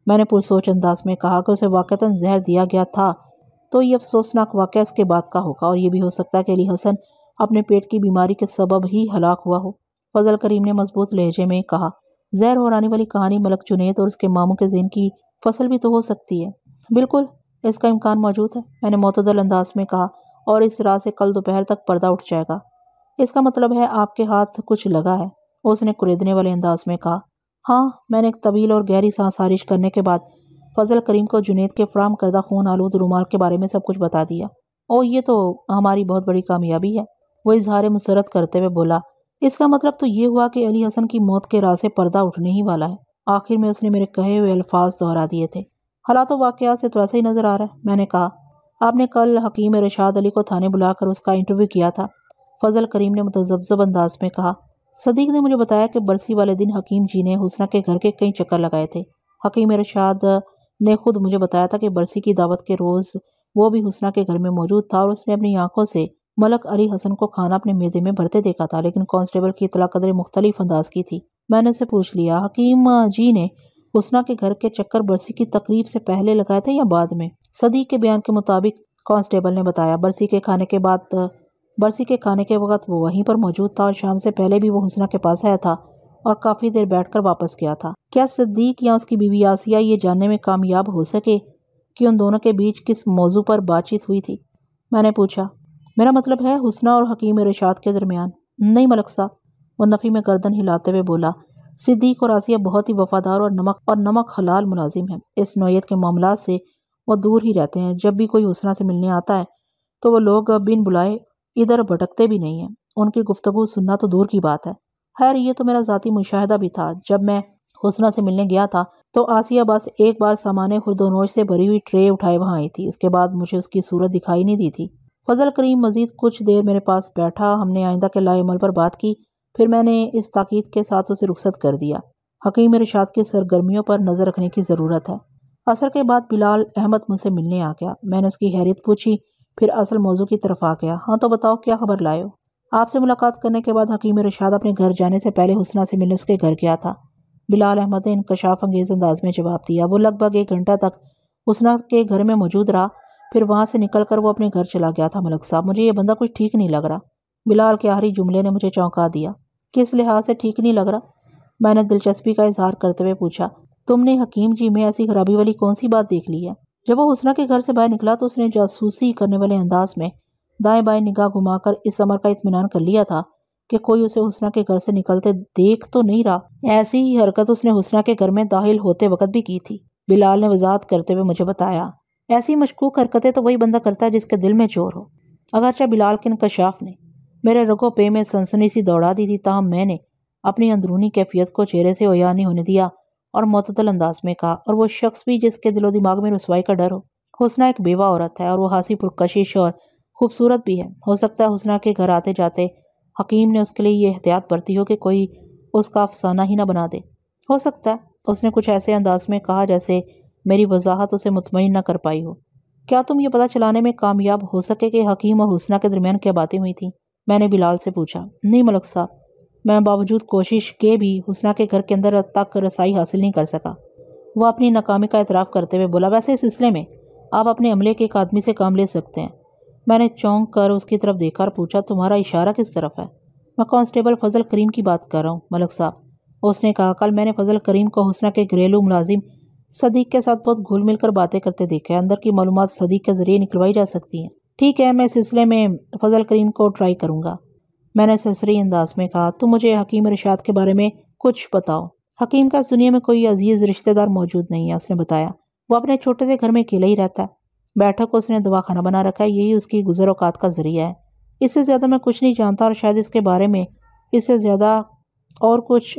میں نے پرسوچ انداز میں کہا کہ اسے واقعتاً زہر دیا گیا تھا تو یہ افسوسناک واقعہ اس کے بعد کا ہوگا، اور یہ بھی ہو سکتا ہے کہ علی حسن اپنے پیٹ کی بیماری کے سبب ہی ہلاک ہوا ہو۔ فضل کریم نے مضبوط لہجے میں کہا، زہر اور آنے والی کہانی ملک جنید اور اس کے ماموں کے ذہن کی فصل بھی تو ہو سکتی ہے۔ بالکل، اس کا امکان موجود ہے، میں نے معتدل انداز میں کہا، اور اس رات سے کل دوپہر تک پردہ اٹھ جائے گا۔ اس کا مطلب ہے آپ کے ہاتھ کچھ لگا ہے، اس نے کریدنے والے انداز میں کہا۔ ہاں، میں نے ایک طویل اور گہری سانس خارج کرنے کے بعد فضل کریم کو جنید کے فراہم کردہ خون آلود رومال کے بارے میں سب کچھ بتا دیا۔ او، یہ تو ہماری بہت بڑی کامیابی ہے، وہ اظہار مسرت کرتے ہوئے بولا۔ اس کا مطلب تو یہ ہوا کہ علی حسن کی موت کے راز سے پردہ اٹھنے ہی والا ہے۔ آخر میں اس نے میرے کہے ہوئے الفاظ دہرا دیے تھے۔ حالات و واقعات سے تو ایسا ہی نظر آ رہا ہے، میں نے کہا۔ آپ نے کل حکیم ارشاد علی کو تھانے بلا کر اس کا انٹرویو کیا تھا، فضل کریم نے متذبذب انداز میں کہا۔ صدیق نے مجھے بتایا کہ برسی والے دن حکیم جی نے حسنہ کے گھر کے کئی چکر لگائے تھے۔ حکیم ارشاد نے خود مجھے بتایا تھا کہ برسی کی دعوت کے روز وہ بھی حسنہ کے گھر میں موجود تھا، اور اس نے اپنی آنکھوں سے ملک علی حسن کو کھانا اپنے معدے میں بھرتے دیکھا تھا، لیکن کانسٹیبل کی اطلاع قدرے مختلف انداز کی تھی۔ میں نے اسے پوچھ لیا، حکیم جی نے حسنہ کے گھر کے چکر برسی کی تقریب سے پہلے لگائے تھے یا بعد میں؟ صدیق کے بیان کے مطابق کانسٹیبل نے بتایا، برسی کے کھانے کے وقت وہ وہیں پر موجود تھا، اور شام سے پہلے بھی وہ حسنہ کے پاس آیا تھا اور کافی دیر بیٹھ کر واپس گیا تھا۔ کیا صدیق یا اس کی بیوی آسیہ یہ جاننے میں کامیاب ہو سکے کہ ان دونوں کے بیچ کس موضوع پر بات چیت ہوئی تھی؟ میں نے پوچھا۔ میرا مطلب ہے حسنہ اور حکیم ارشاد کے درمیان؟ نہیں ملک صاحب، وہ نفی میں گردن ہلاتے ہوئے بولا۔ صدیق اور آسیہ بہت ہی وفادار اور نمک حلال ملازم ہیں۔ اس نوعیت کے معاملات سے وہ دور ہی رہتے ہیں، جب بھی کوئی حسنہ سے ملنے آتا ہے تو وہ لوگ بن بلائے ادھر بھٹکتے بھی نہیں ہیں، ان کی گفتگو سننا تو دور کی بات ہے۔ خیر یہ تو میرا ذاتی مشاہدہ بھی تھا۔ جب میں حسنہ سے ملنے گیا تھا تو آسیہ بس ایک بار سامان خرد و نوش سے بھری ہوئی ٹرے اٹھائے وہاں آئی تھی، اس کے بعد مجھے اس کی صورت دکھائی نہیں دی تھی۔ فضل کریم مزید کچھ دیر میرے پاس بیٹھا، ہم نے آئندہ کے لائے عمل پر بات کی، پھر میں نے اس تاکید کے ساتھ اسے رخصت کر دیا، حکیم ارشاد کی سرگرمیوں پر نظر رکھنے کی ضرورت ہے۔ عصر کے بعد بلال احمد مجھ سے ملنے آ گیا، میں نے اس کی خیریت پوچھی، پھر اصل موضوع کی طرف آ گیا۔ ہاں تو بتاؤ کیا خبر لائے ہو؟ آپ سے ملاقات کرنے کے بعد حکیم ارشاد اپنے گھر جانے سے پہلے حسنہ سے ملنے اس کے گھر گیا تھا، بلال احمد نے انکشاف انگیز انداز میں جواب دیا۔ وہ لگ بھگ 1 گھنٹہ تک حسنہ کے گھر میں موجود رہا، پھر وہاں سے نکل کر وہ اپنے گھر چلا گیا تھا۔ ملک صاحب مجھے یہ بندہ کچھ ٹھیک نہیں لگ رہا۔ بلال کے آخری جملے نے مجھے چونکا دیا۔ کس لحاظ سے ٹھیک نہیں لگ رہا؟ میں نے دلچسپی کا اظہار کرتے ہوئے پوچھا۔ تم نے حکیم جی میں ایسی خرابی والی کون سی بات دیکھ لی ہے؟ جب وہ حسنہ کے گھر سے باہر نکلا تو اس نے جاسوسی کرنے والے انداز میں دائیں بائیں نگاہ گھما کر اس امر کا اطمینان کر لیا تھا کہ کوئی اسے حسنہ کے گھر سے نکلتے دیکھ تو نہیں رہا۔ ایسی ہی حرکت اس نے حسنہ کے گھر میں داخل ہوتے وقت بھی کی تھی، بلال نے وضاحت کرتے ہوئے مجھے بتایا۔ ایسی مشکوک حرکتیں تو وہی بندہ کرتا ہے جس کے دل میں چور ہو۔ اگرچہ بلال کے انکشاف نے میرے رگو پے میں سنسنی سی دوڑا دی تھی، تاہم میں نے اپنی اندرونی کیفیت کو چہرے سے عیاں نہیں ہونے دیا اور معتدل انداز میں کہا، اور وہ شخص بھی جس کے دل و دماغ میں رسوائی کا ڈر ہو۔ حسنہ ایک بیوہ عورت ہے اور وہ خاصی پرکشش اور خوبصورت بھی ہے۔ ہو سکتا ہے حسنہ کے گھر آتے جاتے حکیم نے اس کے لیے یہ احتیاط برتی ہو کہ کوئی اس کا افسانہ ہی نہ بنا دے۔ ہو سکتا ہے اس نے کچھ ایسے انداز میں کہا جیسے میری وضاحت اسے مطمئن نہ کر پائی ہو۔ کیا تم یہ پتہ چلانے میں کامیاب ہو سکے کہ حکیم اور حسنہ کے درمیان کیا باتیں ہوئی تھیں؟ میں نے بلال سے پوچھا۔ نہیں ملک صاحب، میں باوجود کوشش کے بھی حسنہ کے گھر کے اندر تک رسائی حاصل نہیں کر سکا۔ وہ اپنی ناکامی کا اعتراف کرتے ہوئے بولا۔ ویسے اس سلسلے میں آپ اپنے عملے کے ایک آدمی سے کام لے سکتے ہیں۔ میں نے چونک کر اس کی طرف دیکھا اور پوچھا، تمہارا اشارہ کس طرف ہے؟ میں کانسٹیبل فضل کریم کی بات کر رہا ہوں ملک صاحب، اس نے کہا۔ کل میں نے فضل کریم کو حسنہ کے گھریلو ملازم صدیق کے ساتھ بہت گھل مل کر باتیں کرتے دیکھا ہے۔ اندر کی معلومات صدیق کے ذریعے نکلوائی جا سکتی ہیں۔ ٹھیک ہے، میں اس سلسلے میں فضل کریم کو ٹرائی کروں گا، میں نے سرسری انداز میں کہا۔ تم مجھے حکیم ارشاد کے بارے میں کچھ بتاؤ۔ حکیم کا اس دنیا میں کوئی عزیز رشتہ دار موجود نہیں ہے، اس نے بتایا۔ وہ اپنے چھوٹے سے گھر میں اکیلا ہی رہتا ہے۔ بیٹھک کو اس نے دواخانہ بنا رکھا ہے، یہی اس کی گزر اوقات کا ذریعہ ہے۔ اس سے زیادہ میں کچھ نہیں جانتا اور شاید اس کے بارے میں اس سے زیادہ اور کچھ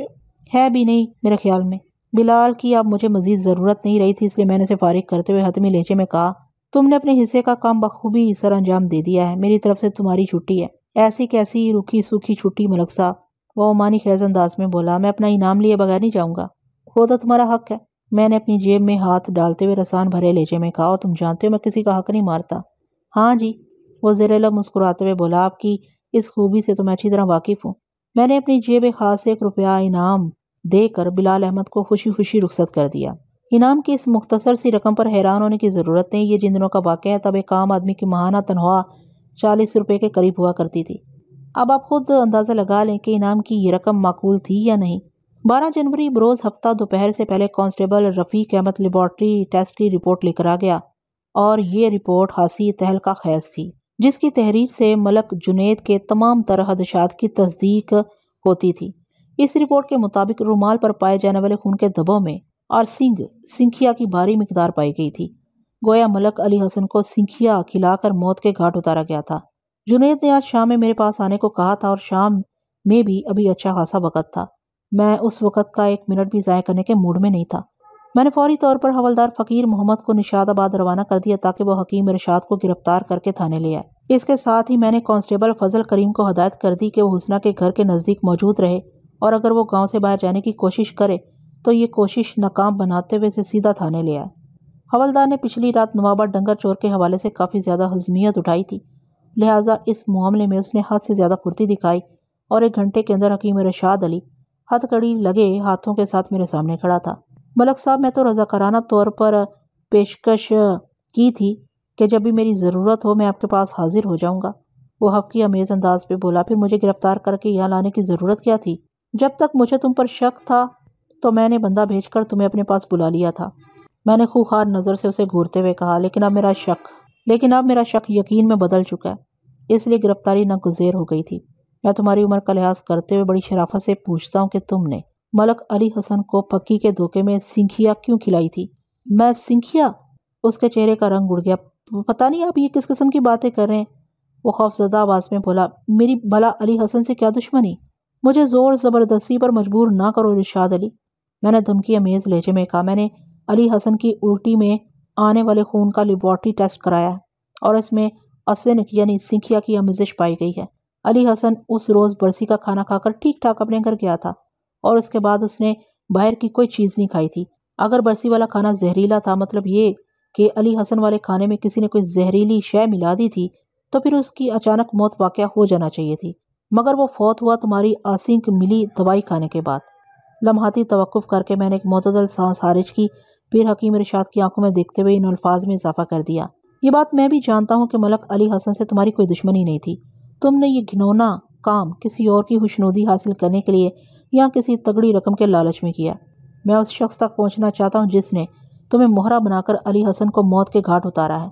ہے بھی نہیں میرے خیال میں۔ بلال کی اب مجھے مزید ضرورت نہیں رہی تھی، اس لیے میں نے اسے فارغ کرتے ہوئے حتمی لہجے میں کہا، تم نے اپنے حصے کا کام بخوبی سر انجام دے دیا ہے، میری طرف سے تمہاری چھٹی ہے۔ ایسی کیسی روکھی سوکھی چھٹی ملک صاحب، وہ عمانی خیز انداز میں بولا۔ میں اپنا انعام لیے بغیر نہیں جاؤں گا۔ وہ تو تمہارا حق ہے، میں نے اپنی جیب میں ہاتھ ڈالتے ہوئے رسان بھرے لہجے میں کہا، اور تم جانتے ہو میں کسی کا حق نہیں مارتا۔ ہاں جی، وہ زیر لب مسکراتے ہوئے بولا، آپ کی اس خوبی سے تو میں اچھی طرح واقف ہوں۔ میں نے اپنی جیب خاص 1 روپیہ انعام دے کر بلال احمد کو خوشی خوشی رخصت کر دیا۔ انعام کی اس مختصر سی رقم پر حیران ہونے کی ضرورت نہیں، یہ جن دنوں کا واقعہ ہے تب ایک عام آدمی کی ماہانہ تنخواہ 40 روپے کے قریب ہوا کرتی تھی۔ اب آپ خود اندازہ لگا لیں کہ انعام کی یہ رقم معقول تھی یا نہیں۔ 12 جنوری بروز ہفتہ دوپہر سے پہلے کانسٹیبل رفیق احمد لیبارٹری ٹیسٹ کی رپورٹ لے کر آ گیا، اور یہ رپورٹ خاصی تہلکہ خیز تھی، جس کی تحریر سے ملک جنید کے تمام تر خدشات کی تصدیق ہوتی تھی۔ اس رپورٹ کے مطابق رومال پر پائے جانے والے خون کے دھبوں میں اور سنکھیا کی بھاری مقدار پائی گئی تھی، گویا ملک علی حسن کو سنکھیا کھلا کر موت کے گھاٹ اتارا گیا تھا۔ جنید نے آج شام میں میرے پاس آنے کو کہا تھا، اور شام میں بھی ابھی اچھا خاصا وقت تھا۔ میں اس وقت کا 1 منٹ بھی ضائع کرنے کے موڈ میں نہیں تھا۔ میں نے فوری طور پر حوالدار فقیر محمد کو نشاد آباد روانہ کر دیا تاکہ وہ حکیم ارشاد کو گرفتار کر کے تھانے لے آئے۔ اس کے ساتھ ہی میں نے کانسٹیبل فضل کریم کو ہدایت کر دی کہ وہ حسنہ کے گھر کے نزدیک موجود رہے، اور اگر وہ گاؤں سے باہر جانے کی کوشش کرے تو یہ کوشش ناکام بناتے ہوئے اسے سیدھا تھانے لے آئے۔ حوالدار نے پچھلی رات نوابہ ڈنگر چور کے حوالے سے کافی زیادہ حزمیت اٹھائی تھی، لہٰذا اس معاملے میں اس نے حد سے زیادہ پھرتی دکھائی، اور 1 گھنٹے کے اندر حکیم ارشاد علی ہتھ کڑی لگے ہاتھوں کے ساتھ میرے سامنے کھڑا تھا۔ ملک صاحب، میں تو رضاکارانہ طور پر پیشکش کی تھی کہ جب بھی میری ضرورت ہو میں آپ کے پاس حاضر ہو جاؤں گا، وہ حفقی امیز انداز پہ بولا۔ پھر مجھے گرفتار کر کے یہاں لانے کی ضرورت کیا تھی؟ جب تک مجھے تم پر شک تھا تو میں نے بندہ بھیج کر تمہیں اپنے پاس بلا لیا تھا، میں نے خوخار نظر سے اسے گھورتے ہوئے کہا۔ لیکن اب میرا شک یقین میں بدل چکا ہے، اس لیے گرفتاری ناگزیر ہو گئی تھی۔ میں تمہاری عمر کا لحاظ کرتے ہوئے بڑی شرافت سے پوچھتا ہوں کہ تم نے ملک علی حسن کو پکی کے دھوکے میں سنکھیا کیوں کھلائی تھی؟ میں سنکھیا؟ اس کے چہرے کا رنگ اڑ گیا۔ پتہ نہیں آپ یہ کس قسم کی باتیں کر رہے ہیں؟ وہ خوفزدہ آواز میں بولا۔ میری بھلا علی حسن سے کیا دشمنی؟ مجھے زور زبردستی پر مجبور نہ کرو ارشاد علی، میں نے دھمکی امیز لہجے میں کہا۔ میں نے علی حسن کی الٹی میں آنے والے خون کا لیبارٹری ٹیسٹ کرایا ہے اور اس میں اسینک یعنی سنکھیا کی آمیزش پائی گئی ہے۔ علی حسن اس روز برسی کا کھانا کھا کر ٹھیک ٹھاک اپنے گھر گیا تھا اور اس کے بعد اس نے باہر کی کوئی چیز نہیں کھائی تھی۔ اگر برسی والا کھانا زہریلا تھا، مطلب یہ کہ علی حسن والے کھانے میں کسی نے کوئی زہریلی شے ملا دی تھی، تو پھر اس کی اچانک موت واقع ہو جانا چاہیے تھی، مگر وہ فوت ہوا تمہاری آسنک ملی دوائی کھانے کے بعد۔ لمحاتی توقف کر کے میں نے ایک معتدل سانس خارج کی، پھر حکیم ارشاد کی آنکھوں میں دیکھتے ہوئے ان الفاظ میں اضافہ کر دیا۔ یہ بات میں بھی جانتا ہوں کہ ملک علی حسن سے تمہاری کوئی دشمنی نہیں تھی۔ تم نے یہ گھنونا کام کسی اور کی خوشنودی حاصل کرنے کے لیے یا کسی تگڑی رقم کے لالچ میں کیا۔ میں اس شخص تک پہنچنا چاہتا ہوں جس نے تمہیں مہرہ بنا کر علی حسن کو موت کے گھاٹ اتارا ہے۔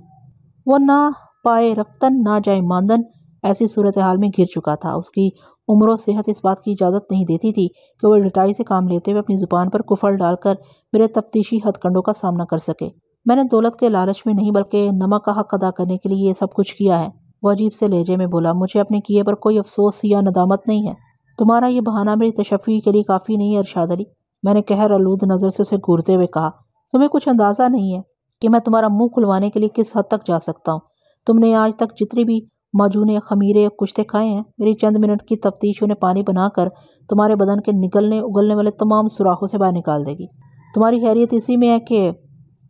وہ نہ پائے رفتن نہ جائے ماندن ایسی صورتحال میں گر چکا تھا۔ اس کی عمر و صحت اس بات کی اجازت نہیں دیتی تھی کہ وہ ڈٹائی سے کام لیتے ہوئے اپنی زبان پر کفر ڈال کر میرے تفتیشی ہتھ کنڈوں کا سامنا کر سکے۔ میں نے دولت کے لالچ میں نہیں بلکہ نمک کا حق ادا کرنے کے لیے یہ سب کچھ کیا ہے، وہ عجیب سے لہجے میں بولا۔ مجھے اپنے کیے پر کوئی افسوس یا ندامت نہیں ہے۔ تمہارا یہ بہانہ میری تشفی کے لیے کافی نہیں ہے ارشاد علی، میں نے قہر آلود نظر سے اسے گھورتے ہوئے کہا۔ تمہیں کچھ اندازہ نہیں ہے کہ میں تمہارا منہ کھلوانے کے لیے کس حد تک جا سکتا ہوں۔ تم نے آج تک جتنی بھی معجونے خمیرے کشتے کھائے ہیں، میری چند منٹ کی تفتیش انہیں پانی بنا کر تمہارے بدن کے نگلنے اگلنے والے تمام سوراخوں سے باہر نکال دے گی۔ تمہاری خیریت اسی میں ہے کہ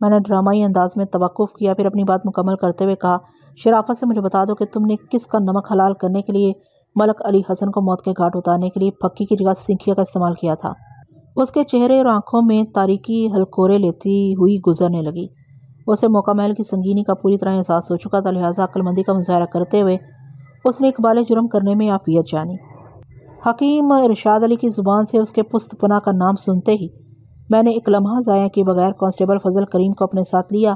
میں نے ڈرامائی انداز میں توقف کیا، پھر اپنی بات مکمل کرتے ہوئے کہا، شرافت سے مجھے بتا دو کہ تم نے کس کا نمک حلال کرنے کے لیے ملک علی حسن کو موت کے گھاٹ اتارنے کے لیے پھکی کی جگہ سنکھیا کا استعمال کیا تھا۔ اس کے چہرے اور آنکھوں میں تاریکی ہلکورے لیتی ہوئی گزرنے لگی۔ اسے موقع محل کی سنگینی کا پوری طرح احساس ہو چکا تھا، لہٰذا عقل مندی کا مظاہرہ کرتے ہوئے اس نے اقبال جرم کرنے میں عافیت جانی۔ حکیم ارشاد علی کی زبان سے اس کے پست پناہ کا نام سنتے ہی میں نے ایک لمحہ ضائع کیے بغیر کانسٹیبل فضل کریم کو اپنے ساتھ لیا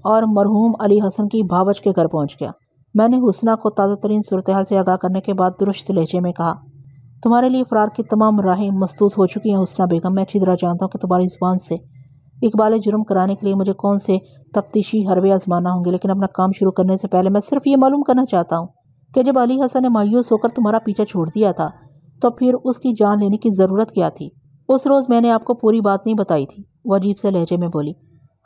اور مرحوم علی حسن کی بھاوچ کے گھر پہنچ گیا۔ میں نے حسنہ کو تازہ ترین صورتحال سے آگاہ کرنے کے بعد درست لہجے میں کہا، تمہارے لیے فرار کی تمام راہیں مسدود ہو چکی ہیں حسنہ بیگم۔ میں اچھی طرح جانتا ہوں کہ تمہاری زبان سے اقبال جرم کرانے کے لیے مجھے کون سے تفتیشی حربے آزمانا ہوں گے، لیکن اپنا کام شروع کرنے سے پہلے میں صرف یہ معلوم کرنا چاہتا ہوں کہ جب علی حسن نے مایوس ہو کر تمہارا پیچھا چھوڑ دیا تھا تو پھر اس کی جان لینے کی ضرورت کیا تھی؟ اس روز میں نے آپ کو پوری بات نہیں بتائی تھی، وہ عجیب سے لہجے میں بولی۔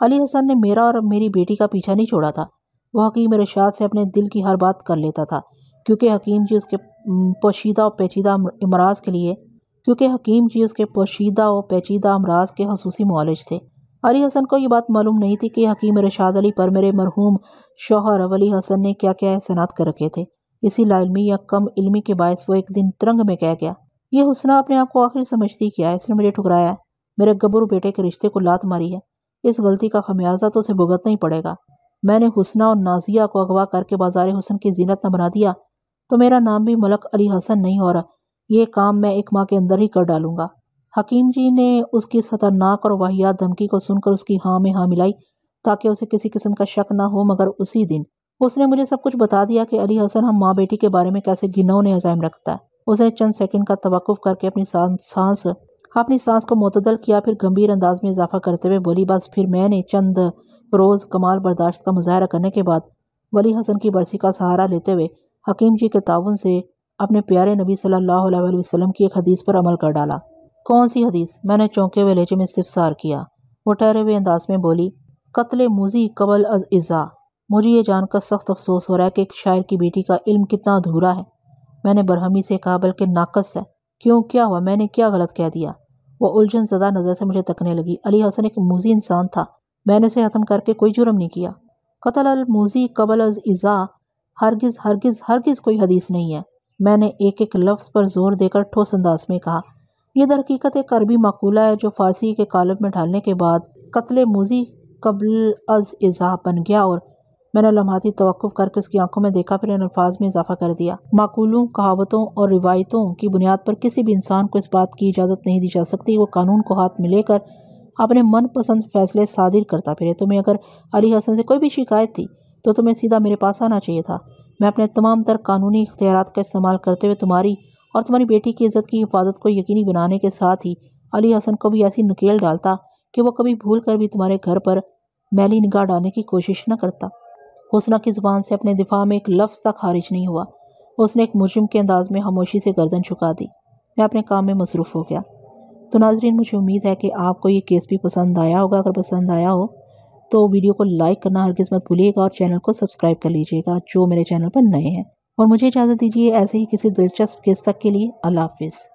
علی حسن نے میرا اور میری بیٹی کا پیچھا نہیں چھوڑا تھا، وہ حکیم ارشاد سے اپنے دل کی ہر بات کر لیتا تھا، کیونکہ حکیم جی اس کے پوشیدہ و پیچیدہ امراض کے خصوصی معالج تھے۔ علی حسن کو یہ بات معلوم نہیں تھی کہ حکیم ارشاد علی پر میرے مرحوم شوہر ولی حسن نے کیا کیا احسانات کر رکھے تھے۔ اسی لا علمی یا کم علمی کے باعث وہ ایک دن ترنگ میں کہہ گیا، یہ حسنہ اپنے آپ کو آخر سمجھتی کیا ہے، اس نے مجھے ٹھکرایا ہے، میرے گبرو بیٹے کے رشتے کو لات ماری ہے، اس غلطی کا خمیازہ تو اسے بھگتنا ہی پڑے گا۔ میں نے حسنہ اور نازیہ کو اغوا کر کے بازار حسن کی زینت نہ بنا دیا تو میرا نام بھی ملک علی حسن نہیں ہو رہا، یہ کام میں ایک ماہ کے اندر ہی کر ڈالوں گا۔ حکیم جی نے اس کی اس خطرناک اور واہیات دھمکی کو سن کر اس کی ہاں میں ہاں ملائی تاکہ اسے کسی قسم کا شک نہ ہو، مگر اسی دن اس نے مجھے سب کچھ بتا دیا کہ علی حسن ہم ماں بیٹی کے بارے میں کیسے گھنونے عزائم رکھتا ہے۔ اس نے چند سیکنڈ کا توقف کر کے اپنی سانس کو معتدل کیا، پھر گمبھیر انداز میں اضافہ کرتے ہوئے بولی، بس پھر میں نے چند روز کمال برداشت کا مظاہرہ کرنے کے بعد ولی حسن کی برسی کا سہارا لیتے ہوئے حکیم جی کے تعاون سے اپنے پیارے نبی صلی اللہ علیہ وسلم کی ایک حدیث پر عمل کر ڈالا۔ کون سی حدیث؟ میں نے چونکے ہوئے لہجے میں استفسار کیا۔ وہ ٹھہرے ہوئے انداز میں بولی، قتل موذی قبل از ایذا۔ مجھے یہ جان کر سخت افسوس ہو رہا ہے کہ ایک شاعر کی بیٹی کا علم کتنا ادھورا ہے۔ میں نے برہمی سے کہا، بلکہ ناقص ہے۔ کیوں، کیا ہوا؟ میں نے کیا غلط کہہ دیا؟ وہ الجھن زدہ نظر سے مجھے تکنے لگی۔ علی حسن ایک موذی انسان تھا، میں نے اسے ختم کر کے کوئی جرم نہیں کیا۔ قتل الموذی قبل از ایذا ہرگز ہرگز ہرگز کوئی حدیث نہیں ہے، میں نے ایک ایک لفظ پر زور دے کر ٹھوس انداز میں کہا۔ یہ در حقیقت ایک عربی مقولہ ہے جو فارسی کے قالب میں ڈھالنے کے بعد قتل موذی قبل از ایذا بن گیا، اور میں نے لمحاتی توقف کر کے اس کی آنکھوں میں دیکھا، پھر ان الفاظ میں اضافہ کر دیا، مقولوں، کہاوتوں اور روایتوں کی بنیاد پر کسی بھی انسان کو اس بات کی اجازت نہیں دی جا سکتی وہ قانون کو ہاتھ میں لے کر اپنے من پسند فیصلے صادر کرتا پھرے۔ تمہیں اگر علی حسن سے کوئی بھی شکایت تھی تو تمہیں سیدھا میرے پاس آنا چاہیے تھا۔ میں اپنے تمام تر قانونی اختیارات کا استعمال کرتے ہوئے تمہاری اور تمہاری بیٹی کی عزت کی حفاظت کو یقینی بنانے کے ساتھ ہی علی حسن کو بھی ایسی نکیل ڈالتا کہ وہ کبھی بھول کر بھی تمہارے گھر پر میلی نگاہ ڈالنے کی کوشش نہ کرتا۔ حسنہ کی زبان سے اپنے دفاع میں ایک لفظ تک خارج نہیں ہوا۔ اس نے ایک مجرم کے انداز میں خاموشی سے گردن جھکا دی۔ میں اپنے کام میں مصروف ہو گیا۔ تو ناظرین، مجھے امید ہے کہ آپ کو یہ کیس بھی پسند آیا ہوگا۔ اگر پسند آیا ہو تو ویڈیو کو لائک کرنا ہرگز مت بھولیے گا اور چینل کو سبسکرائب کر لیجیے گا جو میرے چینل پر نئے ہیں۔ اور مجھے اجازت دیجیے ایسے ہی کسی دلچسپ کیس تک کے لیے۔ اللہ حافظ۔